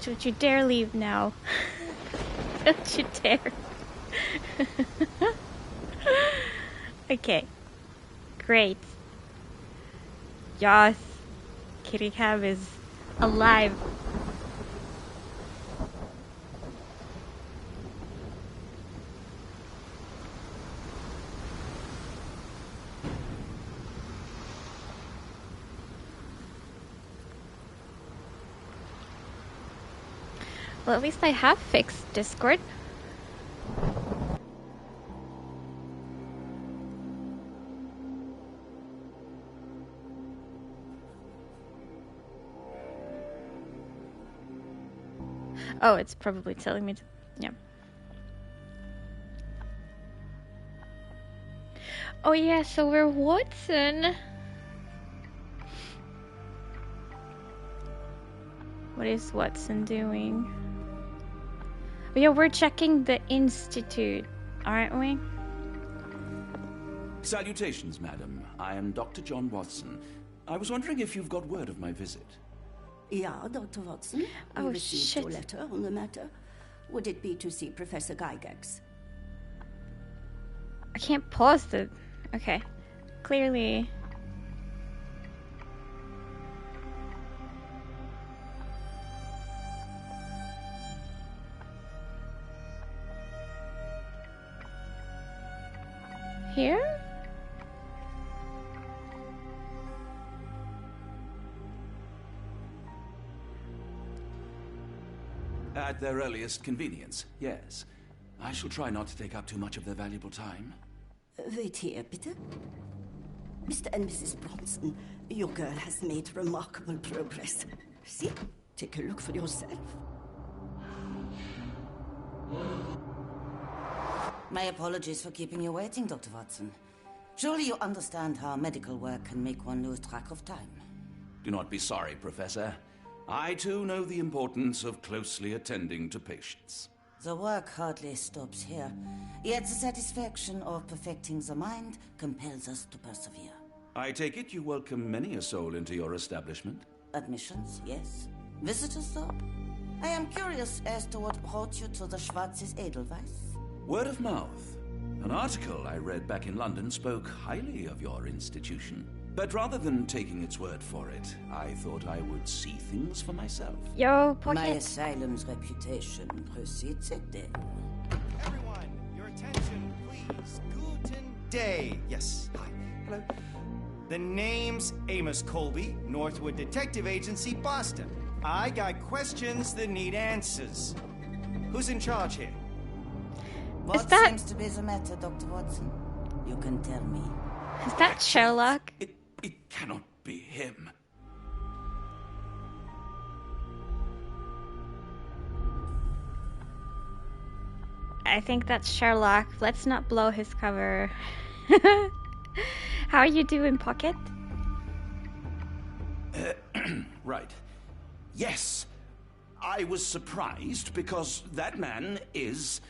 Don't you dare leave now. Don't you dare. Okay. Great. Yes. Kitty Cab is alive. Well, at least I have fixed Discord. Oh, it's probably telling me to... Yeah. Oh yeah, so we're Watson. What is Watson doing? Oh yeah, we're checking the Institute, aren't we? Salutations, madam. I am Dr. John Watson. I was wondering if you've got word of my visit. Yeah, Dr. Watson. Oh, We received shit. your letter on the matter. Would it be to see Professor Gygax? I can't pause the... Okay. Clearly... Here? At their earliest convenience, yes. I shall try not to take up too much of their valuable time. Wait here, bitte. Mr. and Mrs. Bronson, your girl has made remarkable progress. See? Take a look for yourself. My apologies for keeping you waiting, Dr. Watson. Surely you understand how medical work can make one lose track of time. Do not be sorry, Professor. I too know the importance of closely attending to patients. The work hardly stops here, yet the satisfaction of perfecting the mind compels us to persevere. I take it you welcome many a soul into your establishment? Admissions, yes. Visitors, though? I am curious as to what brought you to the Schwarzes Edelweiss. Word of mouth. An article I read back in London spoke highly of your institution. But rather than taking its word for it, I thought I would see things for myself. Yo, My Pocket. asylum's reputation precedes it then. Everyone, your attention, please. Guten day. Yes, hi. Hello. The name's Amos Colby, Northwood Detective Agency, Boston. I got questions that need answers. Who's in charge here? What that- seems to be the matter, Dr. Watson? You can tell me. Is that Sherlock? It cannot be him. I think that's Sherlock. Let's not blow his cover. How are you doing, Pocket? Right. Yes. I was surprised because that man is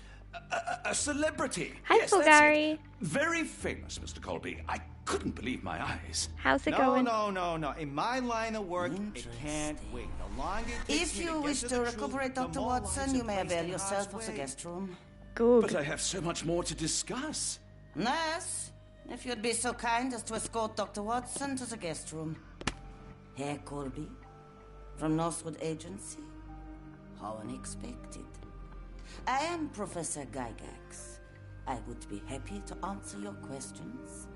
a celebrity. Hi, Yes, that's Bulgari. it. Very famous, Mr. Colby. I couldn't believe my eyes. How's it No, going? no. In my line of work, it can't wait. The longer it takes If me you to wish get to the truth, recuperate, the Dr. more Watson, lives you are may placed avail in yourself harm's of the way. guest room. Good. But I have so much more to discuss. Nurse, if you'd be so kind as to escort Dr. Watson to the guest room. Herr Colby, from Northwood Agency? How unexpected. I am Professor Gygax. I would be happy to answer your questions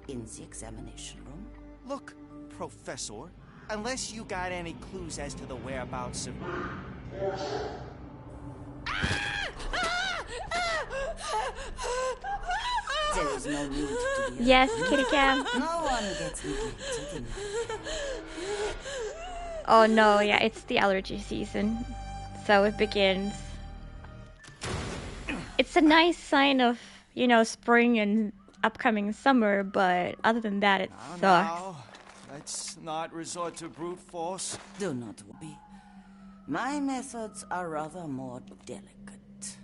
in the examination room. Look, Professor, unless you got any clues as to the whereabouts of... There is no need to be... Yes, Kitty Cam. No one gets neglected in Oh no, yeah, it's the allergy season. So it begins. It's a nice sign of, you know, spring and upcoming summer, but other than that, it sucks. Now, let's not resort to brute force. Do not worry. My methods are rather more delicate.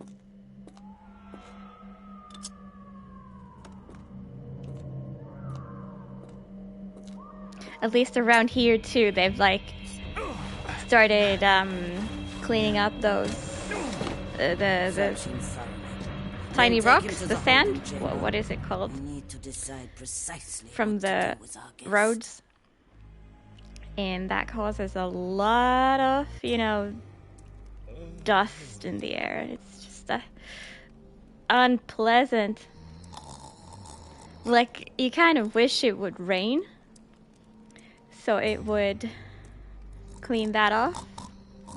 At least around here too, they've like started cleaning up those the Search him thoroughly. tiny Then take him rocks, to the the sand. holding chamber. What is it called? We need to decide precisely From what to the do with our guest. roads, and that causes a lot of, you know, dust in the air. It's just unpleasant. Like, you kind of wish it would rain, so it would clean that off,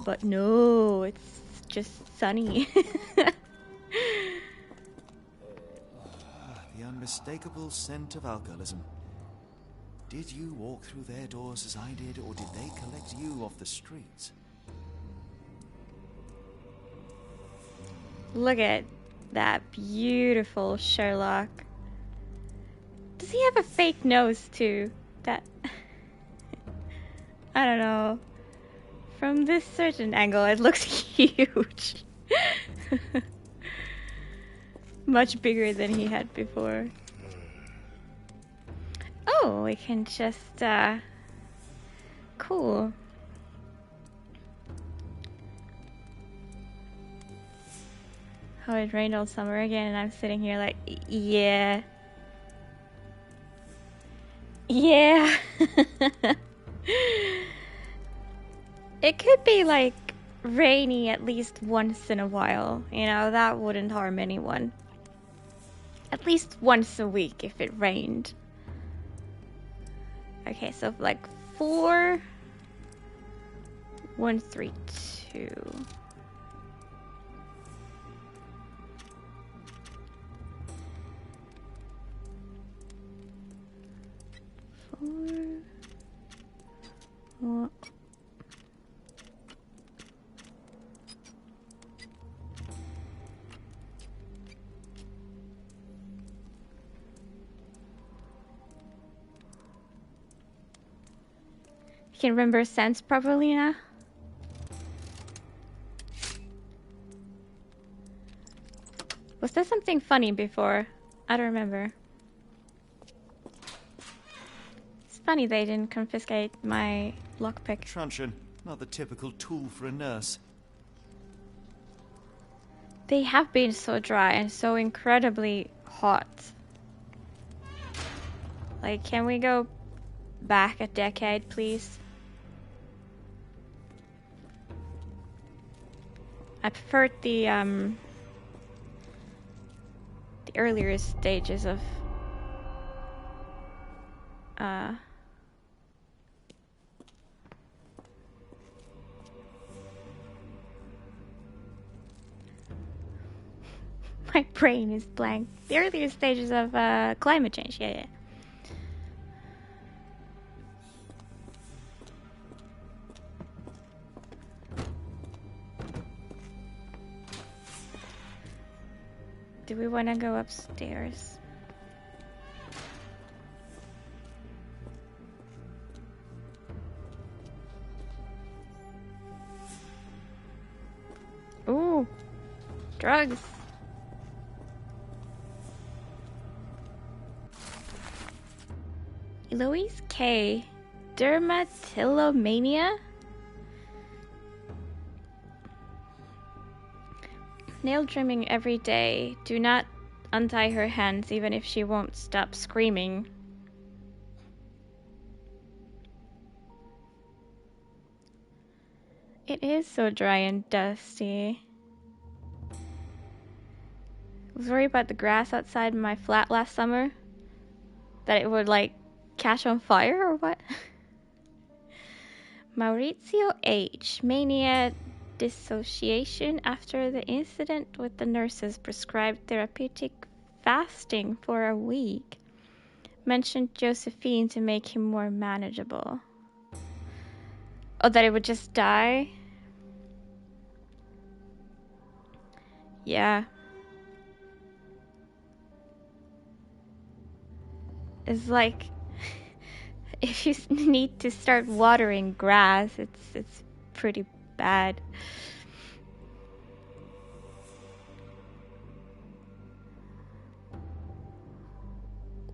but no, it's just sunny. The unmistakable scent of alcoholism. Did you walk through their doors as I did, or did they collect you off the streets? Look at that beautiful Sherlock. Does he have a fake nose too? That I don't know. From this certain angle, it looks huge. Much bigger than he had before. Oh, we can just, cool. Oh, it rained all summer again, and I'm sitting here like, yeah. Yeah. It could be like rainy at least once in a while. You know, that wouldn't harm anyone. At least once a week if it rained. Okay, so like 4, 1, 3, 2. Four. You can remember scents properly now? Was there something funny before? I don't remember. It's funny they didn't confiscate my lockpick. Truncheon, not the typical tool for a nurse. They have been so dry and so incredibly hot. Like, can we go back a decade, please? I preferred the earlier stages of my brain is blank. The earlier stages of climate change, yeah. Do we want to go upstairs? Ooh, drugs. Eloise K. Dermatillomania? Nail trimming every day. Do not untie her hands even if she won't stop screaming. It is so dry and dusty. I was worried about the grass outside my flat last summer. That it would like catch on fire or what? Maurizio H. Mania dissociation after the incident with the nurses prescribed therapeutic fasting for a week. Mentioned Josephine to make him more manageable. Oh, that it would just die? Yeah. It's like if you need to start watering grass, it's pretty bad.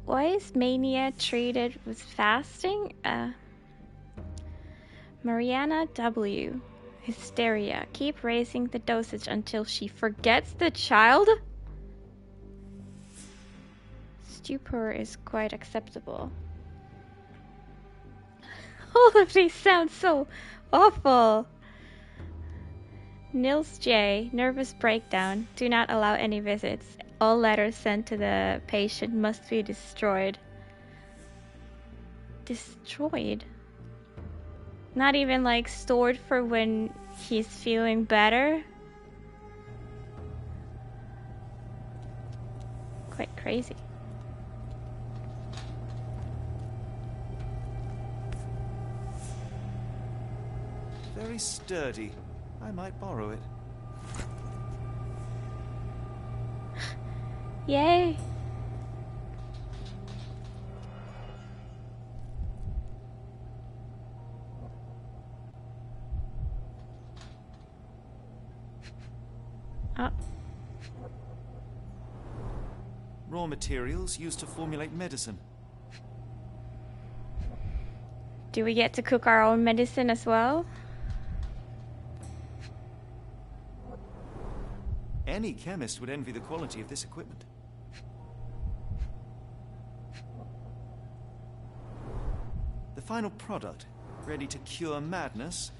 Why is mania treated with fasting? Mariana W. Hysteria. Keep raising the dosage until she forgets the child? Stupor is quite acceptable. All of these sound so awful. Nils J. Nervous breakdown. Do not allow any visits. All letters sent to the patient must be destroyed. Destroyed? Not even like stored for when he's feeling better? Quite crazy. Very sturdy. I might borrow it. Yay! Oh. Raw materials used to formulate medicine. Do we get to cook our own medicine as well? Any chemist would envy the quality of this equipment. The final product, ready to cure madness,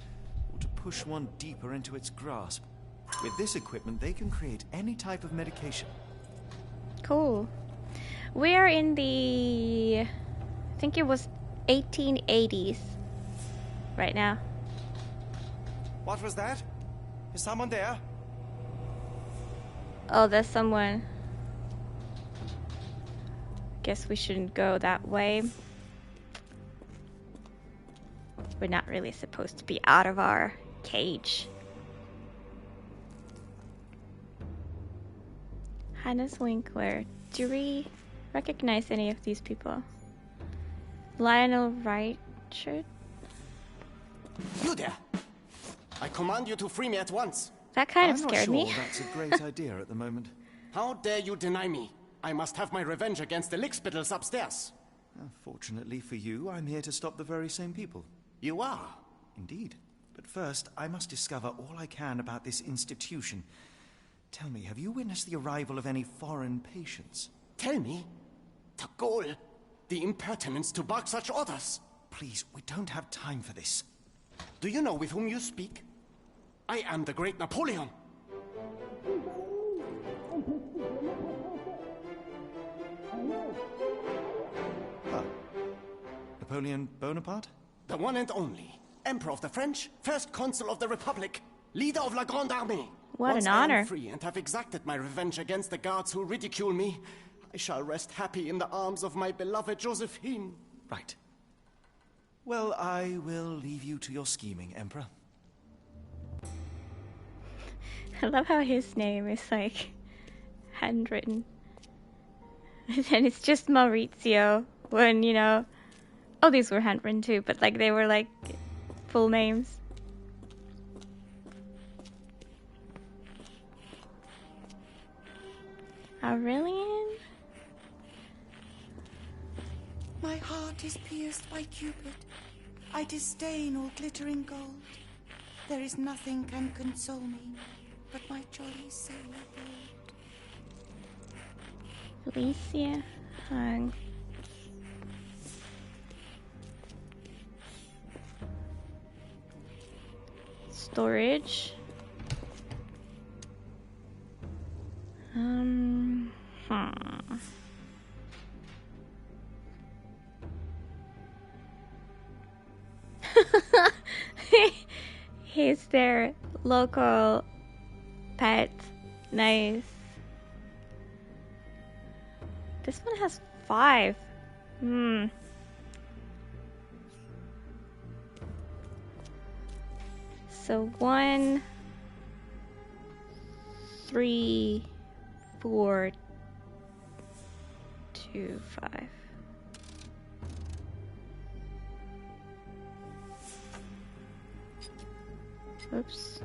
or to push one deeper into its grasp. With this equipment, they can create any type of medication. Cool. We're in the... I think it was 1880s right now. What was that? Is someone there? Oh, there's someone. Guess we shouldn't go that way. We're not really supposed to be out of our cage. Hannes Winkler. Do we recognize any of these people? Lionel Richard? You there! I command you to free me at once. That kind of I'm scared not me. sure that's a great idea at the moment. How dare you deny me? I must have my revenge against the lickspittles upstairs. Fortunately for you, I'm here to stop the very same people. You are? Indeed. But first, I must discover all I can about this institution. Tell me, have you witnessed the arrival of any foreign patients? Tell me. The goal. The impertinence to bark such orders. Please, we don't have time for this. Do you know with whom you speak? I am the great Napoleon. Ah. Napoleon Bonaparte? The one and only. Emperor of the French, first consul of the Republic, leader of La Grande Armée. What Once an I honor. am free and have exacted my revenge against the guards who ridicule me, I shall rest happy in the arms of my beloved Josephine. Right. Well, I will leave you to your scheming, Emperor. I love how his name is like handwritten. And it's just Maurizio when, you know, oh, these were handwritten too, but like they were like full names. Aurelian? My heart is pierced by Cupid. I disdain all glittering gold. There is nothing can console me but my jolly sailor bold. Alicia Hung. Storage. Hmm. He's their local pet. Nice. This one has 5. So 1, 3, 4, 2, 5. Oops.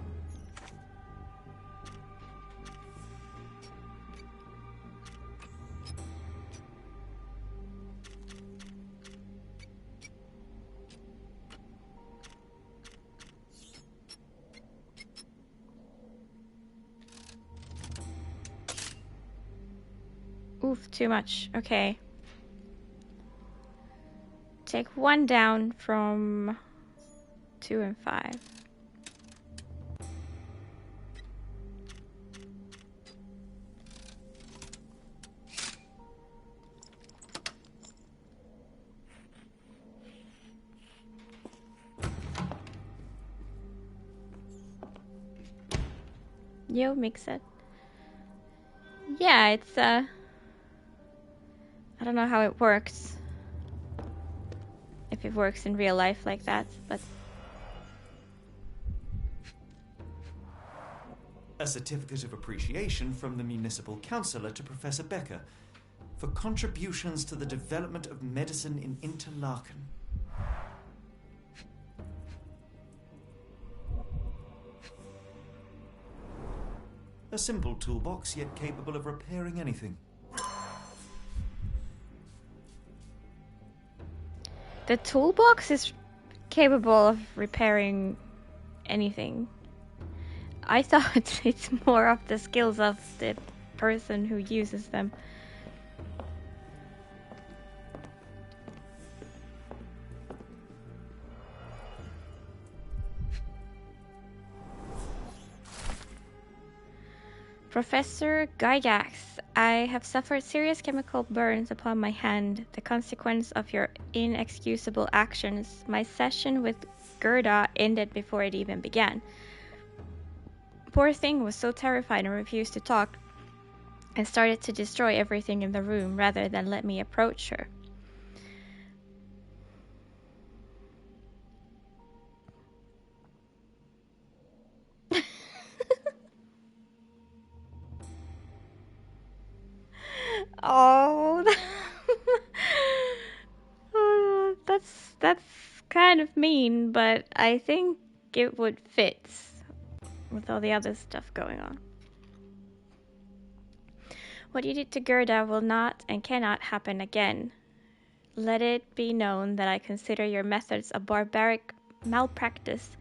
Oof, too much. Okay. Take 1 down from 2 and 5. Yo, mix it. Yeah, it's I don't know how it works. If it works in real life like that, but A certificate of appreciation from the municipal councillor to Professor Becker for contributions to the development of medicine in Interlaken. A simple toolbox, yet capable of repairing anything. the toolbox is capable of repairing anything. I thought it's more of the skills of the person who uses them. Professor Gygax, I have suffered serious chemical burns upon my hand, the consequence of your inexcusable actions. My session with Gerda ended before it even began. Poor thing was so terrified and refused to talk, and started to destroy everything in the room rather than let me approach her. Oh, oh, that's kind of mean, but I think it would fit with all the other stuff going on. What you did to Gerda will not and cannot happen again. Let it be known that I consider your methods a barbaric malpractice.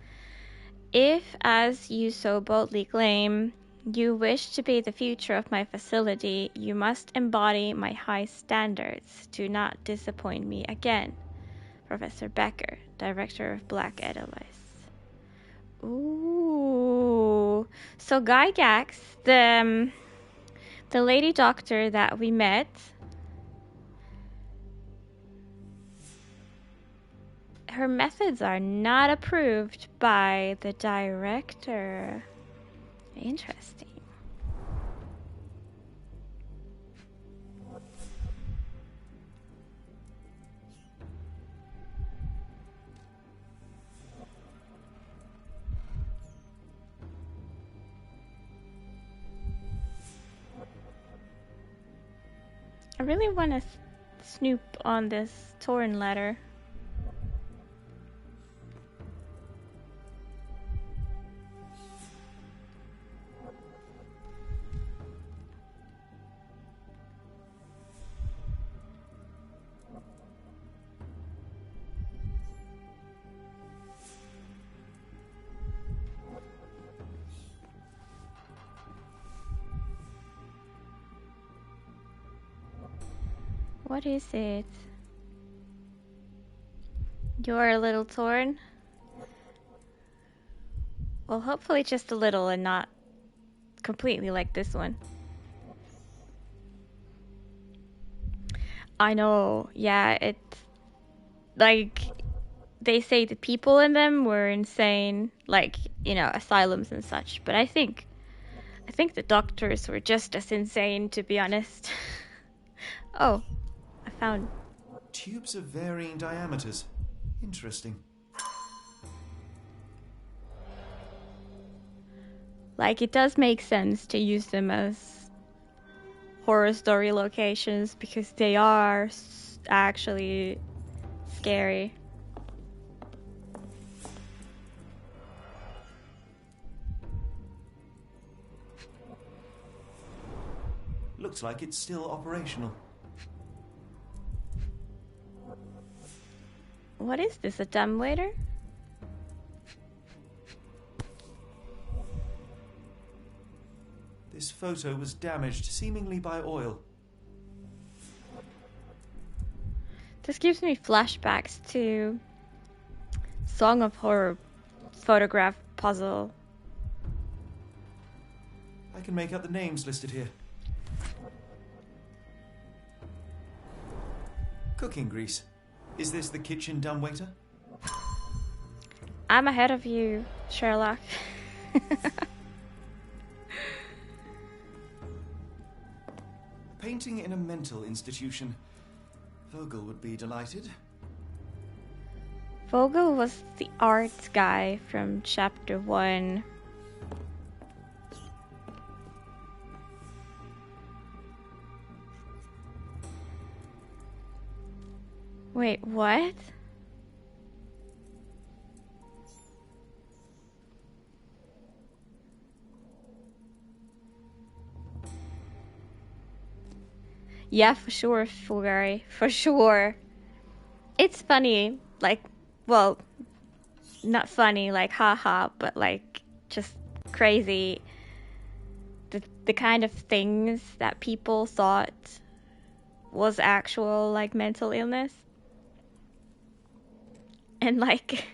If, as you so boldly claim, you wish to be the future of my facility, you must embody my high standards. Do not disappoint me again. Professor Becker, Director of Black Edelweiss. Ooh. So Gygax, the lady doctor that we met, her methods are not approved by the director. Interesting. I really want to snoop on this torn letter. What is it? You're a little torn? Well, hopefully just a little and not completely like this one. I know, yeah, it's like they say the people in them were insane, like, you know, asylums and such, but I think the doctors were just as insane, to be honest. Oh, I found Tubes of varying diameters. Interesting. like it does make sense to use them as horror story locations because they are actually scary. Looks like it's still operational. What is this, a dumbwaiter? This photo was damaged, seemingly by oil. This gives me flashbacks to Song of Horror photograph puzzle. I can make out the names listed here. Cooking grease. Is this the kitchen dumbwaiter? I'm ahead of you, Sherlock. Painting in a mental institution. Vogel would be delighted. Vogel was the arts guy from chapter 1. Wait, what? Yeah, for sure, Fugari. For sure. It's funny, like, well, not funny, like, haha, but, like, just crazy. The kind of things that people thought was actual, like, mental illness. And, like,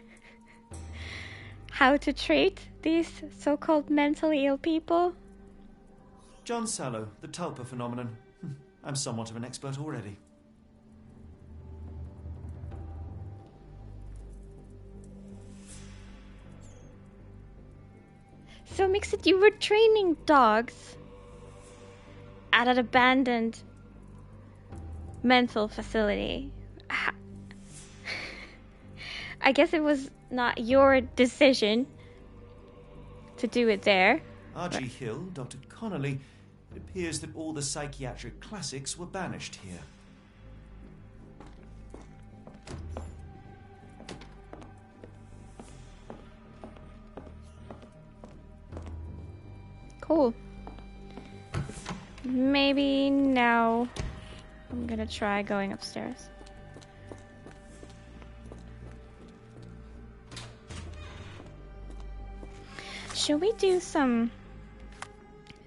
how to treat these so-called mentally ill people. John Sallow, the tulpa phenomenon. I'm somewhat of an expert already. So, Mixit, you were training dogs at an abandoned mental facility. I guess it was not your decision to do it there. R.G. Hill, Dr. Connolly. It appears that all the psychiatric classics were banished here. Cool. Maybe now I'm gonna try going upstairs. Should we do some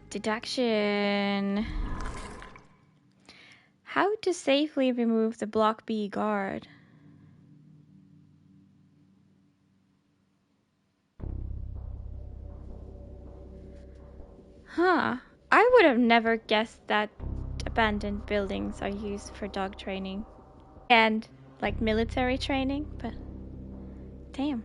deduction? How to safely remove the Block B guard? Huh. I would have never guessed that abandoned buildings are used for dog training. And, like, military training, but damn.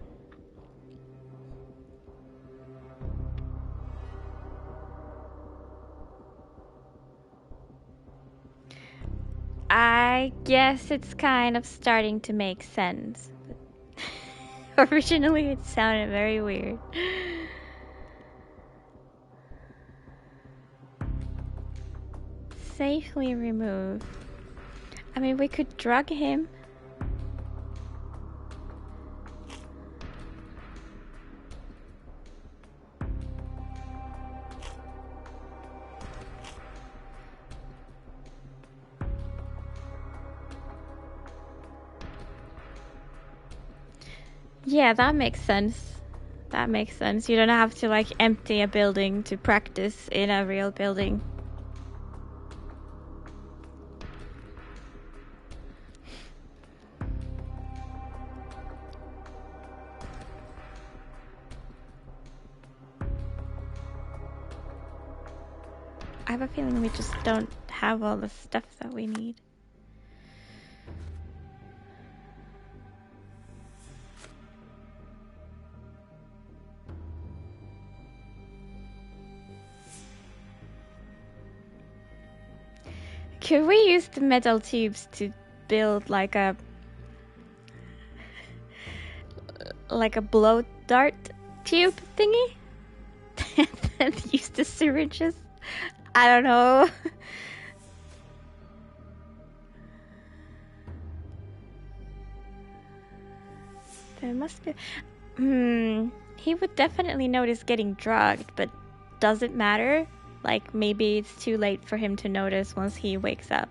I guess it's kind of starting to make sense. Originally, it sounded very weird. Safely remove. I mean, we could drug him. Yeah, that makes sense. That makes sense. You don't have to, like, empty a building to practice in a real building. I have a feeling we just don't have all the stuff that we need. Could we use the metal tubes to build like a blow dart tube thingy? And use the syringes? I don't know. There must be... He would definitely notice getting drugged, but does it matter? Like, maybe it's too late for him to notice once he wakes up.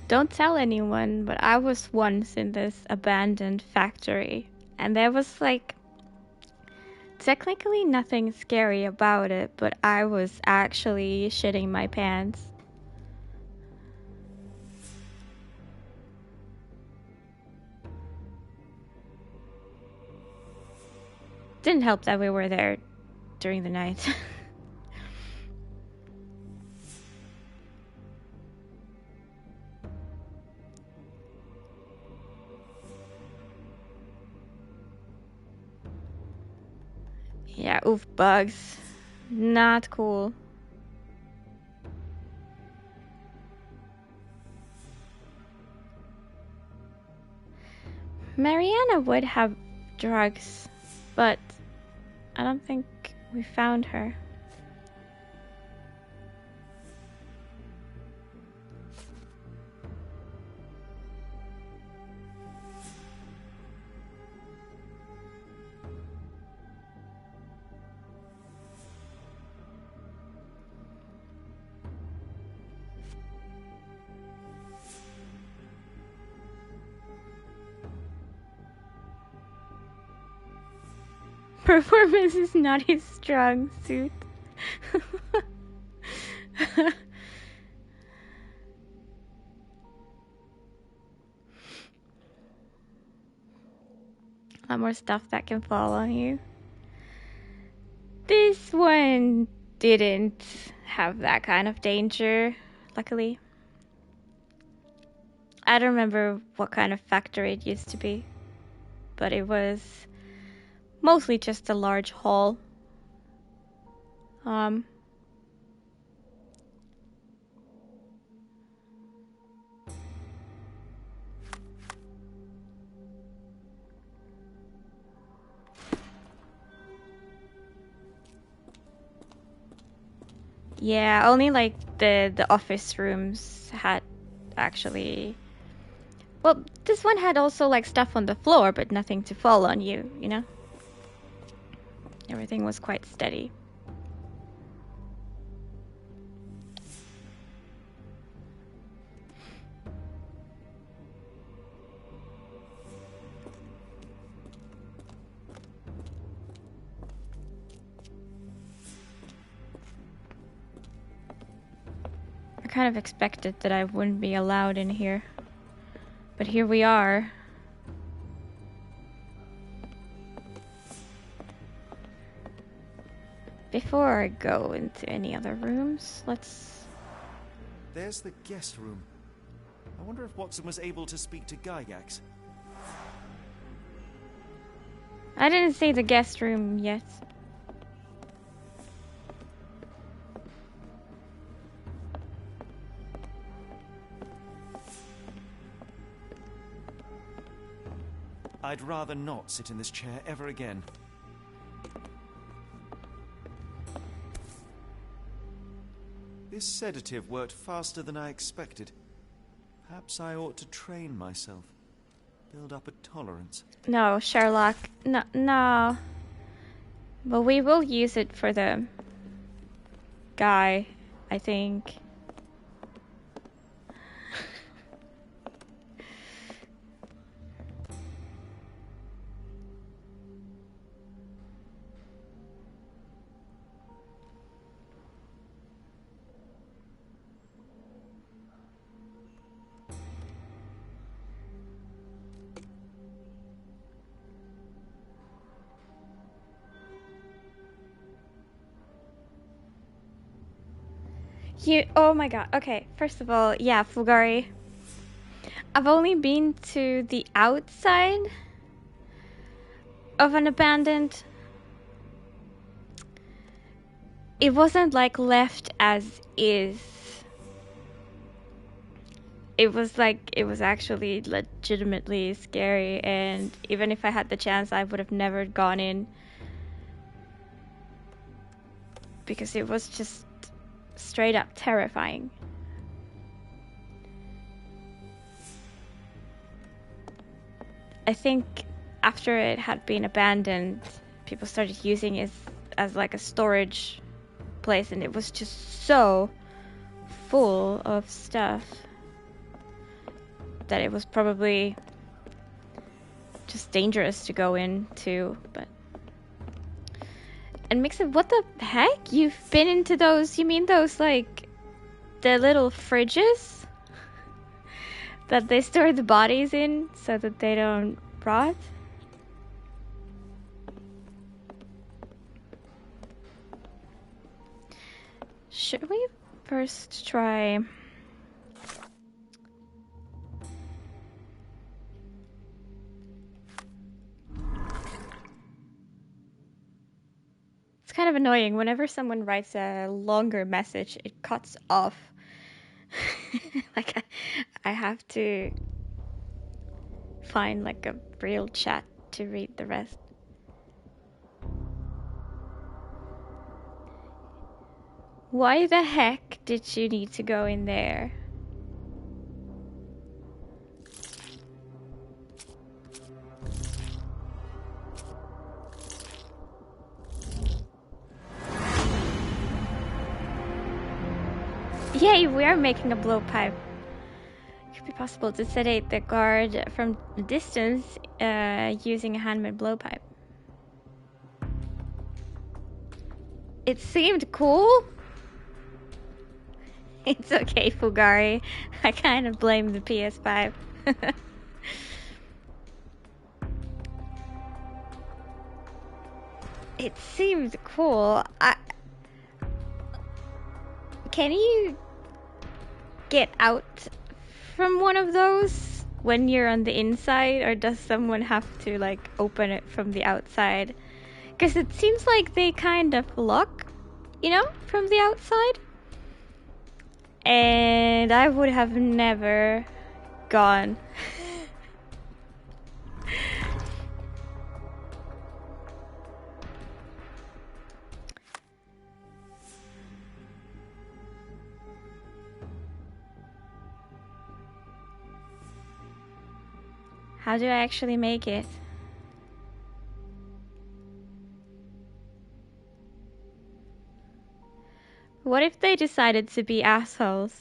Don't tell anyone, but I was once in this abandoned factory, and there was like technically nothing scary about it, but I was actually shitting my pants. Didn't help that we were there during the night. Yeah, oof, bugs. Not cool. Mariana would have drugs, but I don't think we found her. Performance is not his strong suit. A lot more stuff that can fall on you. This one didn't have that kind of danger, luckily. I don't remember what kind of factory it used to be, but it was mostly just a large hall. Yeah, only like the office rooms had actually. Well, this one had also like stuff on the floor, but nothing to fall on you, you know? Everything was quite steady. I kind of expected that I wouldn't be allowed in here. But here we are. Before I go into any other rooms, let's... There's the guest room. I wonder if Watson was able to speak to Gygax. I didn't see the guest room yet. I'd rather not sit in this chair ever again. This sedative worked faster than I expected. Perhaps I ought to train myself. Build up a tolerance. No, Sherlock. No, no. But we will use it for the guy, I think. Oh my god. Okay, first of all, yeah, Fugari. I've only been to the outside of an abandoned. It wasn't like left as is. It was actually legitimately scary, and even if I had the chance, I would have never gone in. Because it was just straight up terrifying. I think after it had been abandoned, people started using it as like a storage place, and it was just so full of stuff. that it was probably just dangerous to go into, but... And Mixit, what the heck? You've been into those, you mean those, like, the little fridges that they store the bodies in so that they don't rot? Should we first try... It's kind of annoying. Whenever someone writes a longer message, it cuts off. Like, I have to find, like, a real chat to read the rest. Why the heck did you need to go in there? Yay, we are making a blowpipe. It could be possible to sedate the guard from a distance using a handmade blowpipe. It seemed cool. It's okay, Fugari. I kind of blame the PS5. It seemed cool. Can you get out from one of those when you're on the inside, or does someone have to, like, open it from the outside? Because it seems like they kind of lock, you know, from the outside. And I would have never gone. How do I actually make it? What if they decided to be assholes?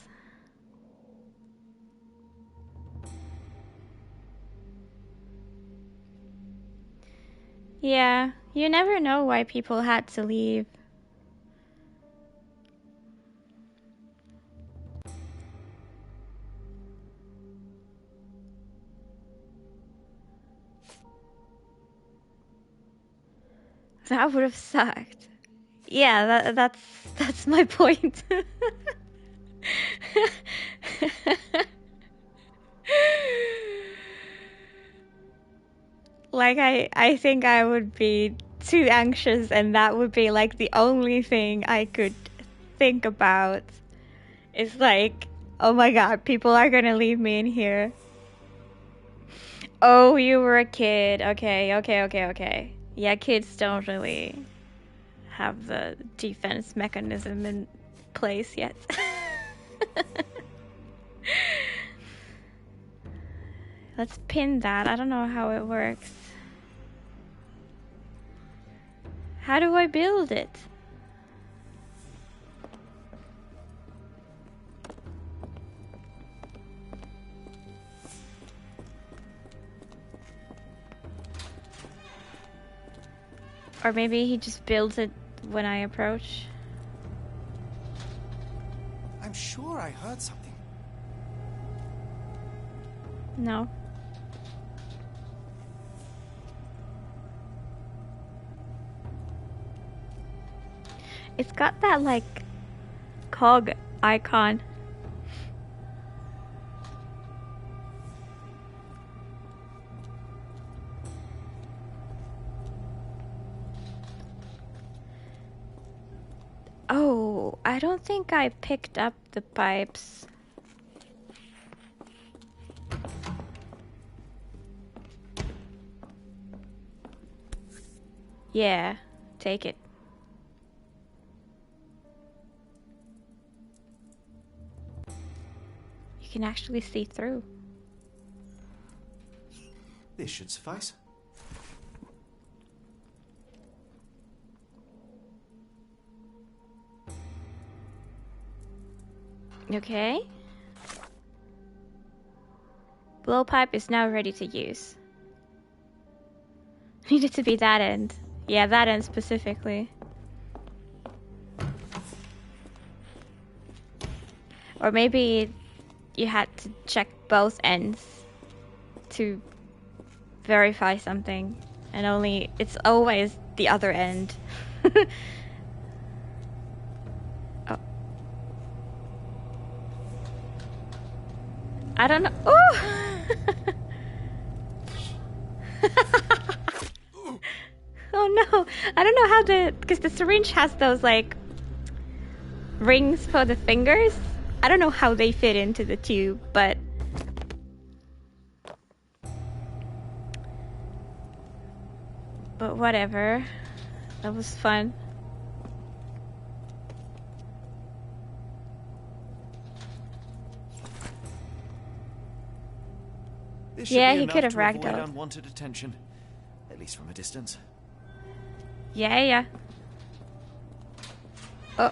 Yeah, you never know why people had to leave. That would have sucked. Yeah, that's my point. Like, I think I would be too anxious, and that would be like the only thing I could think about. It's like, oh my god, people are gonna leave me in here. Oh, you were a kid. Okay. Yeah, kids don't really have the defense mechanism in place yet. Let's pin that. I don't know how it works. How do I build it? Or maybe he just builds it when I approach. I'm sure I heard something. No. It's got that, like, cog icon. Oh, I don't think I picked up the pipes. Yeah, take it. You can actually see through. This should suffice. Okay. Blowpipe is now ready to use. Needed to be that end. Yeah, that end specifically. Or maybe you had to check both ends to verify something, and it's always the other end. Oh. I don't know. Oh! Oh no! I don't know how because the syringe has those like rings for the fingers. I don't know how they fit into the tube, but whatever. That was fun. This Yeah, should be he could enough have to avoid ragdolled. unwanted attention, at least from a distance. Yeah. Oh.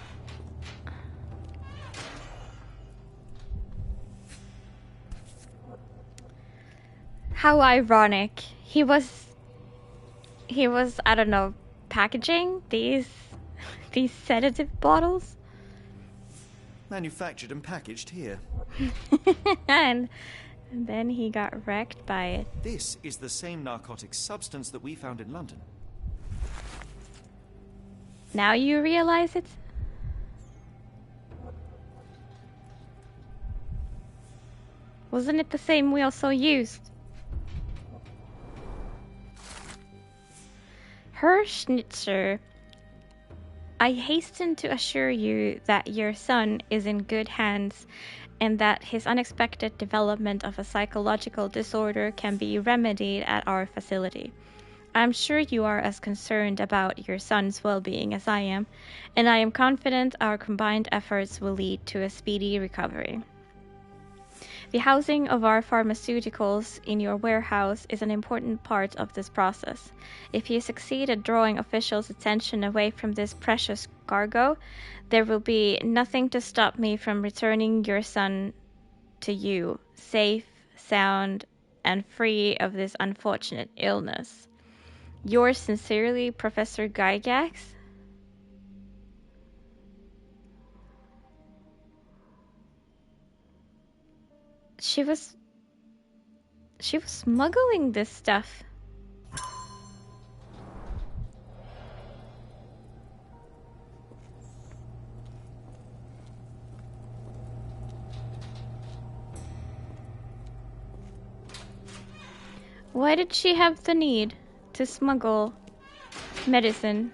How ironic. He was, I don't know, packaging these sedative bottles. Manufactured and packaged here. And then he got wrecked by it. This is the same narcotic substance that we found in London. Now you realize it? Wasn't it the same we also used? Herr Schnitzer, I hasten to assure you that your son is in good hands and that his unexpected development of a psychological disorder can be remedied at our facility. I'm sure you are as concerned about your son's well-being as I am, and I am confident our combined efforts will lead to a speedy recovery. The housing of our pharmaceuticals in your warehouse is an important part of this process. If you succeed at drawing officials' attention away from this precious cargo, there will be nothing to stop me from returning your son to you, safe, sound, and free of this unfortunate illness. Yours sincerely, Professor Gygax? She was smuggling this stuff. Why did she have the need to smuggle medicine?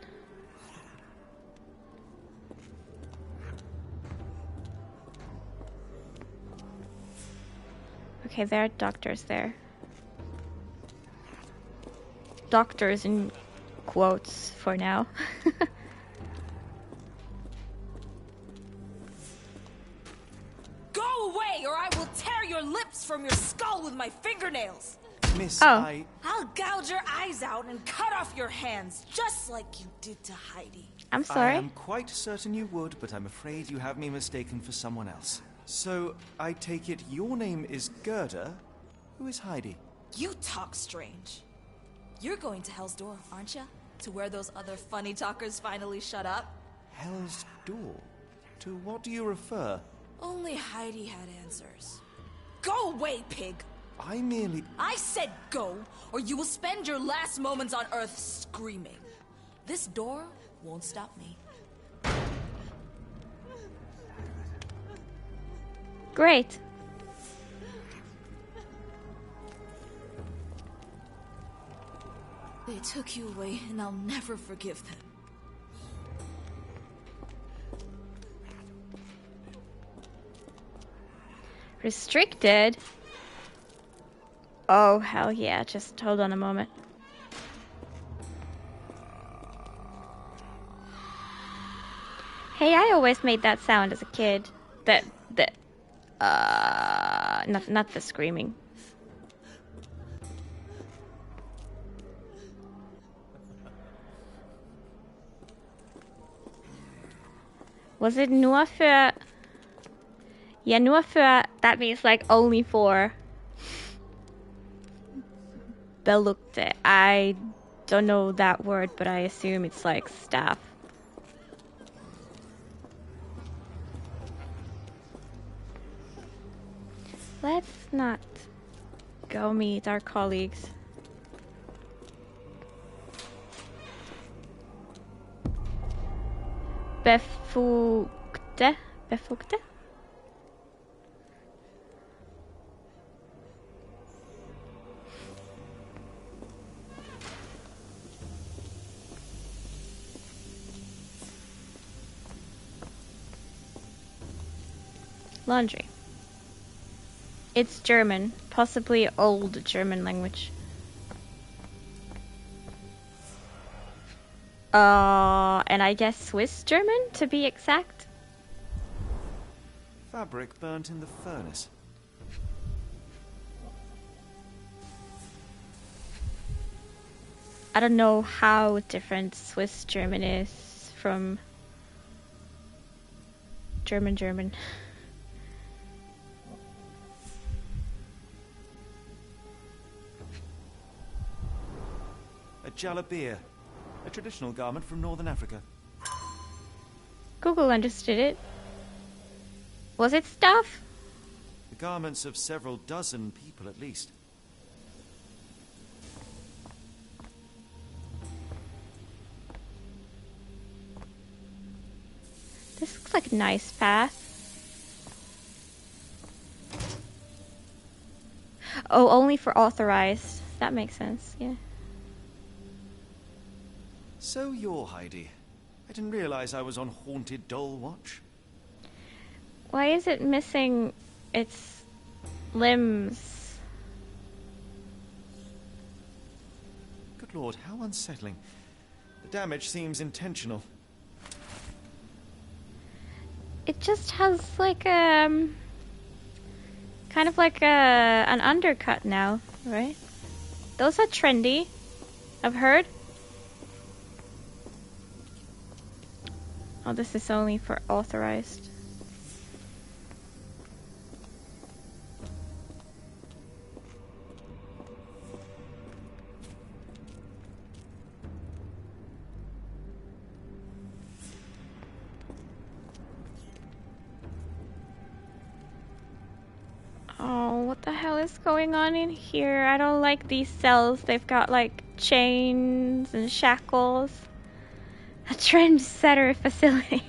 Okay, there are doctors there. Doctors in quotes for now. Go away, or I will tear your lips from your skull with my fingernails. Miss, Oh. I'll gouge your eyes out and cut off your hands, just like you did to Heidi. I'm sorry. I am quite certain you would, but I'm afraid you have me mistaken for someone else. So, I take it your name is Gerda? Who is Heidi? You talk strange. You're going to Hell's Door, aren't you? To where those other funny talkers finally shut up? Hell's Door? To what do you refer? Only Heidi had answers. Go away, pig! I said go, or you will spend your last moments on Earth screaming. This door won't stop me. Great. They took you away, and I'll never forgive them. Restricted? Oh, hell yeah. Just hold on a moment. Hey, I always made that sound as a kid. Not the screaming. Was it nur für... Yeah, nur für... That means like only for... Bellukte. I don't know that word, but I assume it's like staff. Let's not go meet our colleagues. Befugte? Befugte? Laundry. It's German, possibly old German language. And I guess Swiss German, to be exact. Fabric burnt in the furnace. I don't know how different Swiss German is from German. A jalabia, a traditional garment from northern Africa. Google understood it. Was it stuff? The garments of several dozen people at least. This looks like a nice path. Oh, only for authorized. That makes sense, yeah. So you're Heidi. I didn't realize I was on Haunted Doll Watch. Why is it missing its limbs? Good lord, how unsettling. The damage seems intentional. It just has like kind of like an undercut now, right? Those are trendy, I've heard. Oh, this is only for authorized. Oh, what the hell is going on in here? I don't like these cells. They've got like chains and shackles. A trendsetter facility.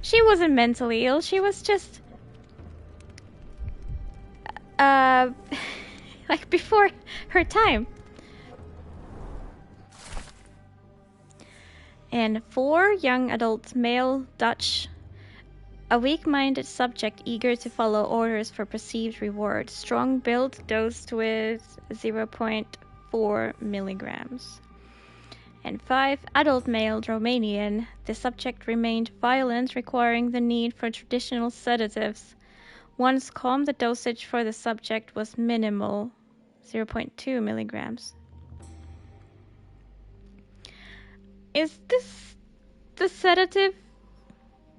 She wasn't mentally ill. She was just like before her time. And 4 young adult male Dutch. A weak-minded subject eager to follow orders for perceived reward. Strong build dosed with 0.4 milligrams. And 5 adult male Romanian. The subject remained violent, requiring the need for traditional sedatives. Once calm, the dosage for the subject was minimal, 0.2 milligrams. Is this the sedative?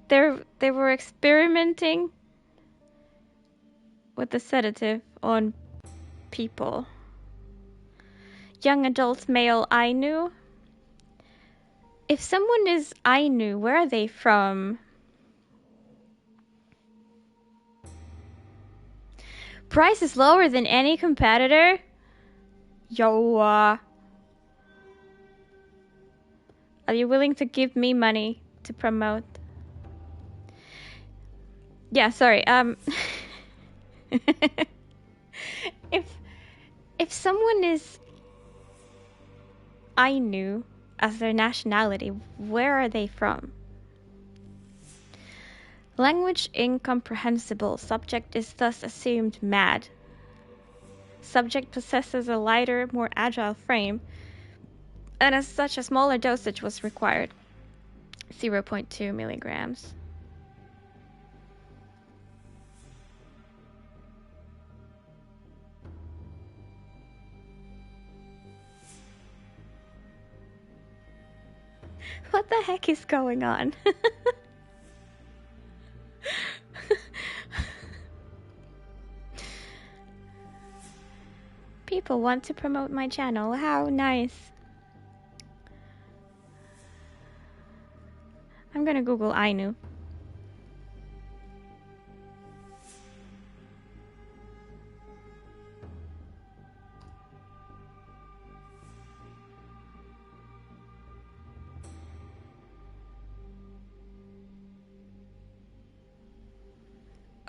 They were experimenting with the sedative on people. Young adult male Ainu. If someone is Ainu, where are they from? Price is lower than any competitor? Yo, are you willing to give me money to promote? Yeah, sorry. If someone is Ainu as their nationality, where are they from? Language incomprehensible. Subject is thus assumed mad. Subject possesses a lighter, more agile frame, and as such a smaller dosage was required. 0.2 milligrams. What the heck is going on? people want to promote my channel. How nice. I'm gonna Google Ainu.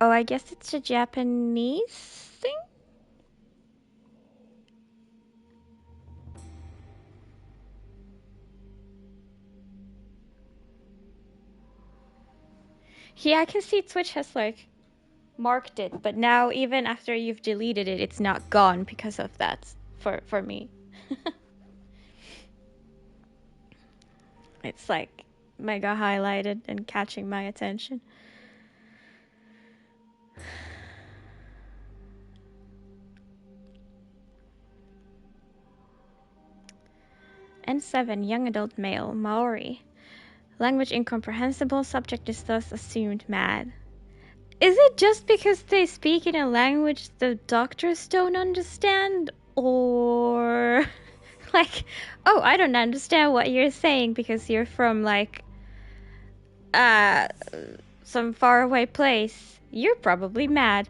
Oh, I guess it's a Japanese thing? Yeah, I can see Twitch has like marked it, but now even after you've deleted it, it's not gone because of that for me. It's like mega highlighted and catching my attention. N7, young adult male, Maori. Language incomprehensible, subject is thus assumed mad. Is it just because they speak in a language the doctors don't understand? Or like, oh, I don't understand what you're saying because you're from like some faraway place. You're probably mad.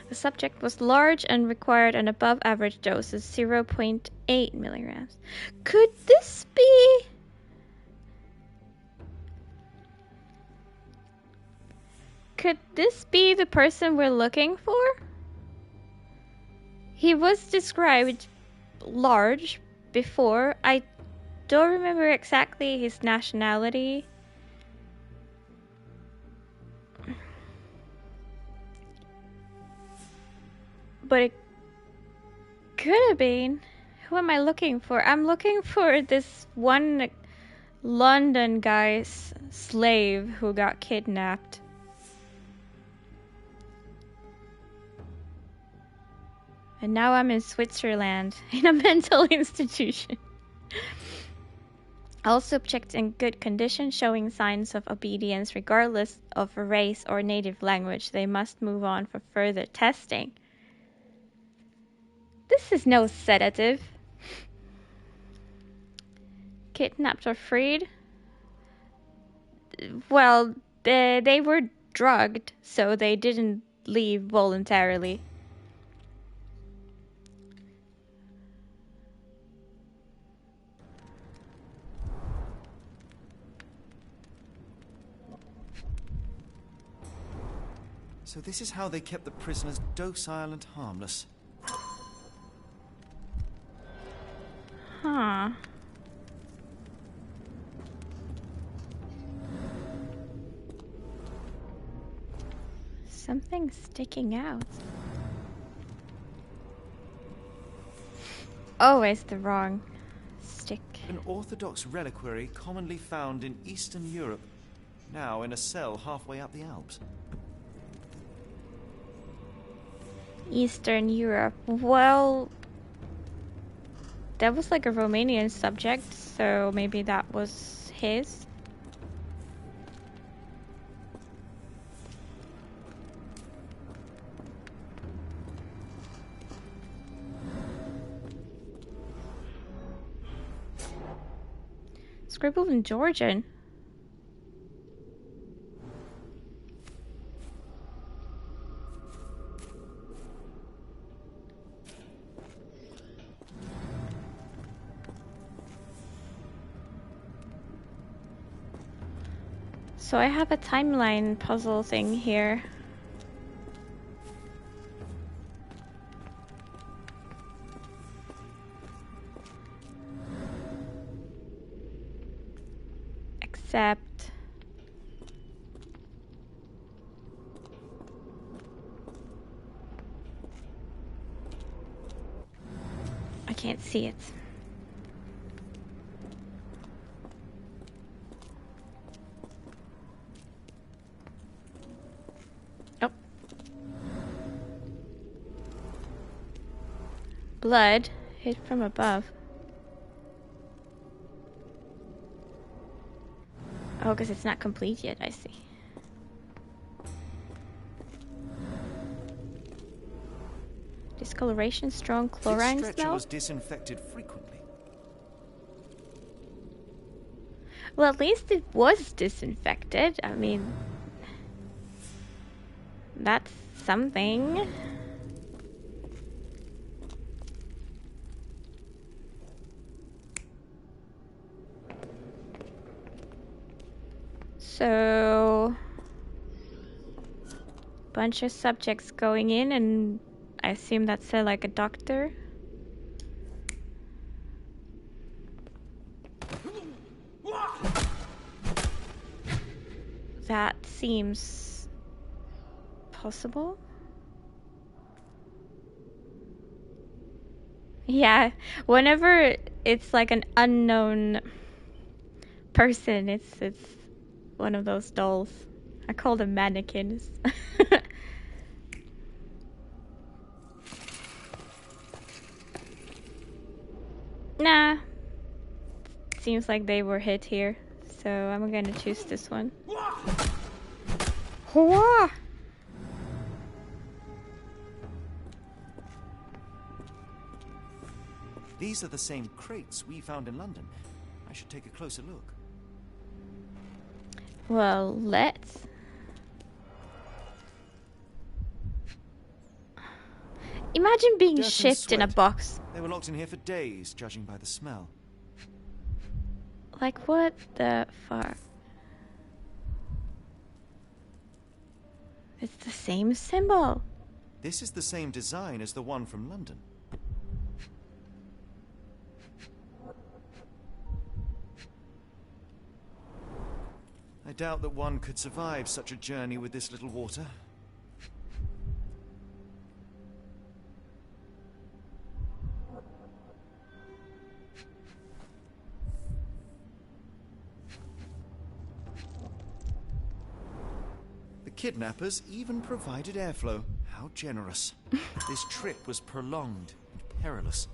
The subject was large and required an above average dose of 0.8 milligrams. Could this be... Could this be the person we're looking for? He was described large before. I don't remember exactly his nationality. But it could have been. Who am I looking for? I'm looking for this one London guy's slave who got kidnapped. And now I'm in Switzerland, in a mental institution. All subjects in good condition, showing signs of obedience regardless of race or native language. They must move on for further testing. This is no sedative. Kidnapped or freed? Well, they were drugged, so they didn't leave voluntarily. So this is how they kept the prisoners docile and harmless. Huh. Something's sticking out. Always the wrong stick. An orthodox reliquary commonly found in Eastern Europe, now in a cell halfway up the Alps. Eastern Europe. Well, that was like a Romanian subject, so maybe that was his. Scribbled in Georgian. So I have a timeline puzzle thing here. Except I can't see it. Oh. Blood hit from above. Oh, because it's not complete yet, I see. discoloration, strong This chlorine stretcher smell. was disinfected frequently. Well, at least it was disinfected. I mean, that's something. So, bunch of subjects going in, and I assume that's like a doctor. That seems possible. Yeah, whenever it's like an unknown person, it's one of those dolls. I call them mannequins. Nah, seems like they were hit here, so I'm gonna choose this one. Hurrah! These are the same crates we found in London. I should take a closer look. Well, let's. Imagine being Dirt and shipped in a sweat. box. They were locked in here for days, judging by the smell. Like, what the fuck? It's the same symbol. This is the same design as the one from London. I doubt that one could survive such a journey with this little water. The kidnappers even provided airflow. How generous. This trip was prolonged and perilous.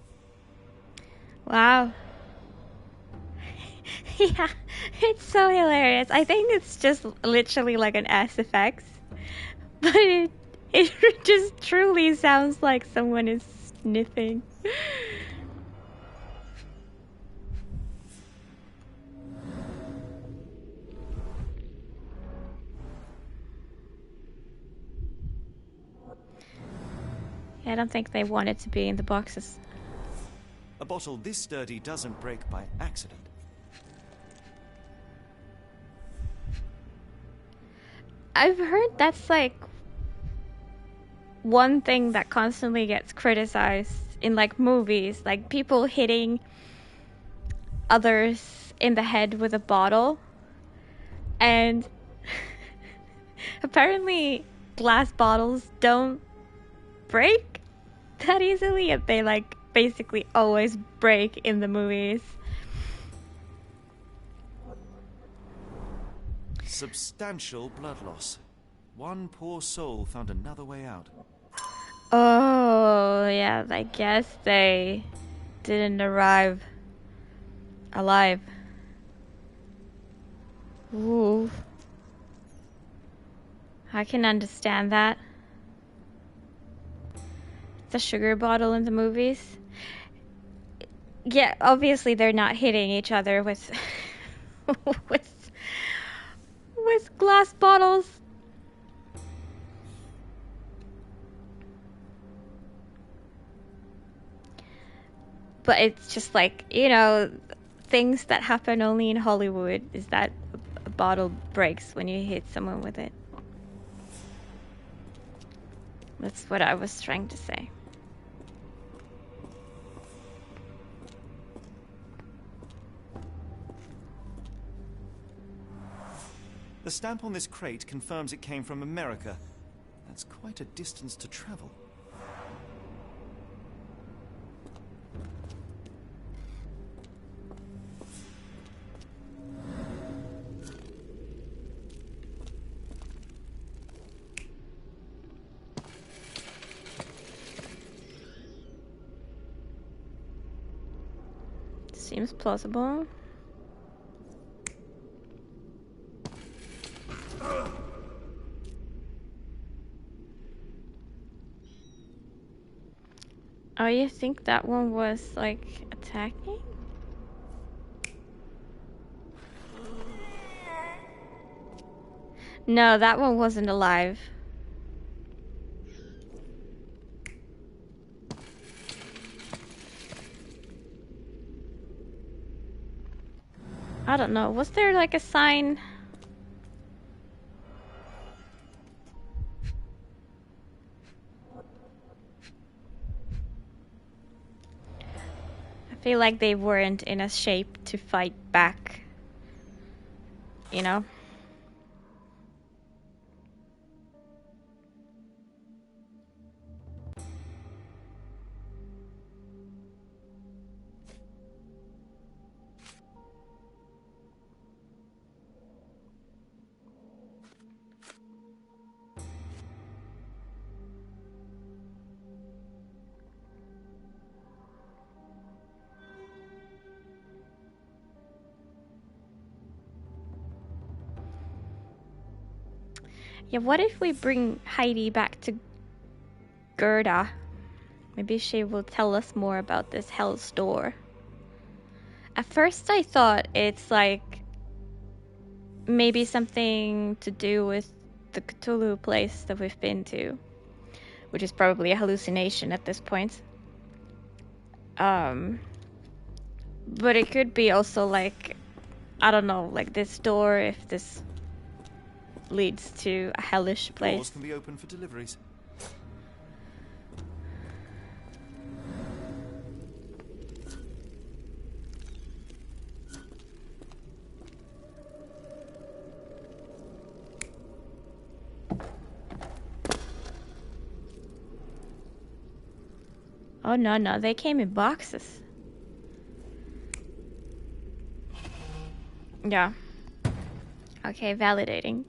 Wow. Yeah, it's so hilarious. I think it's just literally like an SFX, but it just truly sounds like someone is sniffing. I don't think they wanted to be in the boxes. A bottle this sturdy doesn't break by accident. I've heard that's like one thing that constantly gets criticized in like movies, like people hitting others in the head with a bottle. And apparently glass bottles don't break that easily, and they like basically always break in the movies. Substantial blood loss. One poor soul found another way out. Oh, yeah, I guess they didn't arrive alive. Ooh. I can understand that. The sugar bottle in the movies. Yeah, obviously they're not hitting each other with with glass bottles. But it's just like, you know, things that happen only in Hollywood is that a bottle breaks when you hit someone with it. That's what I was trying to say. The stamp on this crate confirms it came from America. That's quite a distance to travel. Seems plausible. Oh, you think that one was, like, attacking? No, that one wasn't alive. I don't know. Was there, like, a sign? I feel like they weren't in a shape to fight back. You know? Yeah, what if we bring Heidi back to Gerda? Maybe she will tell us more about this Hell's Door. At first I thought it's like maybe something to do with the Cthulhu place that we've been to, which is probably a hallucination at this point. But it could be also like, I don't know, like this door, if this leads to a hellish place. Doors can be open for deliveries. Oh no, they came in boxes. Yeah. Okay, validating.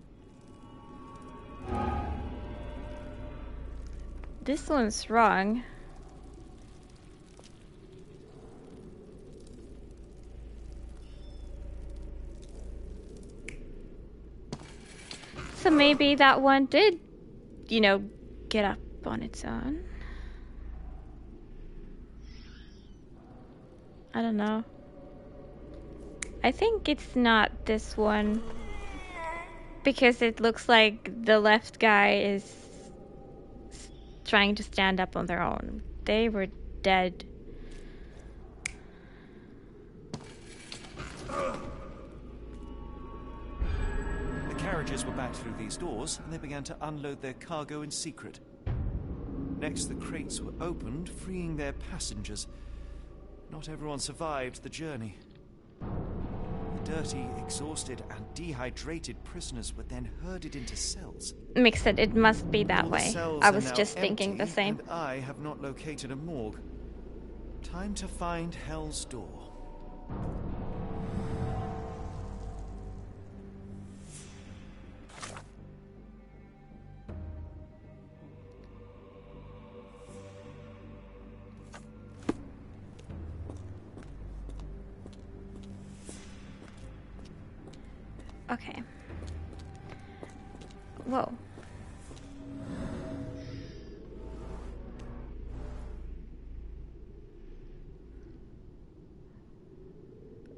This one's wrong. So maybe that one did, you know, get up on its own. I don't know. I think it's not this one. Because it looks like the left guy is trying to stand up on their own. They were dead. The carriages were back through these doors, and they began to unload their cargo in secret. Next, the crates were opened, freeing their passengers. Not everyone survived the journey. The dirty, exhausted, and dehydrated prisoners were then herded into cells. Makes it must be that All the way. cells I are was now just thinking the empty, same. And I have not located a morgue. Time to find Hell's Door. Okay. Whoa.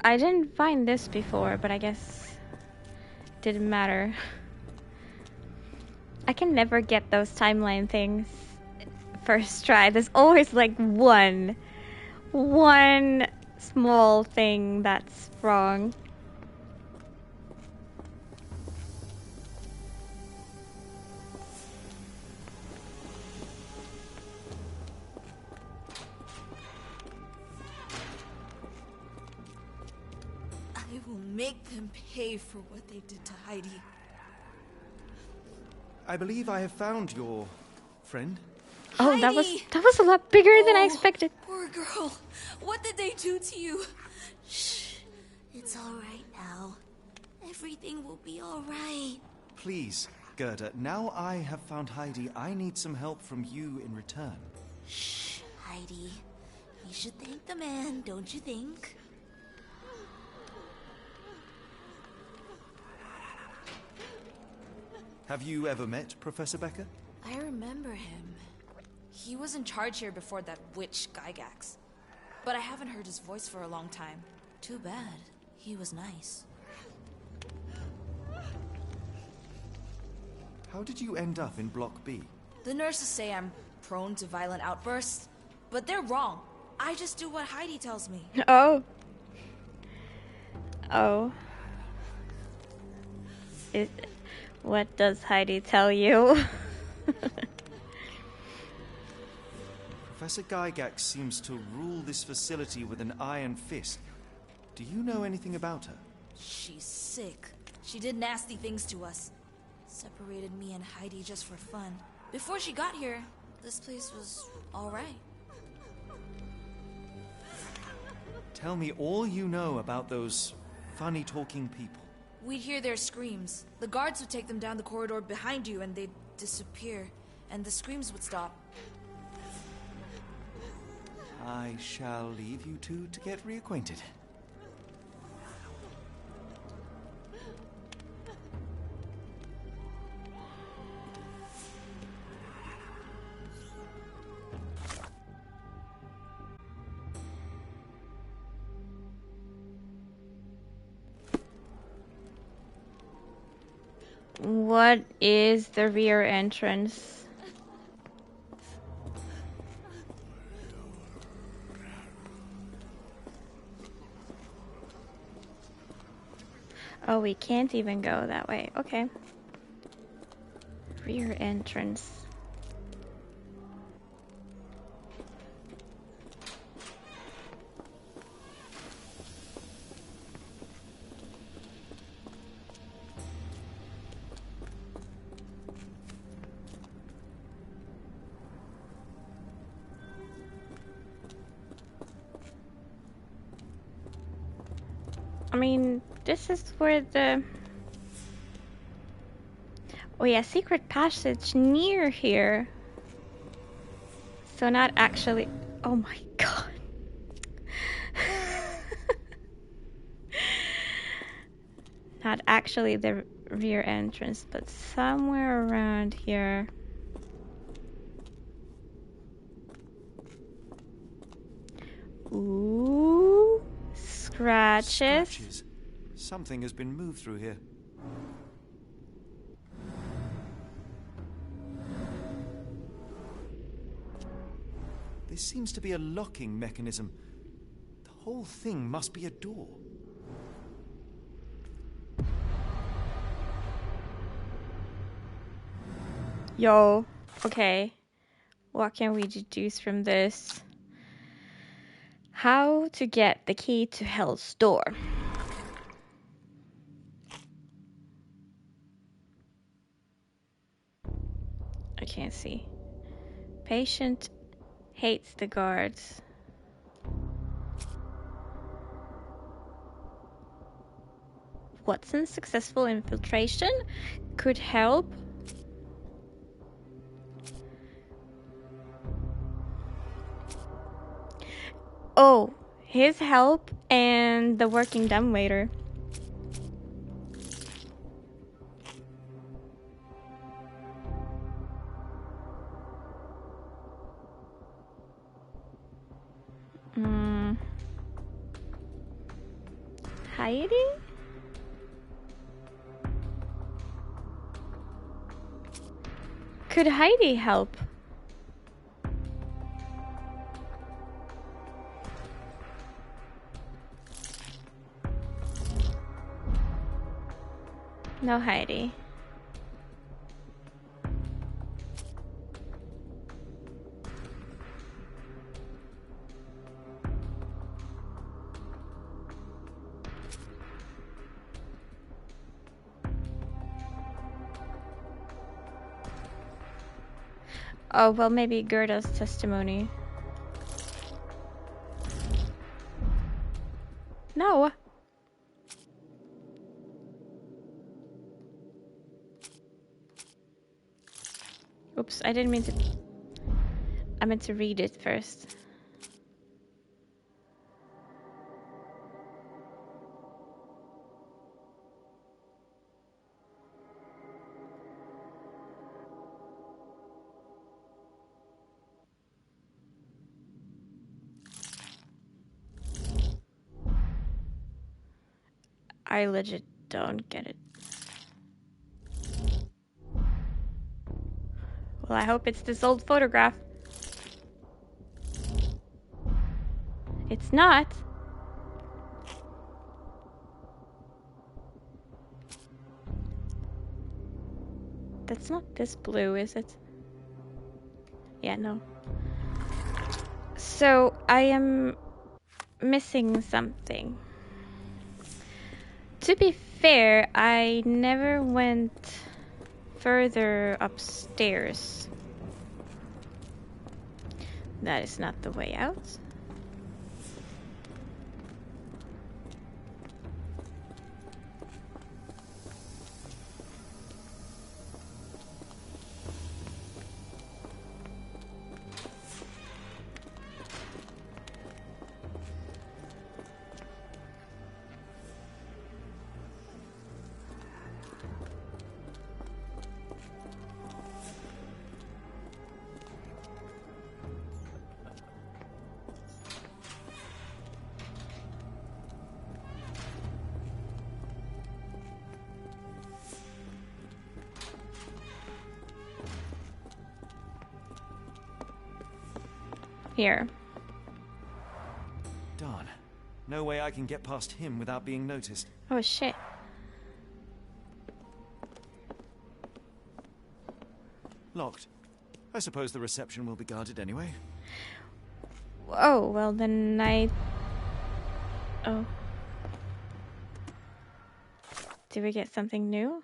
I didn't find this before, but I guess it didn't matter. I can never get those timeline things first try. There's always like one small thing that's wrong. I will make them pay for what they did to Heidi. I believe I have found your friend. Oh, Heidi! that was a lot bigger than I Oh, expected. Poor girl. What did they do to you? Shh. It's all right now. Everything will be all right. Please, Gerda, now I have found Heidi, I need some help from you in return. Shh, Heidi. You should thank the man, don't you think? Have you ever met Professor Becker? I remember him. He was in charge here before that witch Gygax. But I haven't heard his voice for a long time. Too bad. He was nice. How did you end up in Block B? The nurses say I'm prone to violent outbursts, but they're wrong. I just do what Heidi tells me. Oh. Oh. What does Heidi tell you? Professor Gygax seems to rule this facility with an iron fist. Do you know anything about her? She's sick. She did nasty things to us. Separated me and Heidi just for fun. Before she got here, this place was all right. Tell me all you know about those funny-talking people. We'd hear their screams. The guards would take them down the corridor behind you and they'd disappear, and the screams would stop. I shall leave you two to get reacquainted. What is the rear entrance? Oh, we can't even go that way. Okay. Rear entrance. I mean, this is where the... Oh yeah, secret passage near here. So not actually... Oh my god. Not actually the rear entrance, but somewhere around here. Ooh. Scratches. Something has been moved through here. There seems to be a locking mechanism. The whole thing must be a door. Yo, okay. What can we deduce from this? How to get the key to Hell's Door. I can't see. Patient hates the guards. Watson's successful infiltration could help. Oh, his help and the working dumbwaiter. Heidi? Could Heidi help? No Heidi. Oh, well, maybe Gerda's testimony. No. Oops, I didn't mean to... I meant to read it first. I legit don't get it. Well, I hope it's this old photograph. It's not. That's not this blue, is it? Yeah, no. So, I am missing something. To be fair, I never went further upstairs. That is not the way out. Here. Darn. No way I can get past him without being noticed. Oh shit. Locked. I suppose the reception will be guarded anyway. Oh, well then Oh. Did we get something new?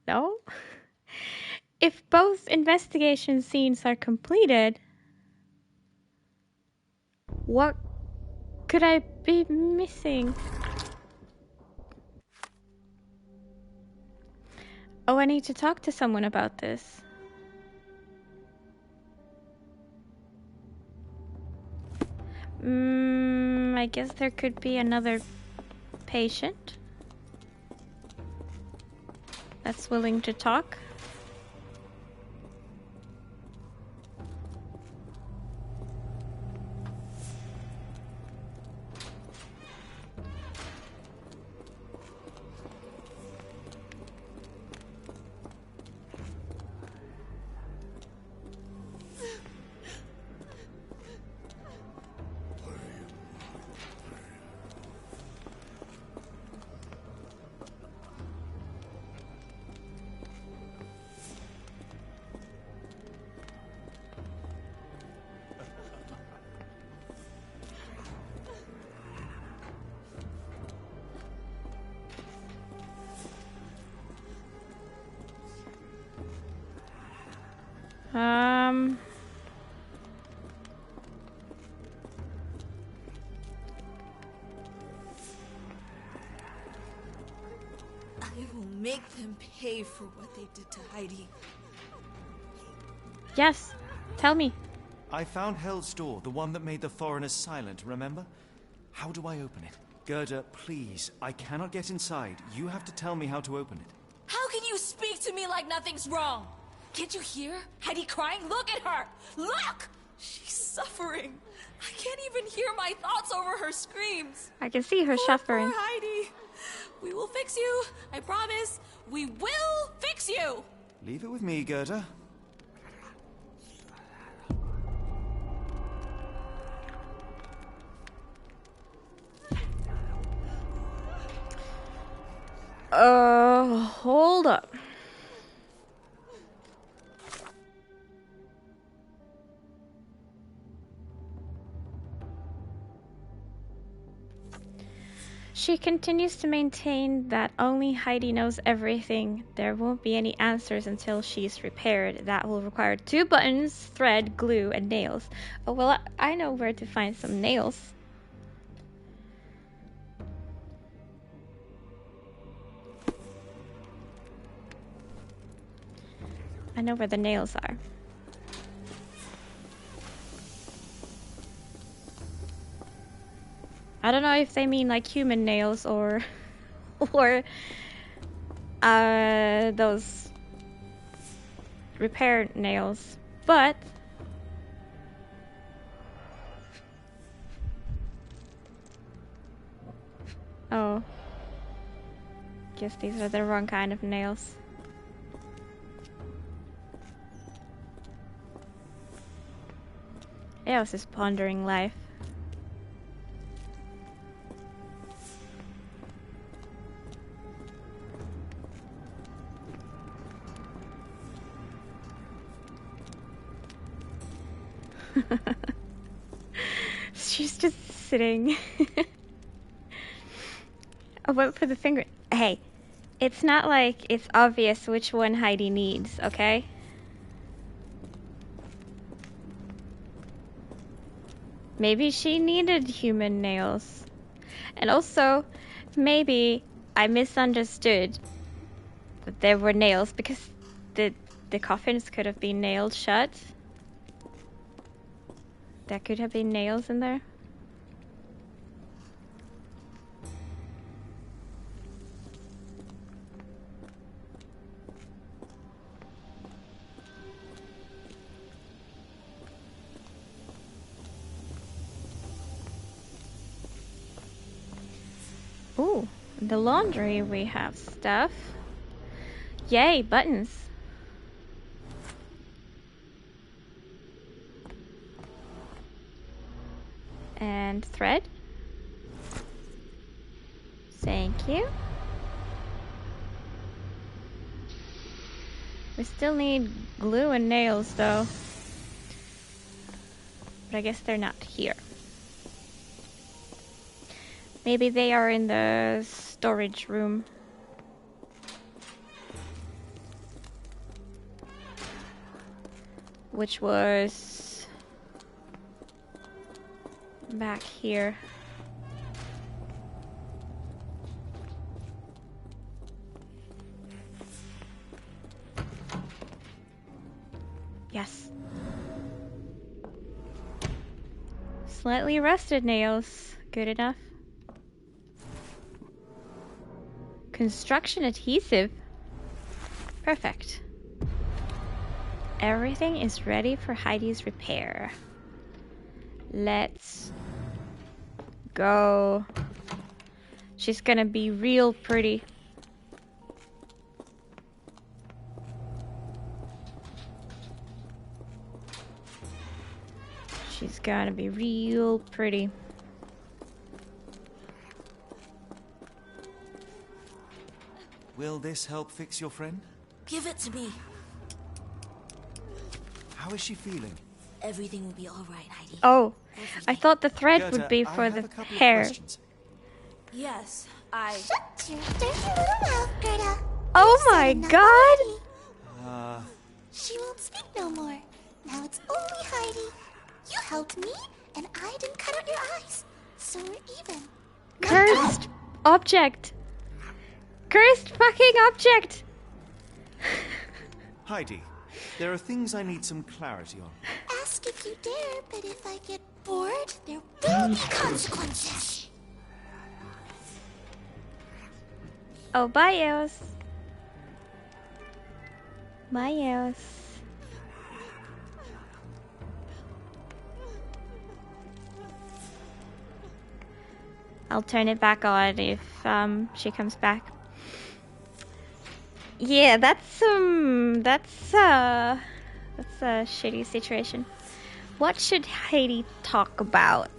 No? If both investigation scenes are completed, what could I be missing? Oh, I need to talk to someone about this. I guess there could be another patient that's willing to talk. I will make them pay for what they did to Heidi. Yes, tell me. I found Hell's door, the one that made the foreigners silent, remember? How do I open it? Gerda, please, I cannot get inside. You have to tell me how to open it. How can you speak to me like nothing's wrong? Can't you hear Heidi crying? Look at her! Look! She's suffering. I can't even hear my thoughts over her screams. I can see her suffering. Poor Heidi. We will fix you. I promise. We will fix you. Leave it with me, Gerda. Hold up. She continues to maintain that only Heidi knows everything. There won't be any answers until she's repaired. That will require 2 buttons, thread, glue, and nails. Oh, well, I know where to find some nails. I know where the nails are. I don't know if they mean like human nails or those repair nails, but Guess these are the wrong kind of nails. Eos is pondering life. She's just sitting. Oh, wait for the finger. Hey, it's not like it's obvious which one Heidi needs, okay? Maybe she needed human nails. And also, maybe I misunderstood that there were nails because the coffins could have been nailed shut. There could have been nails in there. Ooh, in the laundry we have stuff. Yay, buttons. And thread. Thank you. We still need glue and nails though. But I guess they're not here. Maybe they are in the storage room. Which was back here. Yes. Slightly rusted nails. Good enough. Construction adhesive. Perfect. Everything is ready for Heidi's repair. Let's go. She's gonna be real pretty. She's gonna be real pretty. Will this help fix your friend? Give it to me. How is she feeling? Everything will be all right, Heidi. Oh, Everything. I thought the thread Goethe, would be I for have the a couple of hair. questions. Yes, I... Shut your dirty little mouth, Gerda. Oh You my said enough god! already. She won't speak no more. Now it's only Heidi. You helped me, and I didn't cut out your eyes. So we're even. Cursed object! Cursed fucking object! Heidi, there are things I need some clarity on. Ask if you dare, but if I get bored, there will be consequences. Oh, bye, Eos. Bye, Eos. I'll turn it back on if she comes back. Yeah, that's a shitty situation. What should Heidi talk about?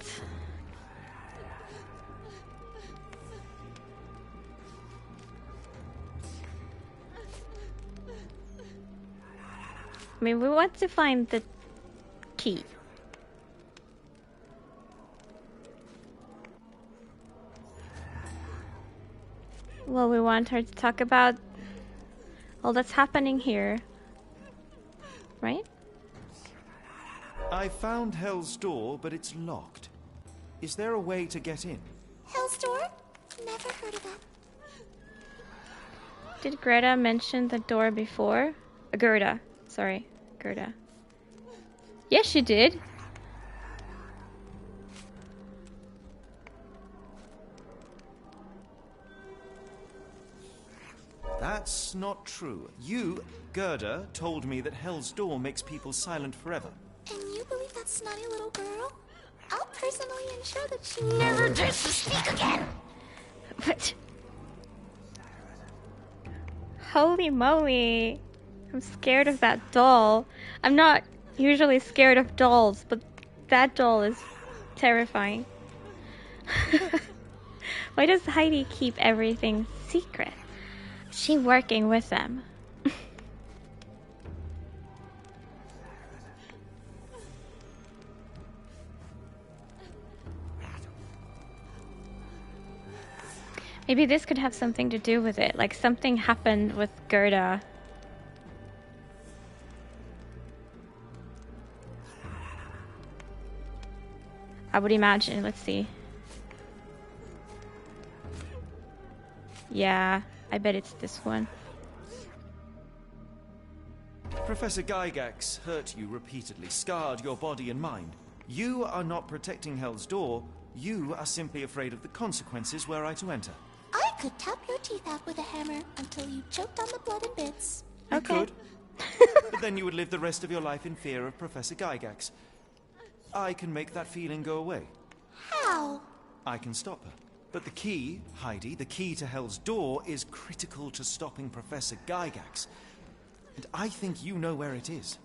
I mean, we want to find the key. Well, we want her to talk about all that's happening here. Right? I found Hell's Door, but it's locked. Is there a way to get in? Hell's Door? Never heard of that. Did Greta mention the door before? Gerda. Sorry, Gerda. Yes, she did. That's not true. You, Gerda, told me that Hell's Door makes people silent forever. And you believe that snotty little girl? I'll personally ensure that she never dares to speak again. But Holy moly. I'm scared of that doll. I'm not usually scared of dolls, but that doll is terrifying. Why does Heidi keep everything secret? Is she working with them? Maybe this could have something to do with it. Like something happened with Gerda. I would imagine. Let's see. Yeah, I bet it's this one. Professor Gygax hurt you repeatedly, scarred your body and mind. You are not protecting Hell's Door. You are simply afraid of the consequences were I to enter. I could tap your teeth out with a hammer until you choked on the blood and bits. You could. But then you would live the rest of your life in fear of Professor Gygax. I can make that feeling go away. How? I can stop her. But the key, Heidi, the key to Hell's Door is critical to stopping Professor Gygax. And I think you know where it is.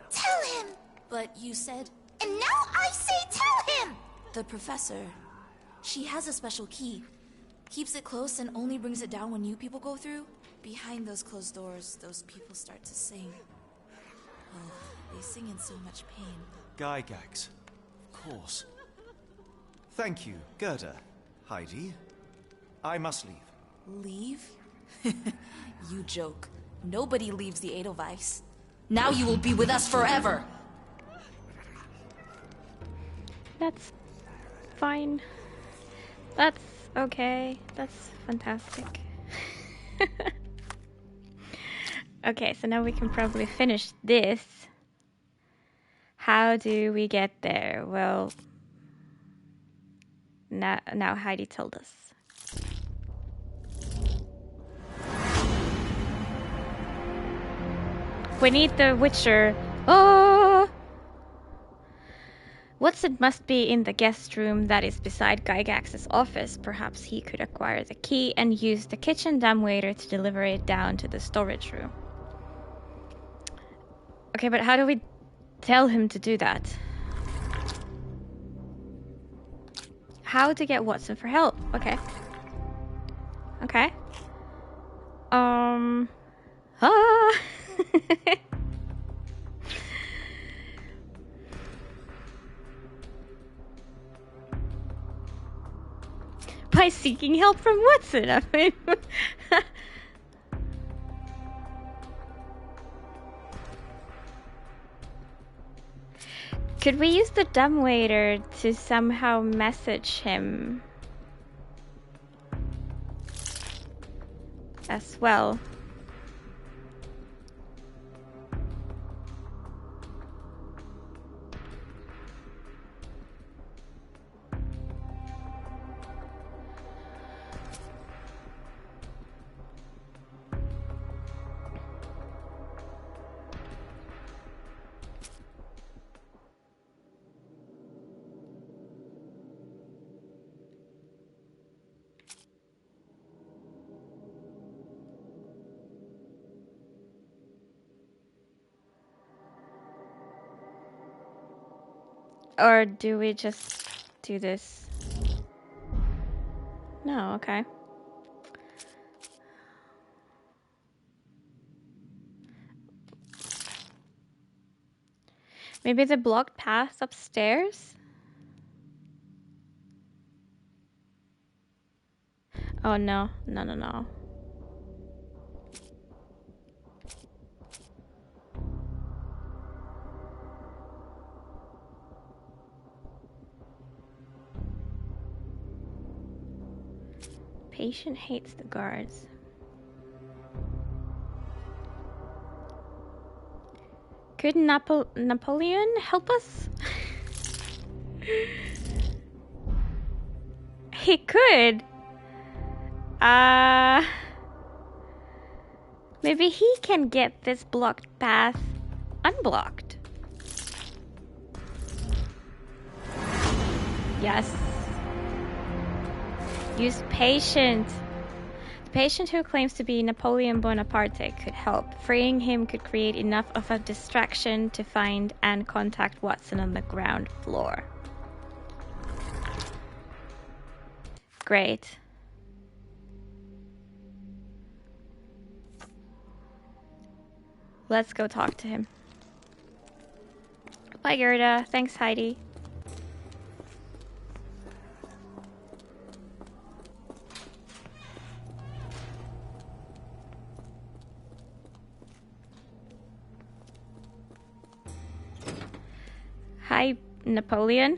Tell him! But you said... And now I say tell him! The professor... She has a special key. Keeps it close and only brings it down when new people go through. Behind those closed doors, those people start to sing. Oh, they sing in so much pain. Gygax. Of course. Thank you, Gerda. Heidi. I must leave. Leave? You joke. Nobody leaves the Edelweiss. Now you will be with us forever! That's fine. That's okay. That's fantastic. Okay, so now we can probably finish this. How do we get there? Well, now Heidi told us. We need the Witcher. Oh! Watson must be in the guest room that is beside Gygax's office. Perhaps he could acquire the key and use the kitchen dumbwaiter to deliver it down to the storage room. Okay, but how do we tell him to do that? How to get Watson for help? Okay. Okay. By seeking help from Watson. I mean, could we use the dumbwaiter to somehow message him as well? Or do we just do this? No, okay. Maybe the blocked path upstairs? Oh no, no. Patient hates the guards. Could Napoleon help us? He could. Maybe he can get this blocked path unblocked. Yes. Use patient The patient who claims to be Napoleon Bonaparte could help. Freeing him could create enough of a distraction to find and contact Watson on the ground floor. Great. Let's go talk to him. Bye, Gerda. Thanks, Heidi. Hi, Napoleon.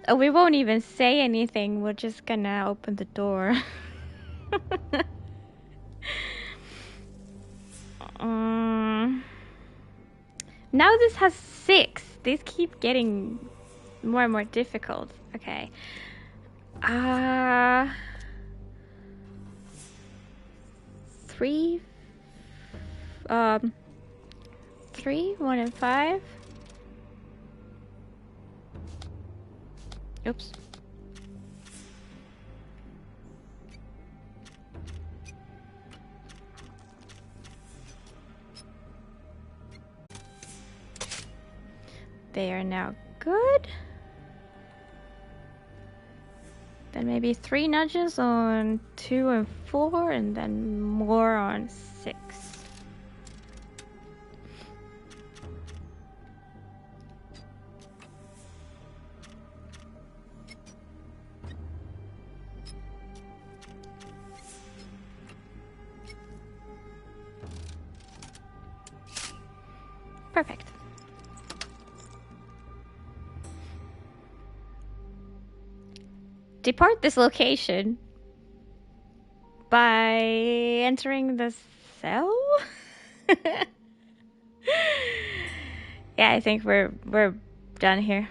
Oh, we won't even say anything. We're just gonna open the door. Now this has 6. These keep getting more and more difficult. Okay. 3, 1 and 5. Oops. They are now good. Then maybe 3 nudges on 2 and 4, and then more on 6. Perfect. Depart this location by entering the cell? Yeah, I think we're done here.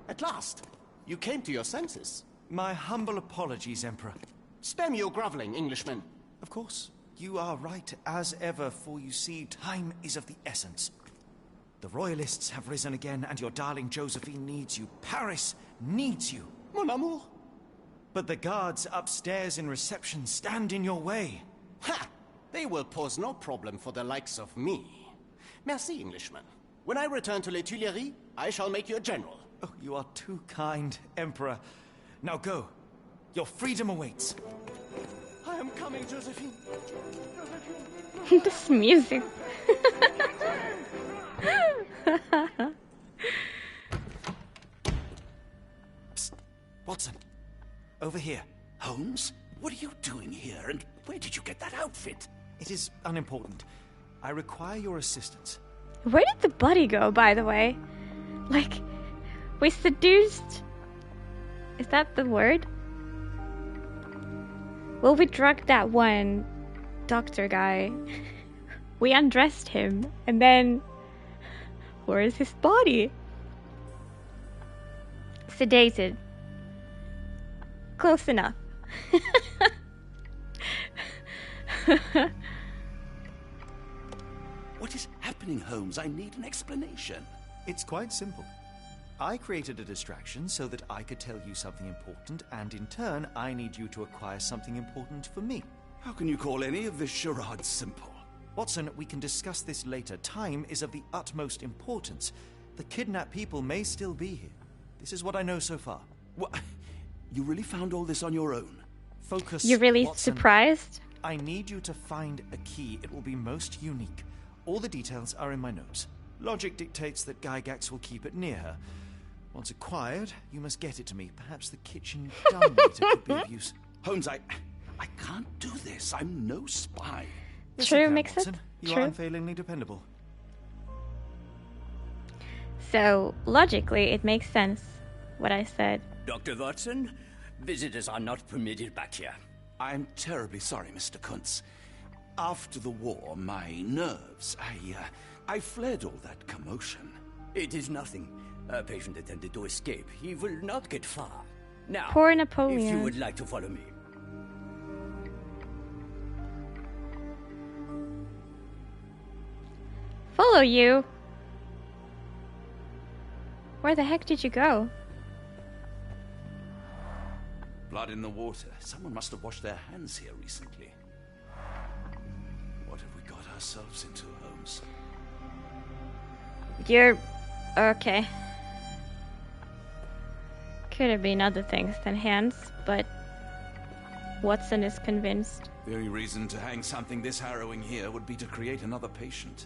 At last, you came to your senses. My humble apologies, Emperor. Spare me your groveling, Englishman. Of course, you are right as ever, for you see, time is of the essence. The royalists have risen again, and your darling Josephine needs you. Paris needs you. Mon amour. But the guards upstairs in reception stand in your way. Ha! They will pose no problem for the likes of me. Merci, Englishman. When I return to Les Tuileries, I shall make you a general. Oh, you are too kind, Emperor. Now go. Your freedom awaits. I am coming, Josephine. This music. Psst. Watson, over here. Holmes, what are you doing here, and where did you get that outfit? It is unimportant. I require your assistance. Where did the body go, by the way? Like, we seduced... Is that the word? Well, we drugged that one doctor guy. We undressed him, and then... Where is his body? Sedated. Close enough. What is happening, Holmes? I need an explanation. It's quite simple. I created a distraction so that I could tell you something important, and in turn, I need you to acquire something important for me. How can you call any of this charade simple? Watson, we can discuss this later. Time is of the utmost importance. The kidnapped people may still be here. This is what I know so far. What? You really found all this on your own? Focus, You're really Watson. surprised? I need you to find a key. It will be most unique. All the details are in my notes. Logic dictates that Gygax will keep it near her. Once acquired, you must get it to me. Perhaps the kitchen dumbwaiter could be of use. Holmes, I can't do this. I'm no spy. Yes, True, you can, makes Watson. sense. You True. are unfailingly dependable. So, logically, it makes sense, what I said. Dr. Watson, visitors are not permitted back here. I'm terribly sorry, Mr. Kuntz. After the war, my nerves, I fled all that commotion. It is nothing. A patient attempted to escape. He will not get far. Now, Poor if you Napoleon. would like to follow me. Follow you? Where the heck did you go? blood in the water. Someone must have washed their hands here recently. What have we got ourselves into, Holmes? You're... okay. Could have been other things than hands, but Watson is convinced. The only reason to hang something this harrowing here would be to create another patient.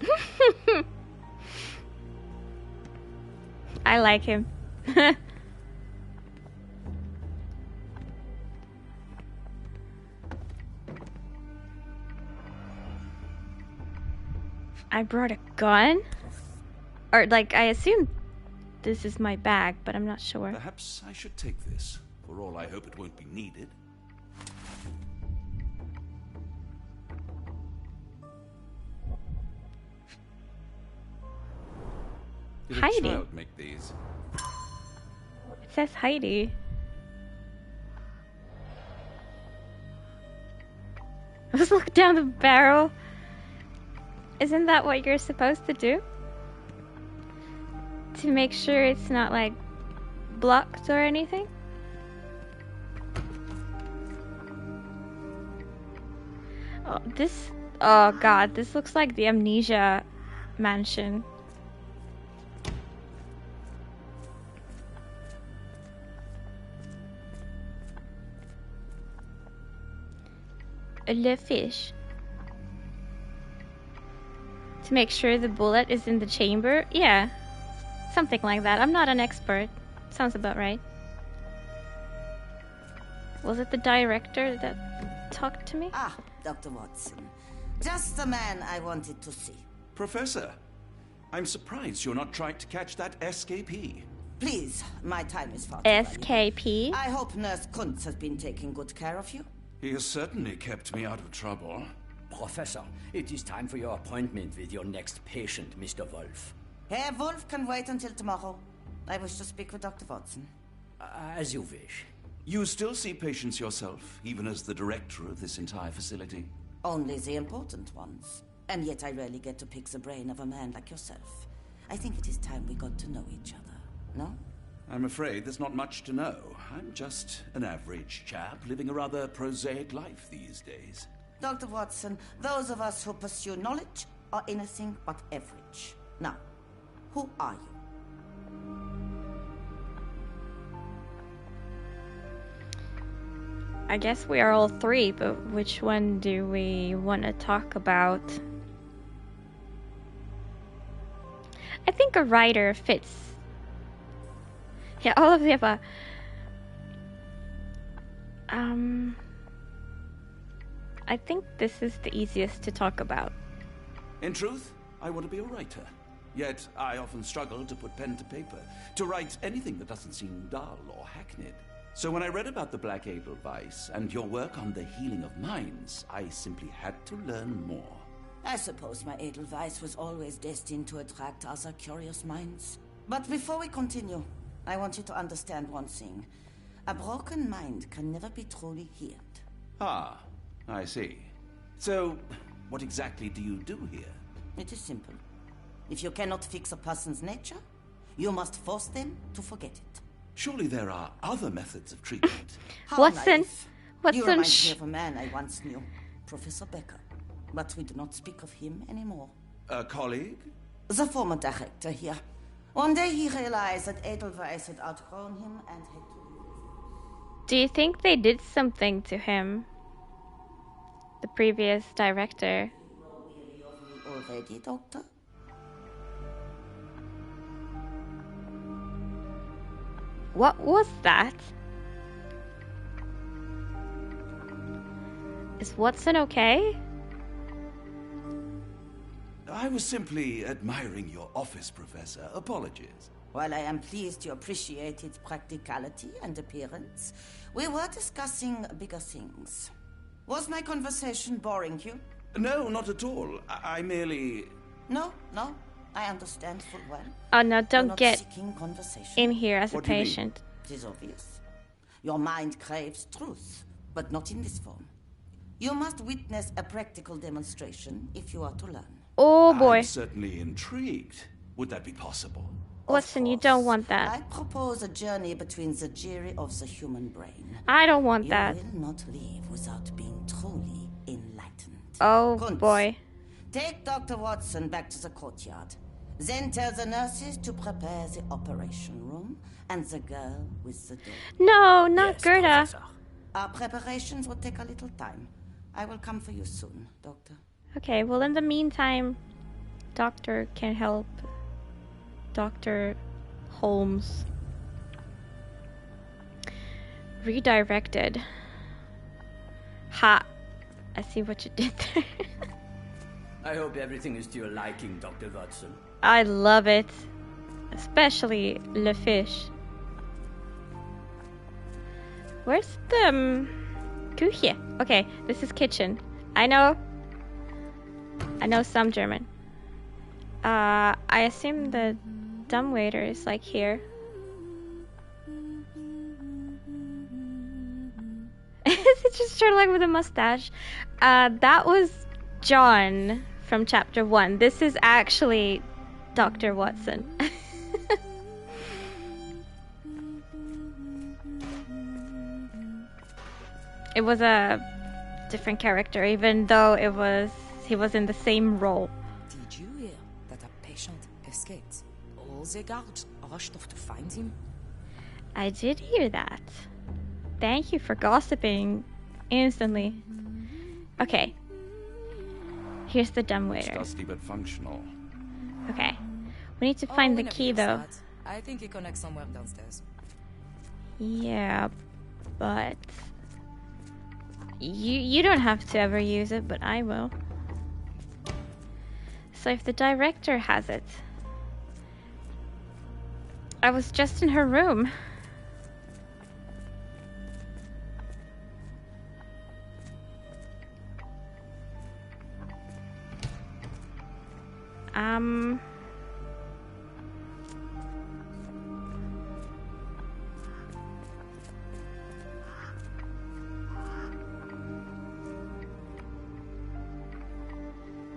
I like him. I brought a gun? Or, like, I assume this is my bag, but I'm not sure. Perhaps I should take this. For all I hope it won't be needed. Did a Heidi. child make these? It says Heidi. Let's look down the barrel. Isn't that what you're supposed to do? To make sure it's not, like, blocked or anything? Oh, this... oh god, this looks like the Amnesia mansion. Le fish. To make sure the bullet is in the chamber? Yeah. Something like that. I'm not an expert. Sounds about right. Was it the director that talked to me? Ah, Dr. Watson. Just the man I wanted to see. Professor, I'm surprised you're not trying to catch that escapee. Please, my time is far too valuable. SKP? I hope Nurse Kuntz has been taking good care of you. He has certainly kept me out of trouble. Professor, it is time for your appointment with your next patient, Mr. Wolf. Herr Wolf can wait until tomorrow. I wish to speak with Dr. Watson. As you wish. You still see patients yourself, even as the director of this entire facility? Only the important ones. And yet I rarely get to pick the brain of a man like yourself. I think it is time we got to know each other, no? I'm afraid there's not much to know. I'm just an average chap living a rather prosaic life these days. Dr. Watson, those of us who pursue knowledge are anything but average. Now, who are you? I guess we are all three, but which one do we want to talk about? I think a writer fits. Yeah, all of the above. I think this is the easiest to talk about. In truth, I want to be a writer. Yet, I often struggle to put pen to paper, to write anything that doesn't seem dull or hackneyed. So when I read about the Black Edelweiss and your work on the healing of minds, I simply had to learn more. I suppose my Edelweiss was always destined to attract other curious minds. But before we continue, I want you to understand one thing. A broken mind can never be truly healed. Ah, I see. So, what exactly do you do here? It is simple. If you cannot fix a person's nature, you must force them to forget it. Surely there are other methods of treatment. Watson, You remind me of a man I once knew, Professor Becker. But we do not speak of him anymore. A colleague? The former director here. One day he realized that Edelweiss had outgrown him and had to leave. Do you think they did something to him? The previous director. Already, Doctor? What was that? Is Watson okay? I was simply admiring your office, Professor. Apologies. While I am pleased you appreciate its practicality and appearance, we were discussing bigger things. Was my conversation boring you? No, not at all. I merely... No, I understand full well. Oh no, don't not get seeking conversation. in here as What a do you mean? patient. It is obvious. Your mind craves truth, but not in this form. You must witness a practical demonstration if you are to learn. Oh boy. I'm certainly intrigued. Would that be possible? Watson, you don't want that. I propose a journey between the jury of the human brain. I don't want that. You will not leave without being truly enlightened. Oh, Kuntz, boy. take Dr. Watson back to the courtyard. Then tell the nurses to prepare the operation room and the girl with the dog. No, not Yes, Gerda. Professor. Our preparations will take a little time. I will come for you soon, Doctor. Okay, well, in the meantime, Doctor can help Dr. Holmes. Redirected. Ha! I see what you did there. I hope everything is to your liking, Dr. Watson. I love it. Especially Le Fish. Where's the Küche? Okay, this is kitchen. I know some German. I assume the dumbwaiter is like here. Is it just Sherlock with a mustache? That was John from chapter 1. This is actually Dr. Watson. It was a different character, even though he was in the same role. Did you hear that a patient escaped? All the guards rushed off to find him. I did hear that. Thank you for gossiping instantly. Okay. Here's the dumbwaiter. It's dusty but functional. Okay. We need to find the key, though. I think it connects somewhere downstairs. Yeah, but you don't have to ever use it, but I will. So if the director has it, I was just in her room.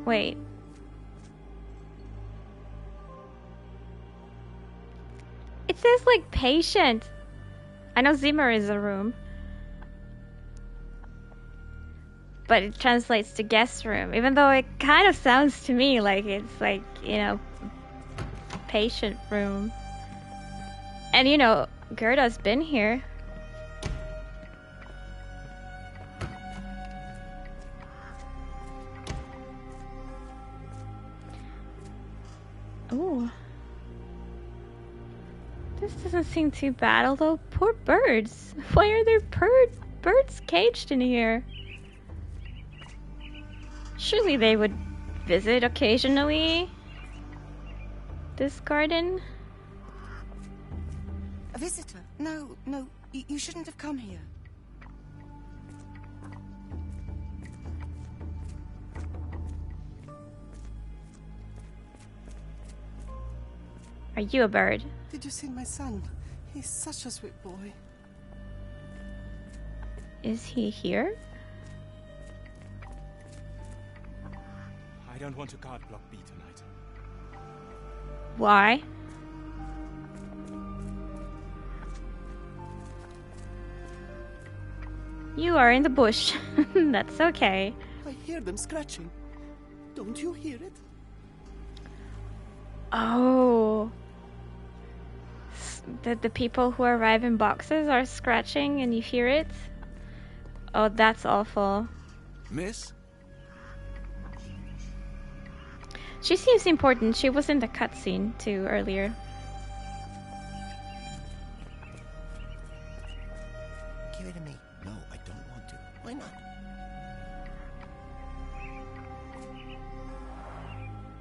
Wait. It says like patient. I know Zimmer is a room. But it translates to guest room, even though it kind of sounds to me like it's like, you know, patient room. And you know, Gerda's been here. Ooh. This doesn't seem too bad, although poor birds. Why are there birds caged in here? Surely they would visit occasionally this garden. A visitor? No, you shouldn't have come here. Are you a bird? Did you see my son? He's such a sweet boy. Is he here? I don't want to guard Block B tonight. Why? You are in the bush. That's okay. I hear them scratching. Don't you hear it? Oh. The people who arrive in boxes are scratching and you hear it? Oh, that's awful. Miss? She seems important. She was in the cutscene too earlier. Give it to me. No, I don't want to. Why not?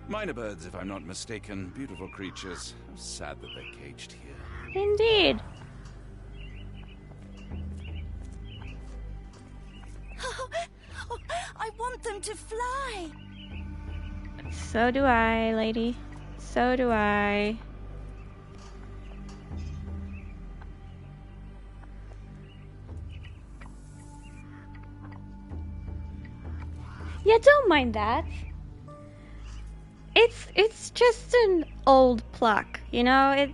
Minor birds, if I'm not mistaken. Beautiful creatures. How sad that they're caged here. Indeed. I want them to fly. So do I, lady. So do I. Yeah, don't mind that. It's just an old plaque. You know,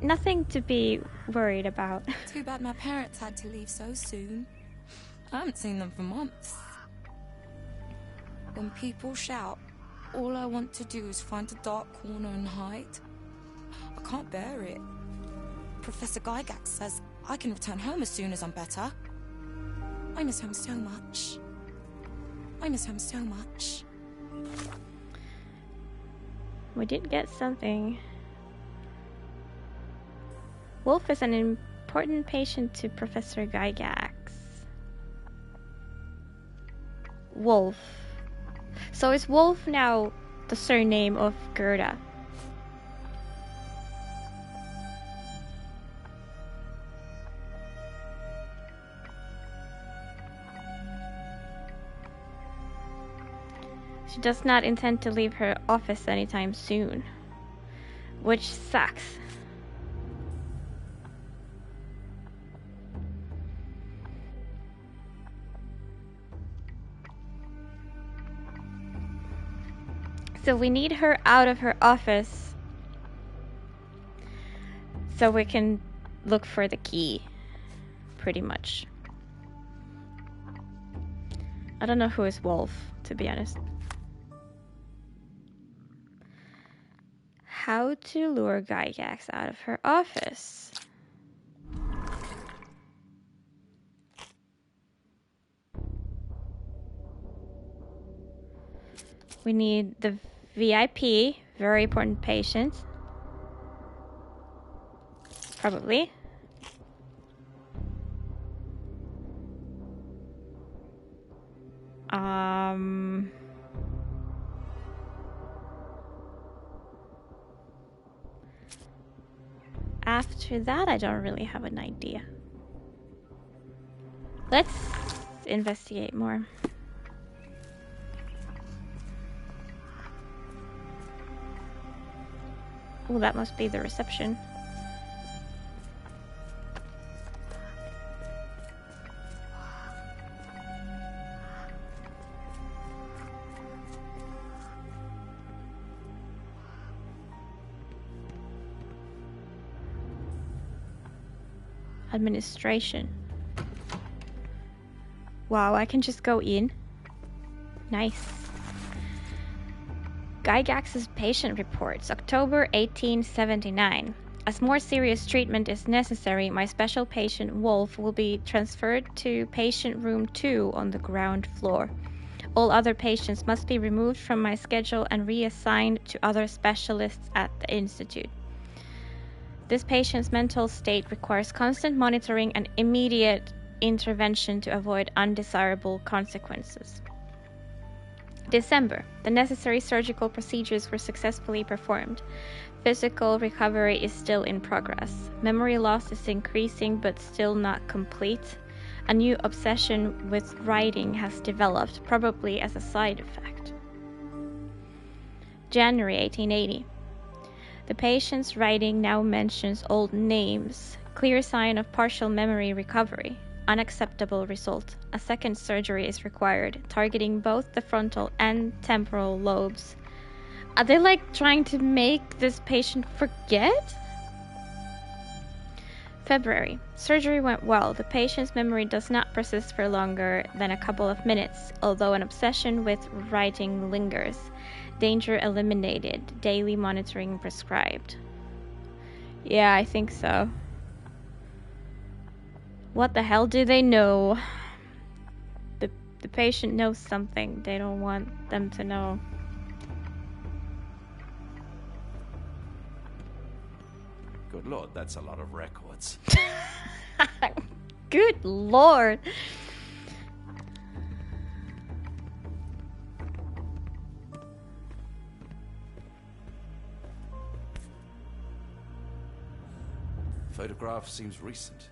nothing to be worried about. Too bad my parents had to leave so soon. I haven't seen them for months. When people shout, all I want to do is find a dark corner and hide. I can't bear it. Professor Gygax says I can return home as soon as I'm better. I miss home so much. I miss home so much. We did get something. Wolf is an important patient to Professor Gygax. Wolf. So is Wolf now the surname of Gerda? She does not intend to leave her office anytime soon, which sucks. So we need her out of her office so we can look for the key, pretty much. I don't know who is Wolf, to be honest. How to lure Gygax out of her office. We need the VIP, very important patient. Probably. After that, I don't really have an idea. Let's investigate more. Oh, that must be the reception. Administration. Wow, I can just go in. Nice. Gygax's patient reports, October 1879. As more serious treatment is necessary, my special patient Wolf will be transferred to patient room 2 on the ground floor. All other patients must be removed from my schedule and reassigned to other specialists at the institute. This patient's mental state requires constant monitoring and immediate intervention to avoid undesirable consequences. December. The necessary surgical procedures were successfully performed. Physical recovery is still in progress. Memory loss is increasing but still not complete. A new obsession with writing has developed, probably as a side effect. January 1880. The patient's writing now mentions old names. Clear sign of partial memory recovery. Unacceptable result. A second surgery is required, targeting both the frontal and temporal lobes. Are they like trying to make this patient forget? February. Surgery went well. The patient's memory does not persist for longer than a couple of minutes, although an obsession with writing lingers. Danger eliminated. Daily monitoring prescribed. Yeah, I think so. What the hell do they know? The patient knows something they don't want them to know. Good lord, that's a lot of records. Good lord. Photograph seems recent.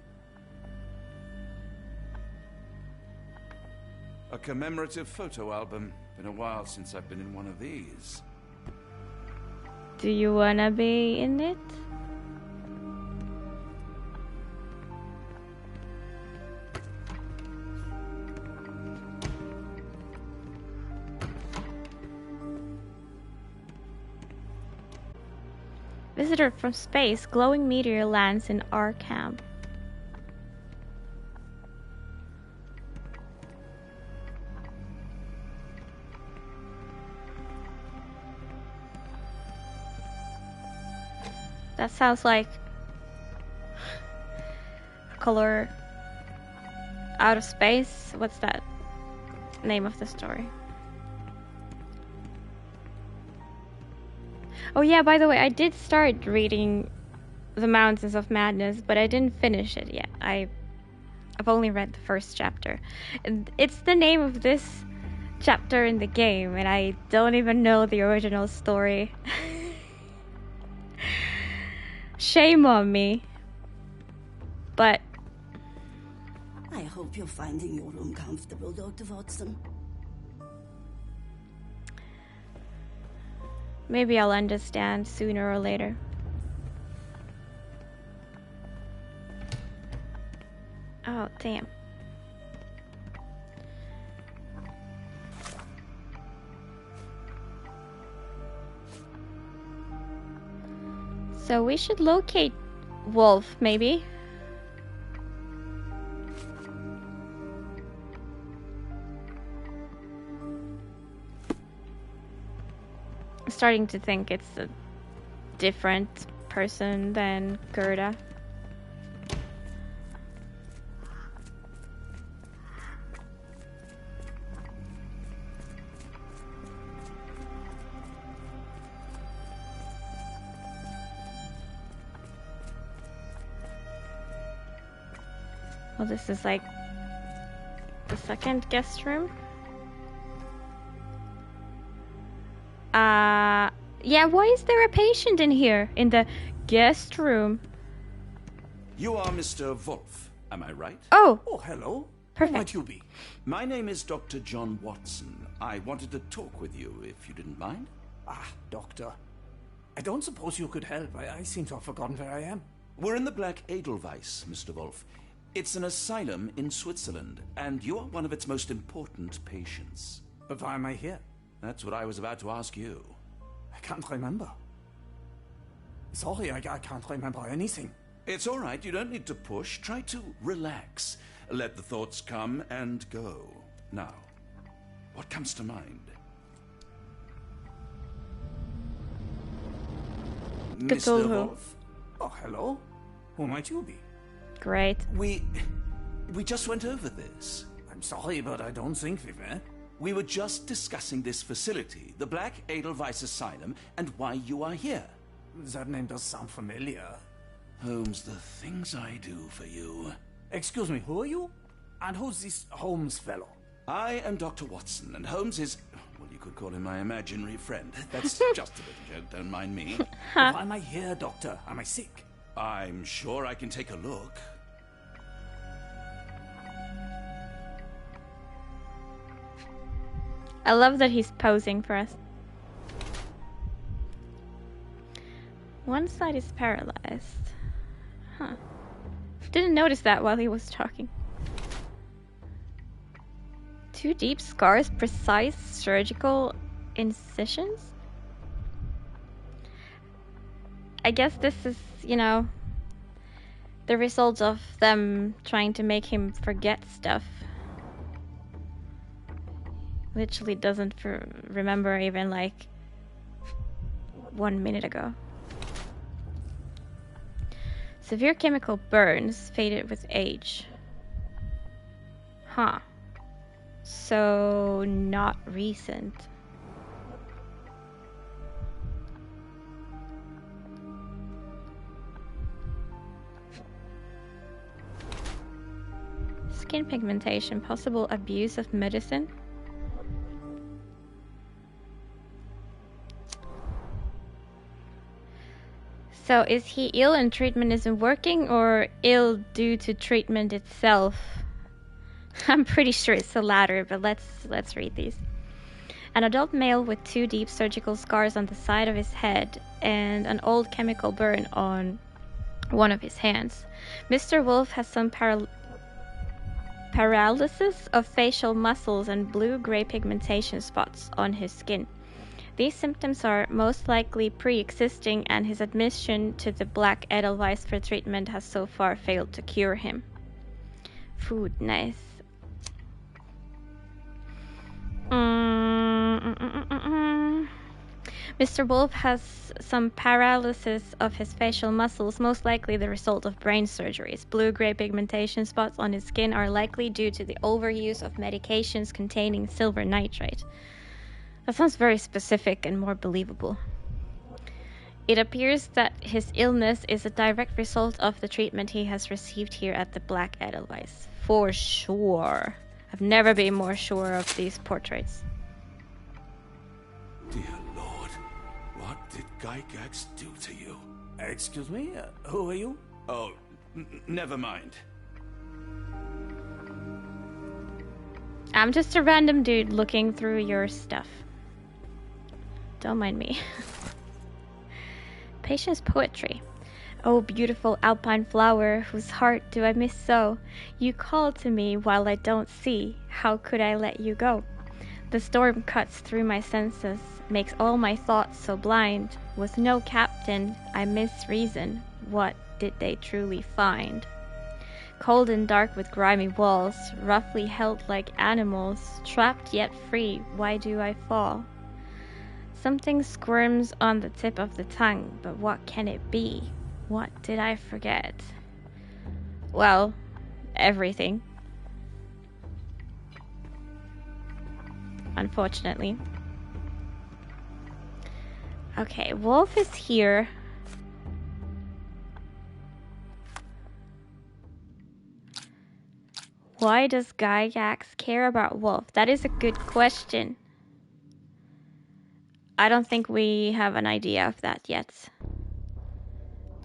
A commemorative photo album. Been a while since I've been in one of these. Do you wanna be in it? Visitor from space. Glowing meteor lands in our camp. That sounds like a color out of space. What's that name of the story? Oh yeah, by the way, I did start reading The Mountains of Madness, but I didn't finish it yet. I've only read the first chapter. And it's the name of this chapter in the game, and I don't even know the original story. Shame on me. But I hope you're finding your room comfortable, Dr. Watson. maybe I'll understand sooner or later. Oh, damn. So we should locate Wolf, maybe. I'm starting to think it's a different person than Gerda. Well, this is like the second guest room. Yeah, why is there a patient in here in the guest room? You are Mr. Wolf, am I right? Oh! Oh, hello. Perfect. Who might you be? My name is Dr. John Watson. I wanted to talk with you, if you didn't mind. Ah, doctor. I don't suppose you could help. I seem to have forgotten where I am. We're in the Black Edelweiss, Mr. Wolf. It's an asylum in Switzerland, and you are one of its most important patients. But why am I here? That's what I was about to ask you. I can't remember. Sorry, I can't remember anything. It's all right. You don't need to push. Try to relax. Let the thoughts come and go. Now, what comes to mind? Mr. Wolf? Oh, hello. Who might you be? Great. We just went over this. I'm sorry, but I don't think we were. We were just discussing this facility, the Black Edelweiss Asylum, and why you are here. That name does sound familiar. Holmes, the things I do for you. Excuse me, who are you? And who's this Holmes fellow? I am Dr. Watson, and Holmes is, well, you could call him my imaginary friend. That's just a little joke, don't mind me. Why am I here, doctor? Am I sick? I'm sure I can take a look. I love that he's posing for us. One side is paralyzed. Huh. Didn't notice that while he was talking. 2 deep scars, precise surgical incisions? I guess this is, you know, the result of them trying to make him forget stuff. Literally doesn't remember even like 1 minute ago. Severe chemical burns faded with age. Huh. So not recent. Skin pigmentation, possible abuse of medicine. So is he ill and treatment isn't working, or ill due to treatment itself? I'm pretty sure it's the latter, but let's read these. An adult male with 2 deep surgical scars on the side of his head and an old chemical burn on one of his hands. Mr. Wolf has some paralysis of facial muscles and blue-gray pigmentation spots on his skin. These symptoms are most likely pre-existing, and his admission to the Black Edelweiss for treatment has so far failed to cure him. Food, nice. Mr. Wolf has some paralysis of his facial muscles, most likely the result of brain surgeries. Blue-gray pigmentation spots on his skin are likely due to the overuse of medications containing silver nitrate. That sounds very specific and more believable. It appears that his illness is a direct result of the treatment he has received here at the Black Edelweiss. For sure. I've never been more sure of these portraits. Dear Lord, what did Gygax do to you? Excuse me? Who are you? Oh, never mind. I'm just a random dude looking through your stuff. Don't mind me. Patience poetry. Oh, beautiful alpine flower, whose heart do I miss so? You call to me while I don't see. How could I let you go? The storm cuts through my senses, makes all my thoughts so blind. Was no captain, I miss reason. What did they truly find? Cold and dark with grimy walls, roughly held like animals, trapped yet free, why do I fall? Something squirms on the tip of the tongue, but what can it be? What did I forget? Well, everything. Unfortunately. Okay, Wolf is here. Why does Gygax care about Wolf? That is a good question. I don't think we have an idea of that yet.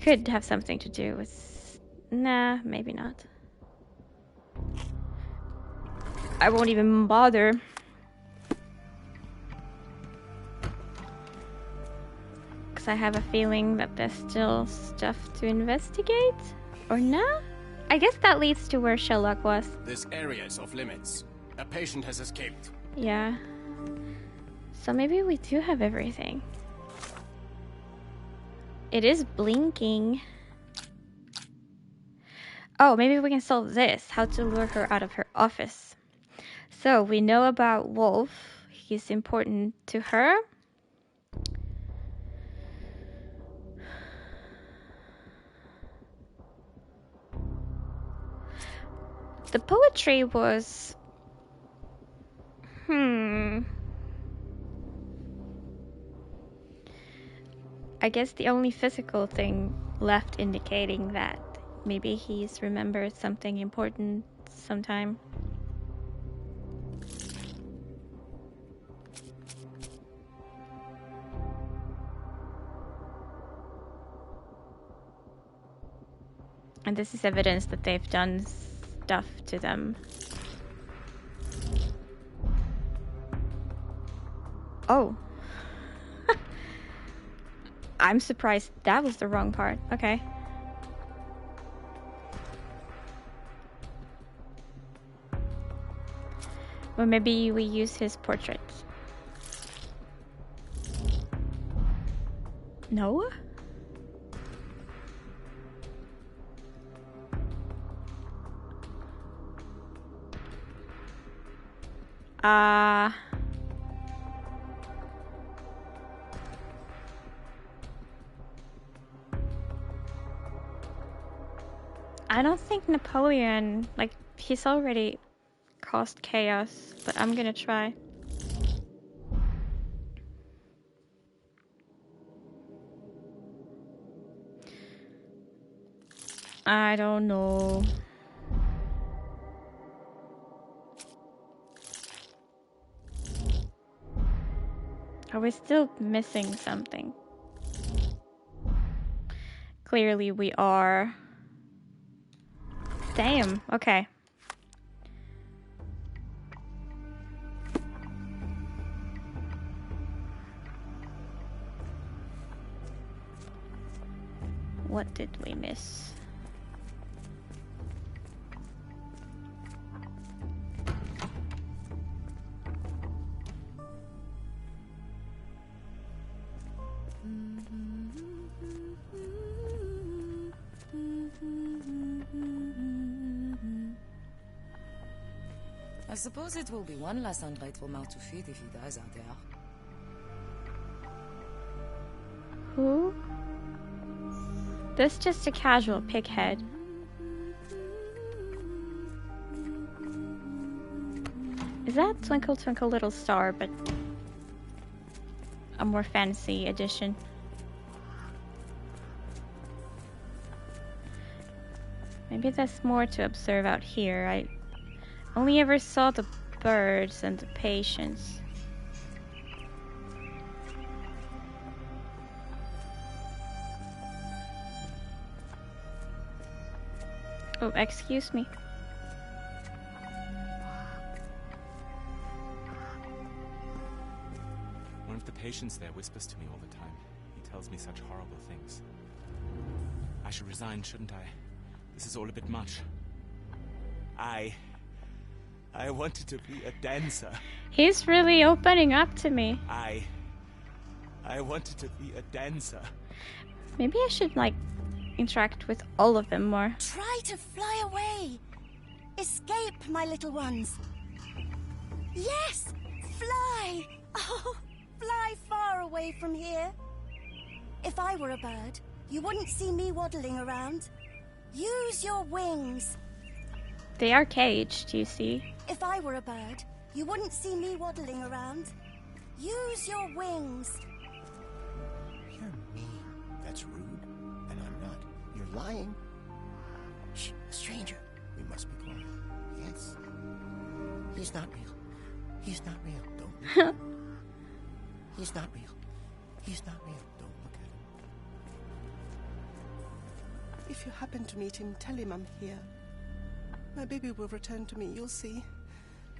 Could have something to do with... Nah, maybe not. I won't even bother. Because I have a feeling that there's still stuff to investigate. Or nah? I guess that leads to where Sherlock was. This area is off limits. A patient has escaped. Yeah. So maybe we do have everything. It is blinking. Oh, maybe we can solve this. How to lure her out of her office. So we know about Wolf. He's important to her. The poetry was... I guess the only physical thing left indicating that maybe he's remembered something important sometime. And this is evidence that they've done stuff to them. Oh. I'm surprised that was the wrong part. Okay. Well, maybe we use his portrait. No? I don't think Napoleon, like, he's already caused chaos, but I'm gonna try. I don't know. Are we still missing something? Clearly we are. Damn, okay. What did we miss? suppose it will be one less ungrateful mouth to feed if he dies out there. Who? This just a casual pighead. Is that Twinkle Twinkle Little Star, but a more fancy edition? Maybe there's more to observe out here. I only ever saw the birds and the patients. Oh, excuse me. One of the patients there whispers to me all the time. He tells me such horrible things. I should resign, shouldn't I? This is all a bit much. I wanted to be a dancer. He's really opening up to me. I wanted to be a dancer. Maybe I should, like, interact with all of them more. Try to fly away. Escape, my little ones. Yes, fly. Oh, fly far away from here. If I were a bird, you wouldn't see me waddling around. Use your wings. They are caged, you see. If I were a bird, you wouldn't see me waddling around. Use your wings. You're mean. That's rude. And I'm not. You're lying. Shh, a stranger. We must be quiet. Yes. He's not real. He's not real. Don't look at him. He's not real. He's not real. Don't look at him. If you happen to meet him, tell him I'm here. My baby will return to me, you'll see.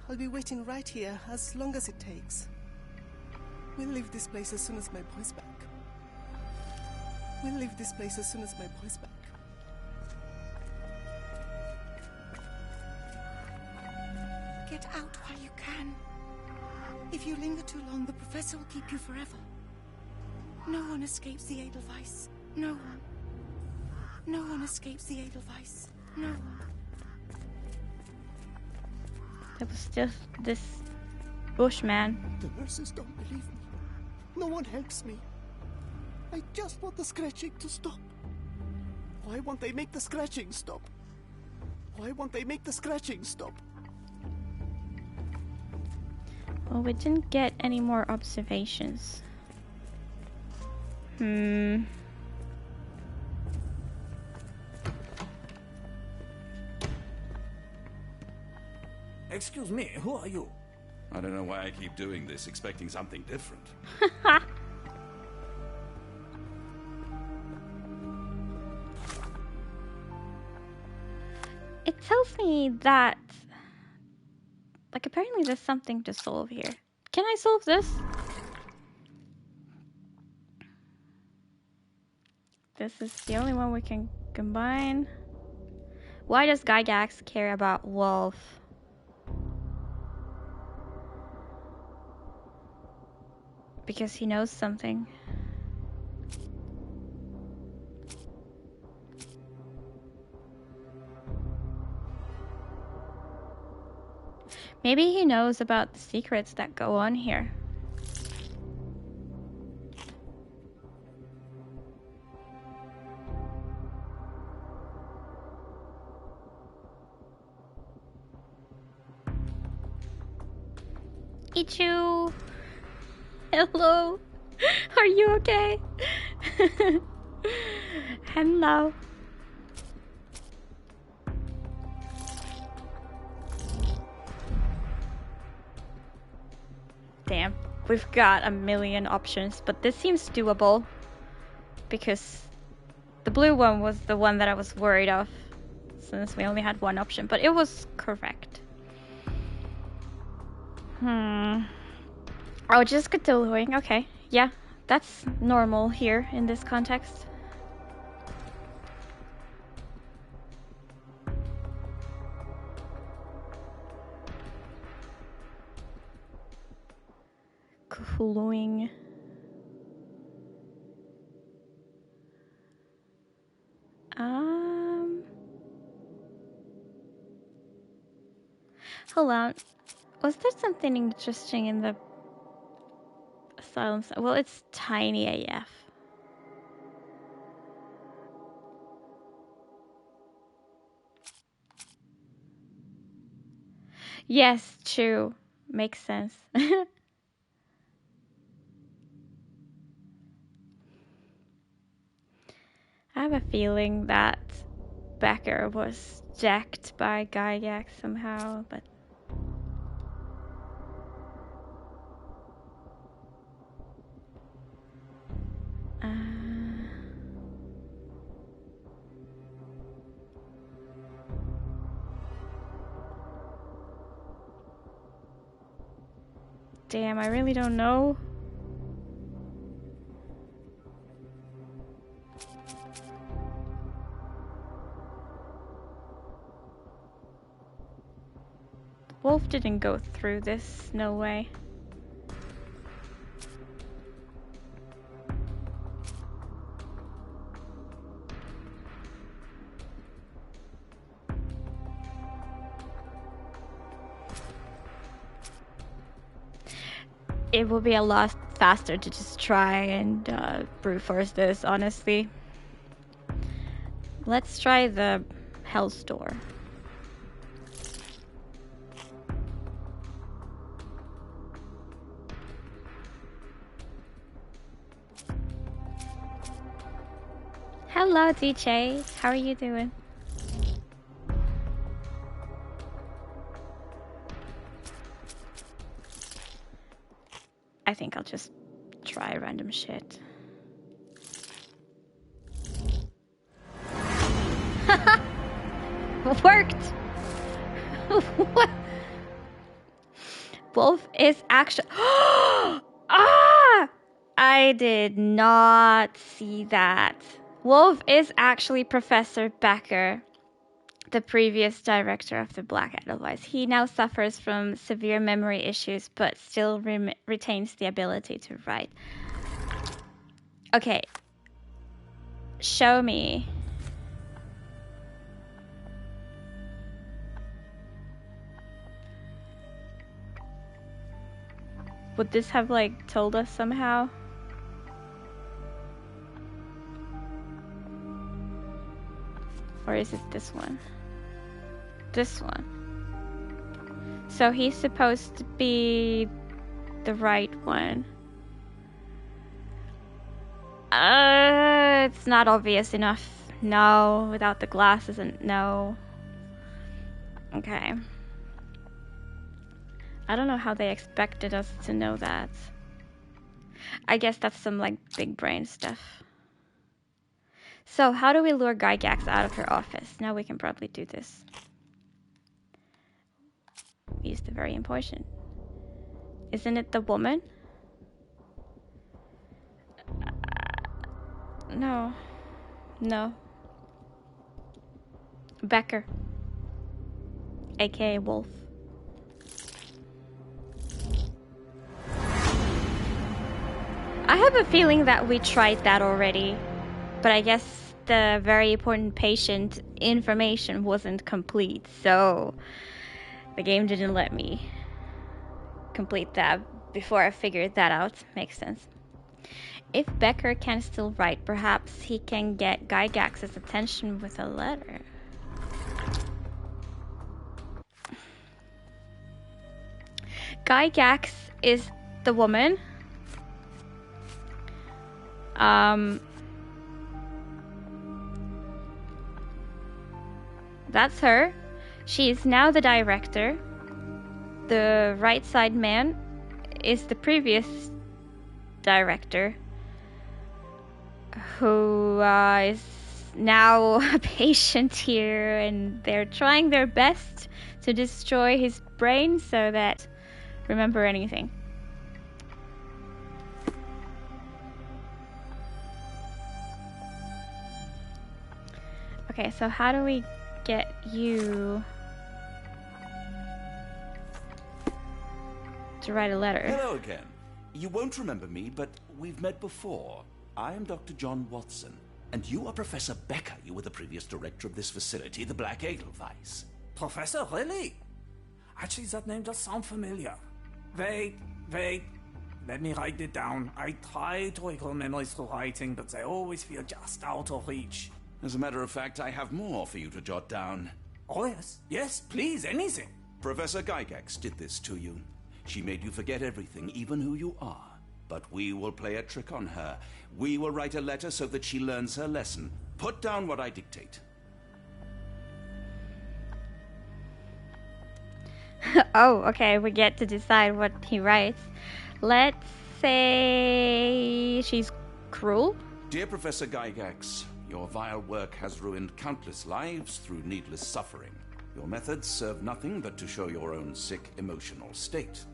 I'll be waiting right here as long as it takes. We'll leave this place as soon as my boy's back. We'll leave this place as soon as my boy's back. Get out while you can. If you linger too long, the professor will keep you forever. No one escapes the Edelweiss. No one. No one escapes the Edelweiss. No one. There was just this bushman. The nurses don't believe me. No one helps me. I just want the scratching to stop. Why won't they make the scratching stop? Why won't they make the scratching stop? Well, we didn't get any more observations. Excuse me, who are you? I don't know why I keep doing this, expecting something different. It tells me that, like, apparently there's something to solve here. Can I solve this? This is the only one we can combine. Why does Gygax care about Wolf? Because he knows something. Maybe he knows about the secrets that go on here. Ichu! Hello! Are you okay? Hello. Damn, we've got a million options, but this seems doable because the blue one was the one that I was worried of since we only had one option, but it was correct. Oh, just Cthulhuing. Okay, yeah, that's normal here in this context. Cthulhuing. Hold on. Was there something interesting in the asylum? Well, it's tiny AF. Yes, true. Makes sense. I have a feeling that Becker was jacked by Gygax somehow, but... Damn, I really don't know. Wolf didn't go through this, no way. It will be a lot faster to just try and brute force this, honestly. Let's try the Hell's Door. Hello, DJ. How are you doing? I think I'll just try random shit. Worked! What? Wolf is actually... Ah! I did not see that. Wolf is actually Professor Becker, the previous director of the Black Edelweiss. He now suffers from severe memory issues, but still retains the ability to write. Okay. Show me. Would this have, like, told us somehow? Or is it this one? This one. So he's supposed to be the right one. It's not obvious enough. No, without the glasses and no. Okay. I don't know how they expected us to know that. I guess that's some, like, big brain stuff. So, how do we lure Gygax out of her office? Now we can probably do this. Use the very important. Isn't it the woman? No. No. Becker. AKA Wolf. I have a feeling that we tried that already, but I guess the very important patient information wasn't complete, so the game didn't let me complete that before I figured that out. Makes sense. If Becker can still write, perhaps he can get Gygax's attention with a letter. Gygax is the woman. That's her. She is now the director. The right side man is the previous director, who is now a patient here, and they're trying their best to destroy his brain so that remember anything. Okay, so how do we get you to write a letter? Hello again. You won't remember me, but we've met before. I am Dr. John Watson, and you are Professor Becker. You were the previous director of this facility, the Black Edelweiss. Professor, really? Actually, that name does sound familiar. Wait. Let me write it down. I try to recall memories through writing, but they always feel just out of reach. As a matter of fact, I have more for you to jot down. Oh, yes. Yes, please, anything. Professor Gygax did this to you. She made you forget everything, even who you are. But we will play a trick on her. We will write a letter so that she learns her lesson. Put down what I dictate. Oh, okay, we get to decide what he writes. Let's say she's cruel? Dear Professor Gygax, your vile work has ruined countless lives through needless suffering. Your methods serve nothing but to show your own sick emotional state.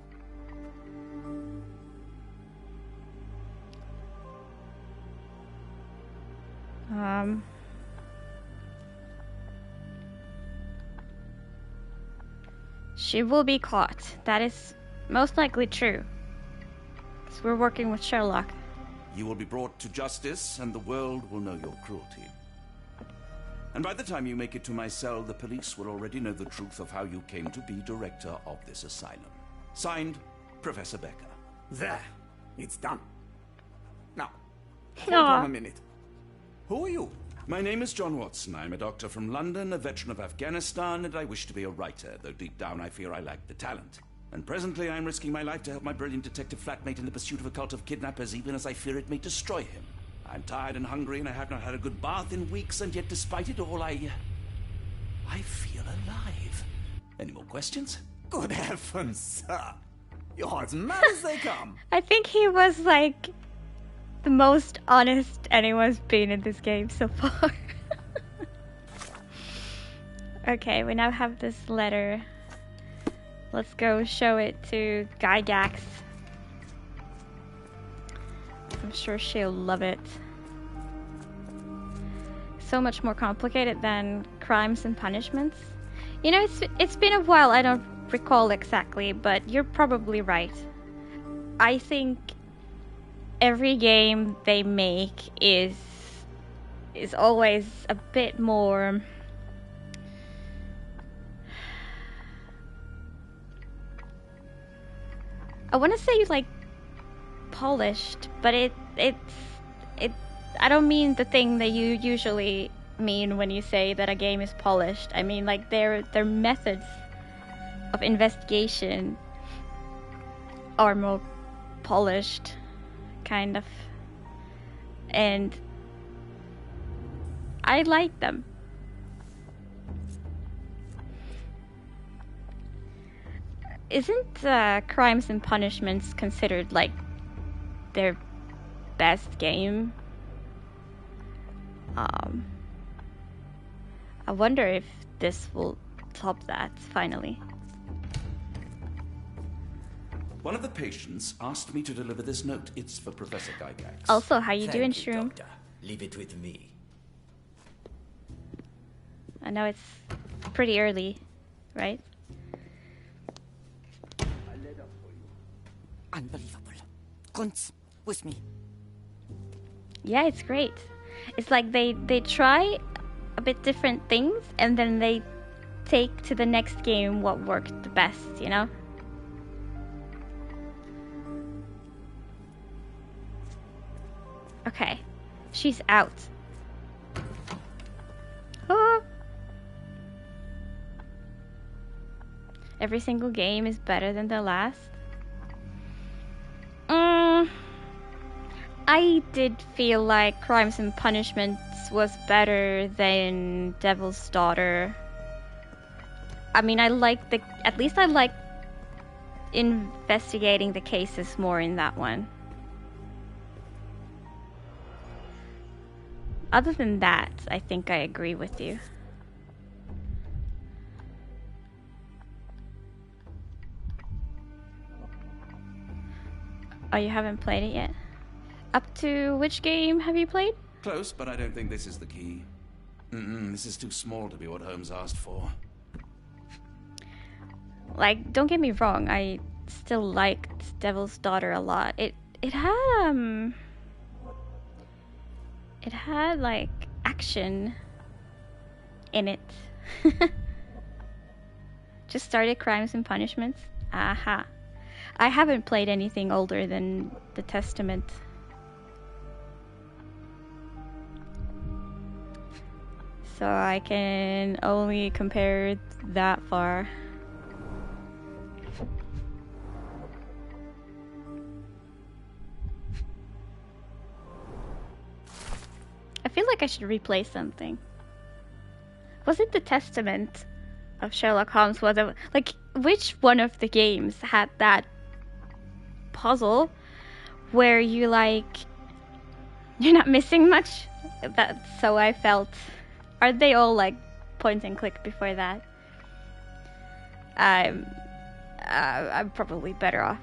She will be caught. That is most likely true. Because we're working with Sherlock. You will be brought to justice, and the world will know your cruelty. And by the time you make it to my cell, the police will already know the truth of how you came to be director of this asylum. Signed, Professor Becker. There. It's done. Now, hold Aw. on a minute. Who are you? My name is John Watson. I'm a doctor from London, a veteran of Afghanistan, and I wish to be a writer, though deep down I fear I lack the talent. And presently I'm risking my life to help my brilliant detective flatmate in the pursuit of a cult of kidnappers, even as I fear it may destroy him. I'm tired and hungry, and I have not had a good bath in weeks, and yet despite it all, I feel alive. Any more questions? Good heavens, sir. You're as mad as they come. I think he was like the most honest anyone's been in this game so far. Okay, we now have this letter. Let's go show it to Gygax. I'm sure she'll love it. So much more complicated than Crimes and Punishments. You know, it's been a while, I don't recall exactly, but you're probably right. I think every game they make is always a bit more I want to say like polished, but it's I don't mean the thing that you usually mean when you say that a game is polished. I mean like their methods of investigation are more polished, kind of, and I like them. Isn't Crimes and Punishments considered like their best game? I wonder if this will top that finally. One of the patients asked me to deliver this note. It's for Professor Gygax. Also, how you doing, Thank you, Shroom? Doctor. Leave it with me. I know it's pretty early, right? Unbelievable. Kunz, with me. Yeah, it's great. It's like they try a bit different things and then they take to the next game what worked the best, you know? Okay, she's out. Oh. Every single game is better than the last. I did feel like Crimes and Punishments was better than Devil's Daughter. I mean, at least I like investigating the cases more in that one. Other than that, I think I agree with you. Oh, you haven't played it yet? Up to which game have you played? Close, but I don't think this is the key. This is too small to be what Holmes asked for. Like, don't get me wrong, I still liked Devil's Daughter a lot. It had like action in it. Just started Crimes and Punishments. Aha. I haven't played anything older than The Testament. So I can only compare that far. I feel like I should replay something. Was it The Testament of Sherlock Holmes? Like, which one of the games had that puzzle where you you're not missing much? That's so I felt. Are they all like point and click before that? I'm probably better off.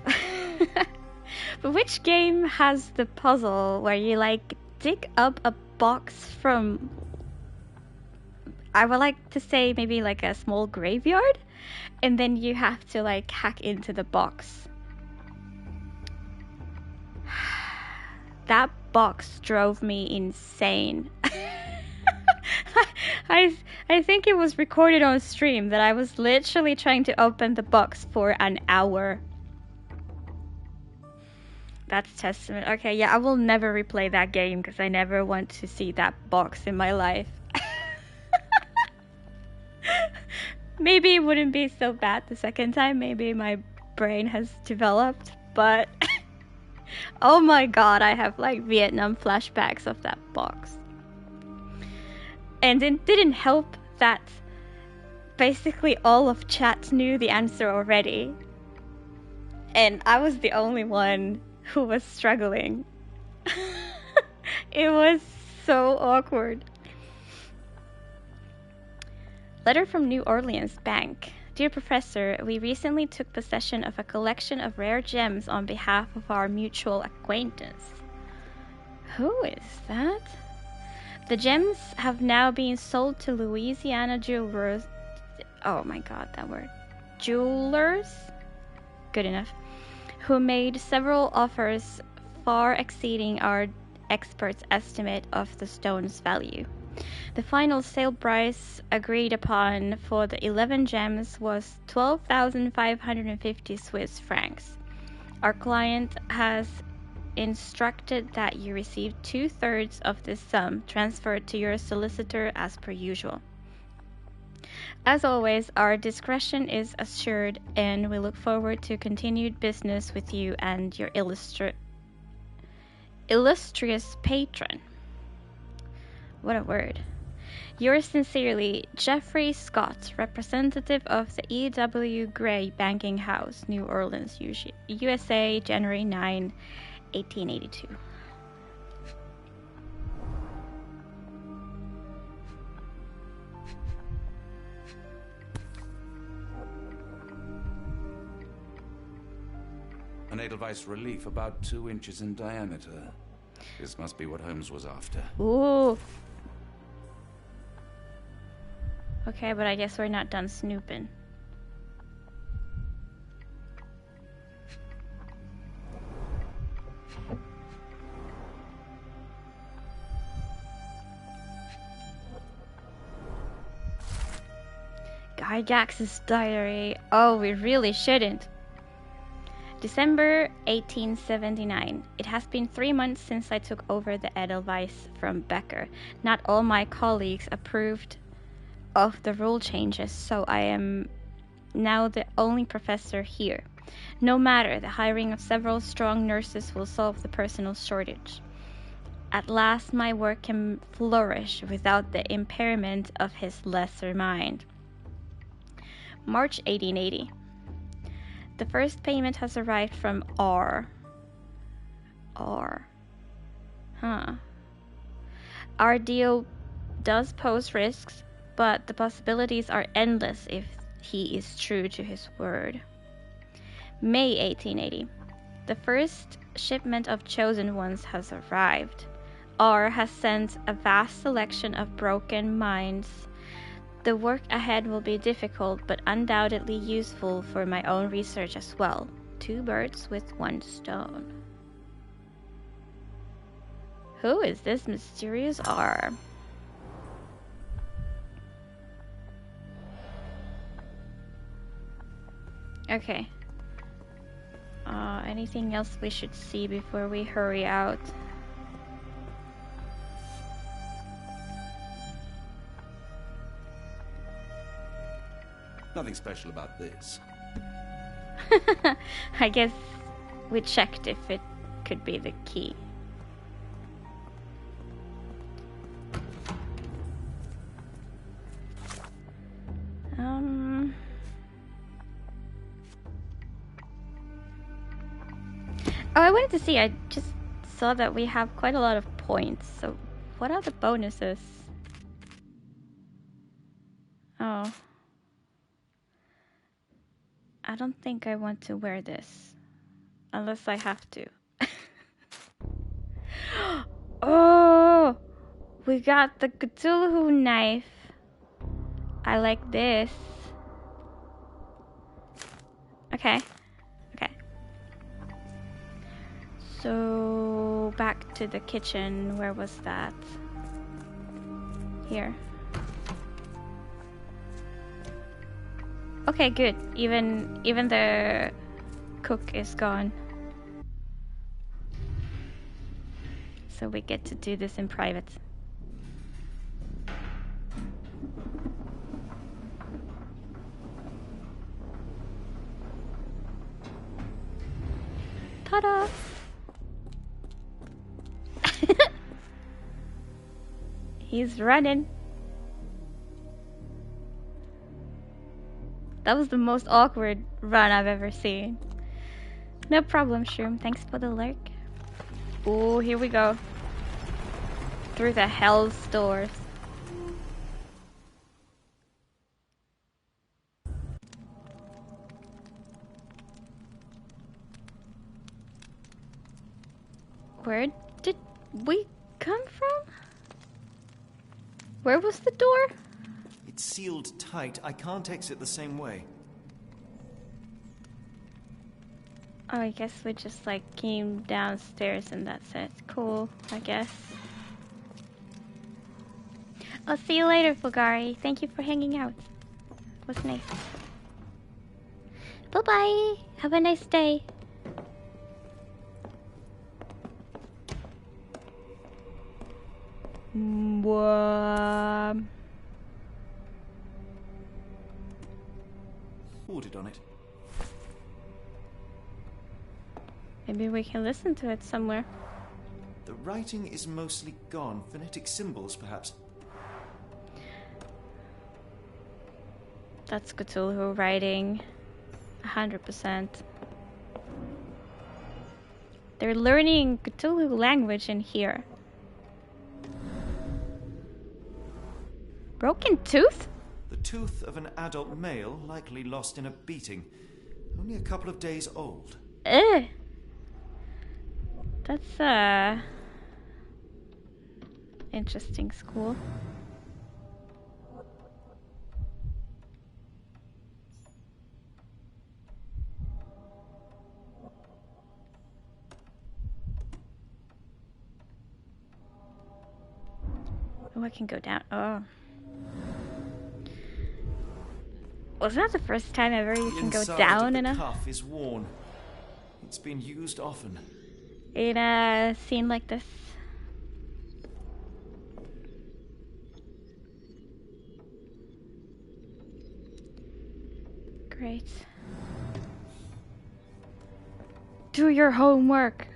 But which game has the puzzle where you dig up a box from, I would like to say maybe like a small graveyard, and then you have to hack into the box? That box drove me insane. I think it was recorded on stream that I was literally trying to open the box for an hour. That's Testament. Okay, yeah, I will never replay that game because I never want to see that box in my life. Maybe it wouldn't be so bad the second time. Maybe my brain has developed, but oh my god, I have Vietnam flashbacks of that box. And it didn't help that basically all of chat knew the answer already. And I was the only one who was struggling. It was so awkward. Letter from New Orleans Bank. Dear Professor, we recently took possession of a collection of rare gems on behalf of our mutual acquaintance. Who is that? The gems have now been sold to Louisiana jewelers. Oh my god, that word. Jewelers? Good enough. Who made several offers far exceeding our experts' estimate of the stone's value. The final sale price agreed upon for the 11 gems was 12,550 Swiss francs. Our client has instructed that you receive 2/3 of this sum transferred to your solicitor as per usual. As always, our discretion is assured, and we look forward to continued business with you and your illustrious patron. What a word. Yours sincerely, Jeffrey Scott, representative of the E.W. Gray Banking House, New Orleans, USA, January 9, 1882. An Edelweiss relief about 2 inches in diameter. This must be what Holmes was after. Ooh. Okay, but I guess we're not done snooping. Gygax's diary. Oh, we really shouldn't. December 1879. It has been 3 months since I took over the Edelweiss from Becker. Not all my colleagues approved of the rule changes, so I am now the only professor here. No matter, the hiring of several strong nurses will solve the personal shortage. At last my work can flourish without the impairment of his lesser mind. March 1880. The first payment has arrived from R. Huh. Our deal does pose risks, but the possibilities are endless if he is true to his word. May 1880. The first shipment of chosen ones has arrived. R has sent a vast selection of broken minds. The work ahead will be difficult, but undoubtedly useful for my own research as well. 2 birds with 1 stone. Who is this mysterious R? Okay. Anything else we should see before we hurry out? Nothing special about this. I guess we checked if it could be the key. Oh, I wanted to see. I just saw that we have quite a lot of points. So, what are the bonuses? Oh. I don't think I want to wear this. Unless I have to. Oh! We got the Cthulhu knife. I like this. Okay. Okay. So, back to the kitchen. Where was that? Here. Okay, good. Even the cook is gone. So we get to do this in private. Ta-da! He's running. That was the most awkward run I've ever seen. No problem, Shroom. Thanks for the lurk. Oh, here we go. Through the hell's doors. Where did we come from? Where was the door? It's sealed tight. I can't exit the same way. Oh, I guess we just like came downstairs and that's it. Cool, I guess. I'll see you later, Fulgari. Thank you for hanging out. It was nice. Bye-bye. Have a nice day. Ordered on it. Maybe we can listen to it somewhere. The writing is mostly gone. Phonetic symbols, perhaps. That's Cthulhu writing. 100%. They're learning Cthulhu language in here. Broken tooth? The tooth of an adult male, likely lost in a beating. Only a couple of days old. Ugh. That's, interesting school. Oh, I can go down. Oh. Was that the first time ever you can go down in a... The cuff is worn. It's been used often. In a scene like this? Great. Do your homework.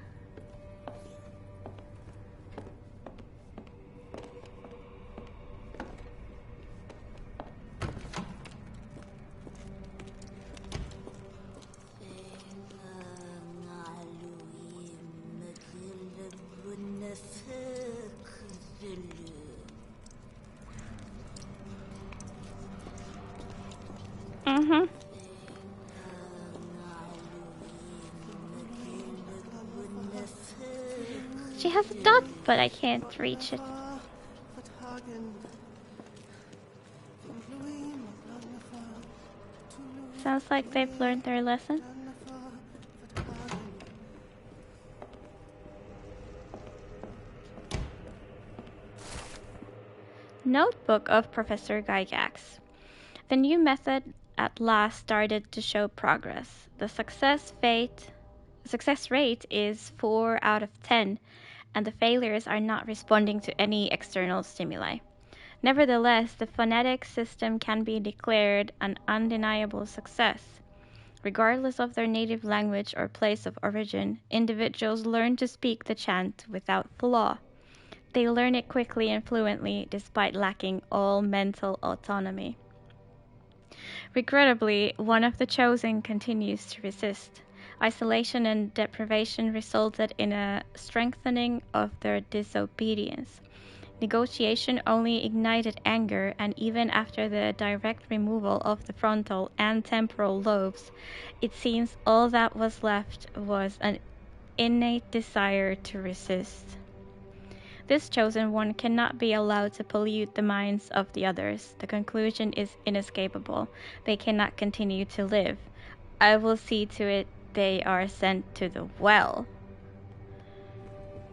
Mm-hmm. She has a dot, but I can't reach it. Sounds like they've learned their lesson. Notebook of Professor Gygax. The new method at last started to show progress. The success rate is 4 out of 10, and the failures are not responding to any external stimuli. Nevertheless, the phonetic system can be declared an undeniable success. Regardless of their native language or place of origin, individuals learn to speak the chant without flaw. They learn it quickly and fluently despite lacking all mental autonomy. Regrettably, one of the chosen continues to resist. Isolation and deprivation resulted in a strengthening of their disobedience. Negotiation only ignited anger, and even after the direct removal of the frontal and temporal lobes, it seems all that was left was an innate desire to resist. This chosen one cannot be allowed to pollute the minds of the others. The conclusion is inescapable. They cannot continue to live. I will see to it they are sent to the well.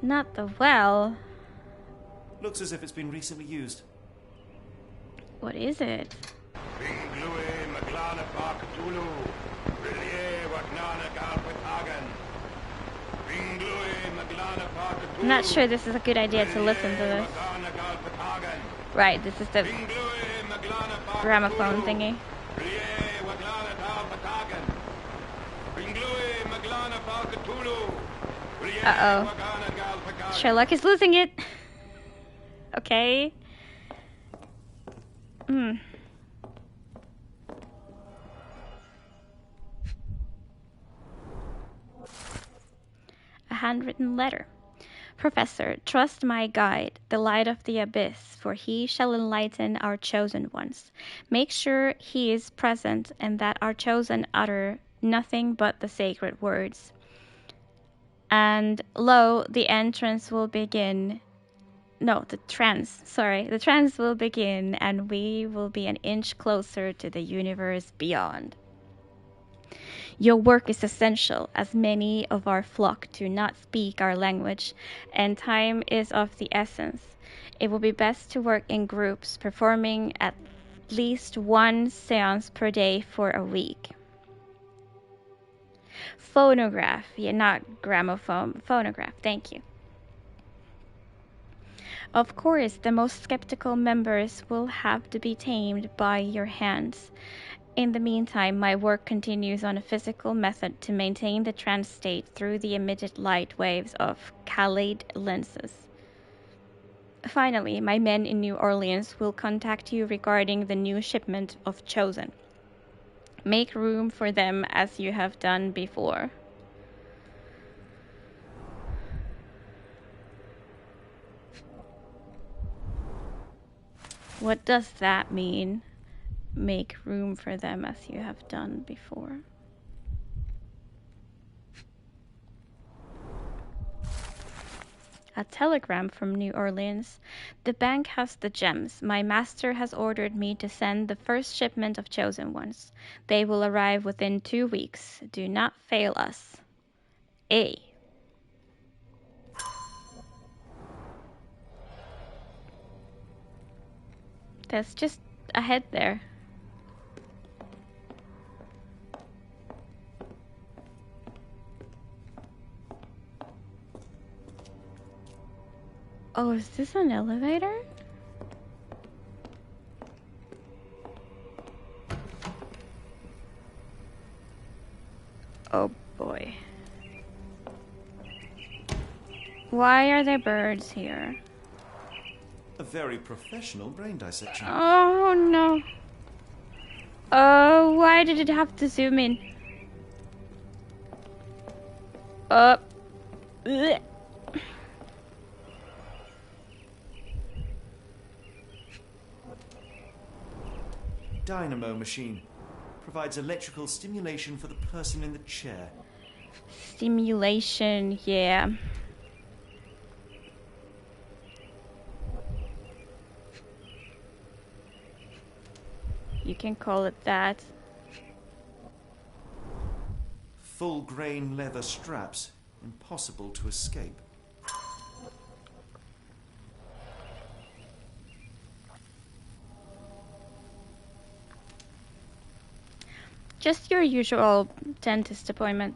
Not the well. Looks as if it's been recently used. What is it? I'm not sure this is a good idea to listen to this. Right, this is the gramophone thingy. Uh-oh. Sherlock is losing it. Okay. A handwritten letter. Professor, trust my guide, the light of the abyss, for he shall enlighten our chosen ones. Make sure he is present and that our chosen utter nothing but the sacred words. And lo, the entrance will begin. No, the trance will begin, and we will be an inch closer to the universe beyond. Your work is essential, as many of our flock do not speak our language, and time is of the essence. It will be best to work in groups, performing at least one seance per day for a week. Phonograph, not gramophone, phonograph, thank you. Of course, the most skeptical members will have to be tamed by your hands. In the meantime, my work continues on a physical method to maintain the trance state through the emitted light waves of Khalid lenses. Finally, my men in New Orleans will contact you regarding the new shipment of Chosen. Make room for them as you have done before. What does that mean? Make room for them as you have done before. A telegram from New Orleans. The bank has the gems. My master has ordered me to send the first shipment of chosen ones. They will arrive within 2 weeks. Do not fail us. A. That's just ahead there. Oh, is this an elevator? Oh boy. Why are there birds here? A very professional brain dissection. Oh no. Oh, why did it have to zoom in? Up. Ugh. Dynamo machine. Provides electrical stimulation for the person in the chair. Stimulation, yeah. You can call it that. Full grain leather straps. Impossible to escape. Just your usual dentist appointment.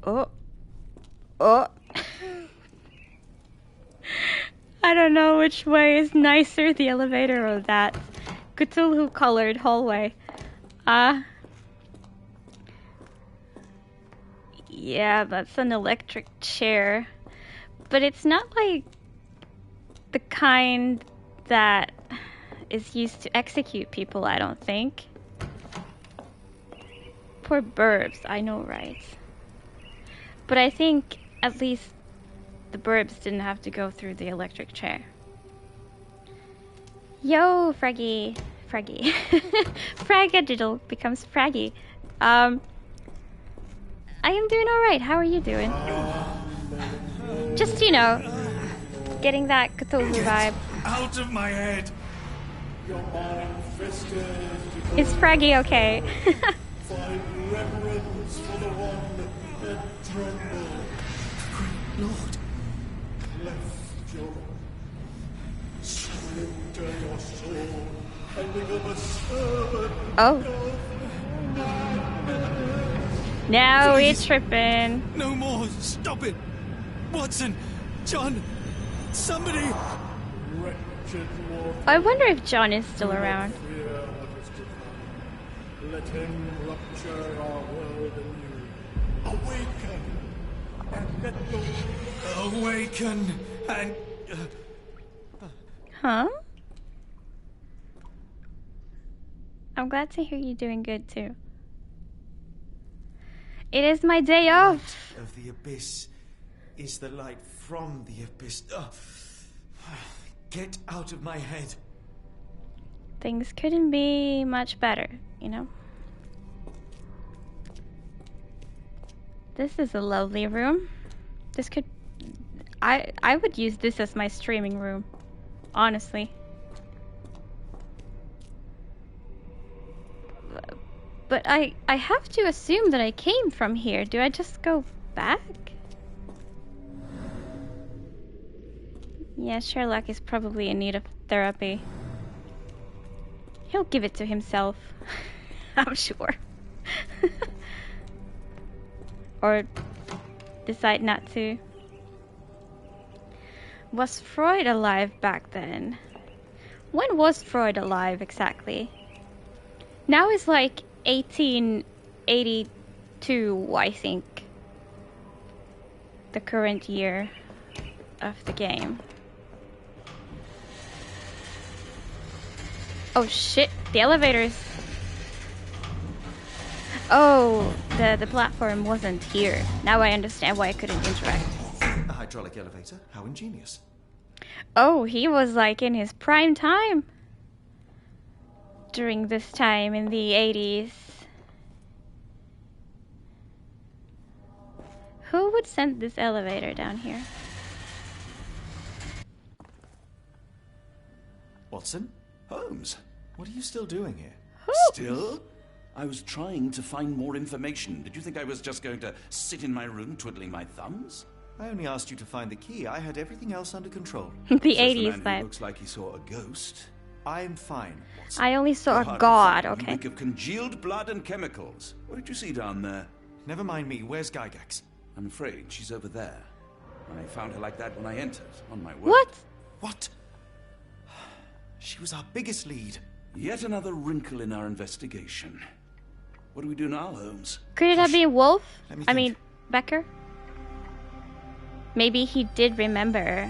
Oh. Oh. I don't know which way is nicer, the elevator or that Cthulhu-colored hallway. Yeah, that's an electric chair. But it's not like the kind that is used to execute people, I don't think. Poor burbs, I know, right? But I think at least the burbs didn't have to go through the electric chair. Yo, Fraggy. Fraggy. Fragadiddle becomes Fraggy. I am doing alright. How are you doing? Just, you know, getting that Cthulhu vibe. Out of my head! Is Fraggy okay? Find reverence for the one that trembled. Lord, left your surrender your soul and become a servant. Oh. Now we're tripping. No more! Stop it! Watson! John! Somebody! Wretched Lord. I wonder if John is still around. Let him rupture our world anew. Awaken! And let the... Awaken! And... Huh? I'm glad to hear you doing good too. It is my day off. Of the abyss is the light from the abyss. Get out of my head. Things couldn't be much better, you know? This is a lovely room. This could... I would use this as my streaming room. Honestly. But I have to assume that I came from here. Do I just go back? Yeah, Sherlock is probably in need of therapy. He'll give it to himself. I'm sure. Or decide not to. Was Freud alive back then? When was Freud alive exactly? Now it's like 1882, I think. The current year of the game. Oh shit, the elevators. Oh, the platform wasn't here. Now I understand why I couldn't interact. A hydraulic elevator? How ingenious. Oh, he was like in his prime time. During this time in the 80s. Who would send this elevator down here? Watson? Holmes? What are you still doing here? Still? I was trying to find more information. Did you think I was just going to sit in my room twiddling my thumbs? I only asked you to find the key. I had everything else under control. The Says 80s the man vibe. who looks like he saw a ghost. I'm fine. Watson. I only saw You're a hardly god, fine. You okay. reek of congealed blood and chemicals. What did you see down there? Never mind me. Where's Gygax? I'm afraid she's over there. I found her like that when I entered, on my word. What? What? She was our biggest lead. Yet another wrinkle in our investigation. What do we do now, Holmes? Could it have been Wolf? Let me I think. mean, Becker? Maybe he did remember.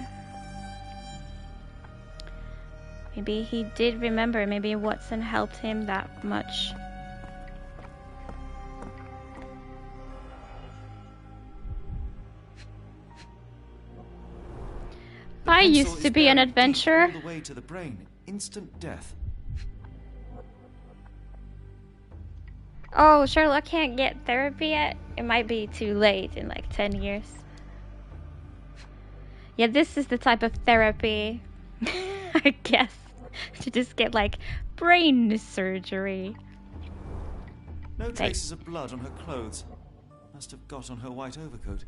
Maybe he did remember. Maybe Watson helped him that much. The I pencil used to is be an buried deep adventurer. all the way to the brain. Instant death. Oh, Sherlock can't get therapy yet? It might be too late in like 10 years. Yeah, this is the type of therapy, I guess, to just get like brain surgery. No traces of blood on her clothes. Must have got on her white overcoat.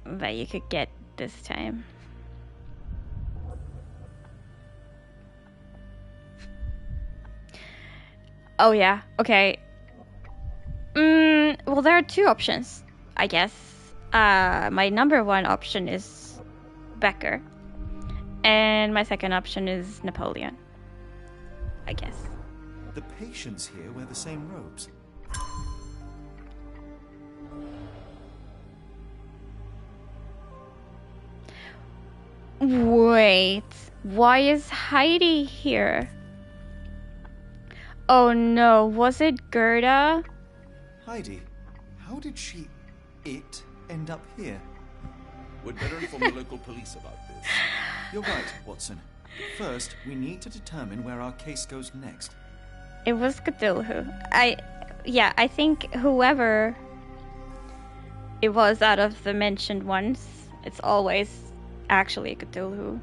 That you could get this time. Oh yeah, okay. Well, there are two options, I guess. My number one option is Becker. And my second option is Napoleon, I guess. The patients here wear the same robes. Wait, why is Heidi here? Oh no, was it Gerda? Heidi, how did it end up here? We'd better inform the local police about this. You're right, Watson. First, we need to determine where our case goes next. It was Cthulhu. I think whoever it was out of the mentioned ones, it's always actually Cthulhu.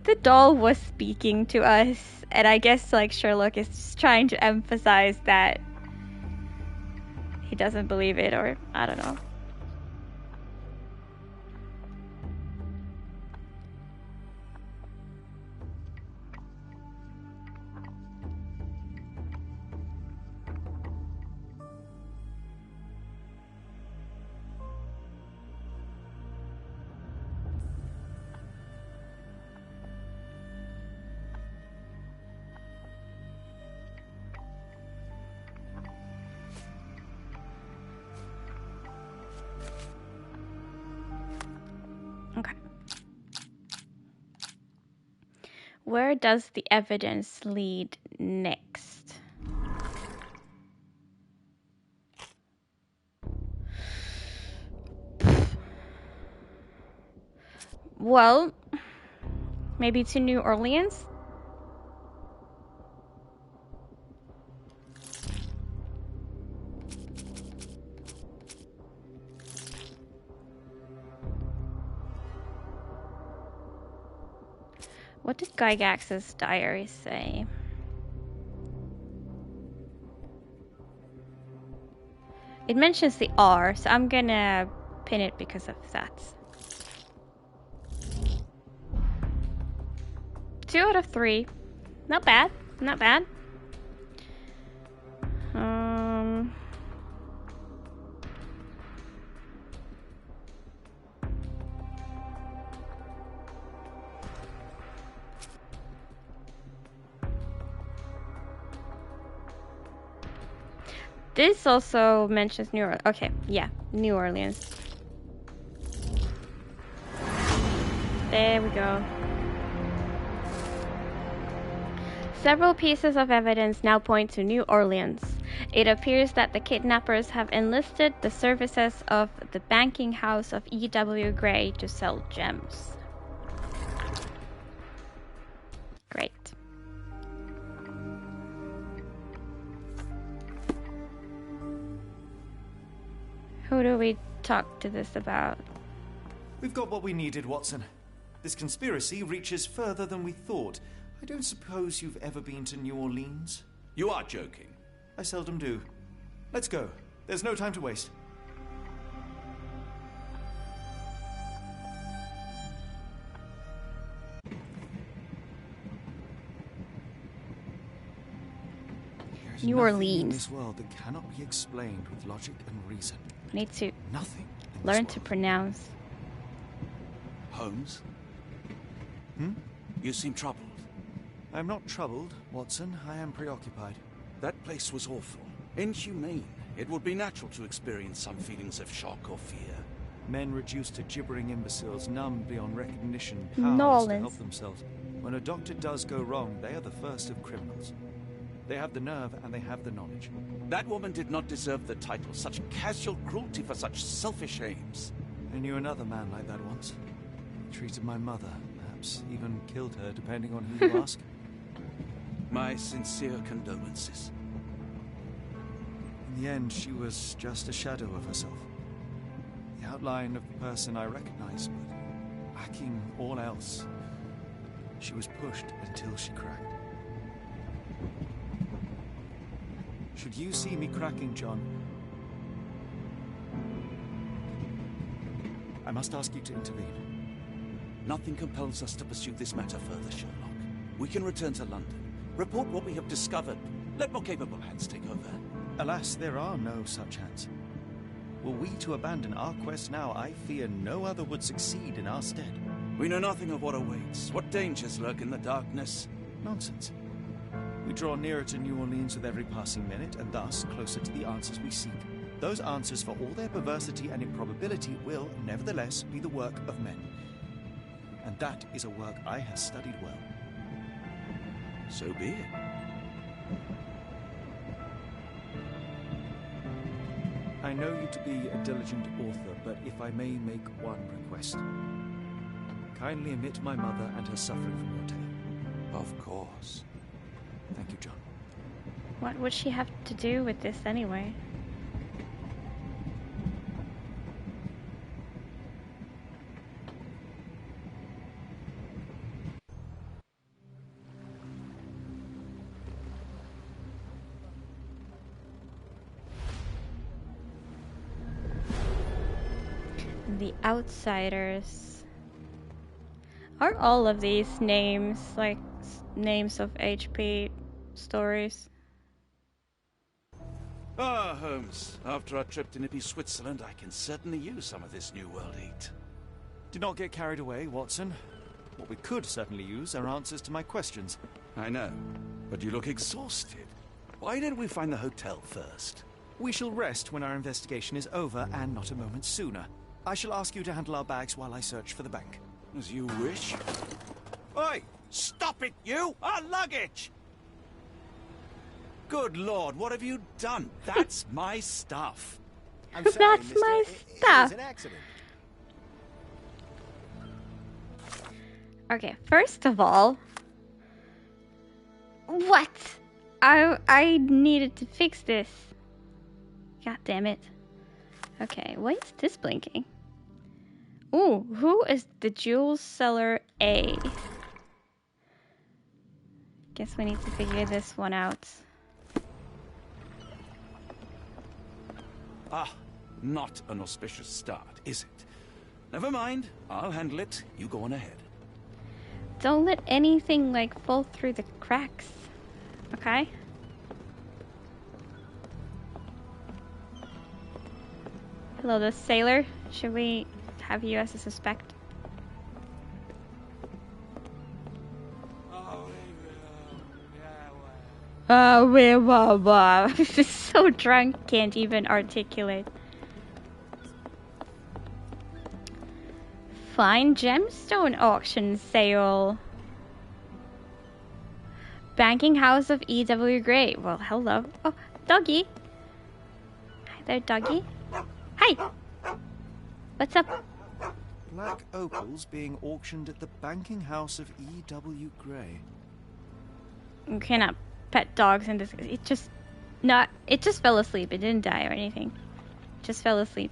The doll was speaking to us, and I guess like Sherlock is just trying to emphasize that he doesn't believe it, or I don't know. Okay. Where does the evidence lead next? Well, maybe to New Orleans? What did Gygax's diary say? It mentions the R, so I'm gonna pin it because of that. 2 out of 3. Not bad. Not bad. This also mentions New Orleans. Okay, yeah, New Orleans. There we go. Several pieces of evidence now point to New Orleans. It appears that the kidnappers have enlisted the services of the banking house of E.W. Gray to sell gems. Great. Who do we talk to this about? We've got what we needed, Watson. This conspiracy reaches further than we thought. I don't suppose you've ever been to New Orleans? You are joking. I seldom do. Let's go. There's no time to waste. New Orleans. In this world that cannot be explained with logic and reason. Need to Nothing learn to pronounce. Holmes? Hmm? You seem troubled. I'm not troubled, Watson. I am preoccupied. That place was awful. Inhumane. It would be natural to experience some feelings of shock or fear. Men reduced to gibbering imbeciles, numb beyond recognition, powerless to help themselves. When a doctor does go wrong, they are the first of criminals. They have the nerve and they have the knowledge. That woman did not deserve the title. Such casual cruelty for such selfish aims. I knew another man like that once. He treated my mother, perhaps even killed her, depending on who you ask. My sincere condolences. In the end, she was just a shadow of herself. The outline of the person I recognized, but lacking all else. She was pushed until she cracked. Should you see me cracking, John, I must ask you to intervene. Nothing compels us to pursue this matter further, Sherlock. We can return to London. Report what we have discovered. Let more capable hands take over. Alas, there are no such hands. Were we to abandon our quest now, I fear no other would succeed in our stead. We know nothing of what awaits. What dangers lurk in the darkness? Nonsense. We draw nearer to New Orleans with every passing minute, and thus closer to the answers we seek. Those answers, for all their perversity and improbability, will, nevertheless, be the work of men. And that is a work I have studied well. So be it. I know you to be a diligent author, but if I may make one request. Kindly omit my mother and her suffering from your tale. Of course. Thank you, John. What would she have to do with this anyway? The Outsiders. Are all of these names like names of HP stories? Ah, Holmes. After our trip to nippy Switzerland, I can certainly use some of this New World heat. Do not get carried away, Watson. What we could certainly use are answers to my questions. I know, but you look exhausted. Why don't we find the hotel first? We shall rest when our investigation is over, and not a moment sooner. I shall ask you to handle our bags while I search for the bank. As you wish. Oi! Stop it, you! Our luggage! Good Lord, what have you done? That's my stuff. I'm sorry, That's mister. my It stuff. was an accident. Okay, first of all, what? I needed to fix this. God damn it. Okay, why is this blinking? Ooh, who is the jewel seller A? Guess we need to figure this one out. Ah, not an auspicious start, is it? Never mind, I'll handle it. You go on ahead. Don't let anything like fall through the cracks, okay? Hello, the sailor. Should we have you as a suspect? So drunk, can't even articulate. Fine gemstone auction sale. Banking house of E.W. Gray. Well, hello. Oh, doggy. Hi there, doggy. Hi. What's up? Black opals being auctioned at the banking house of E.W. Gray. You cannot pet dogs in this. It just fell asleep. It didn't die or anything. It just fell asleep.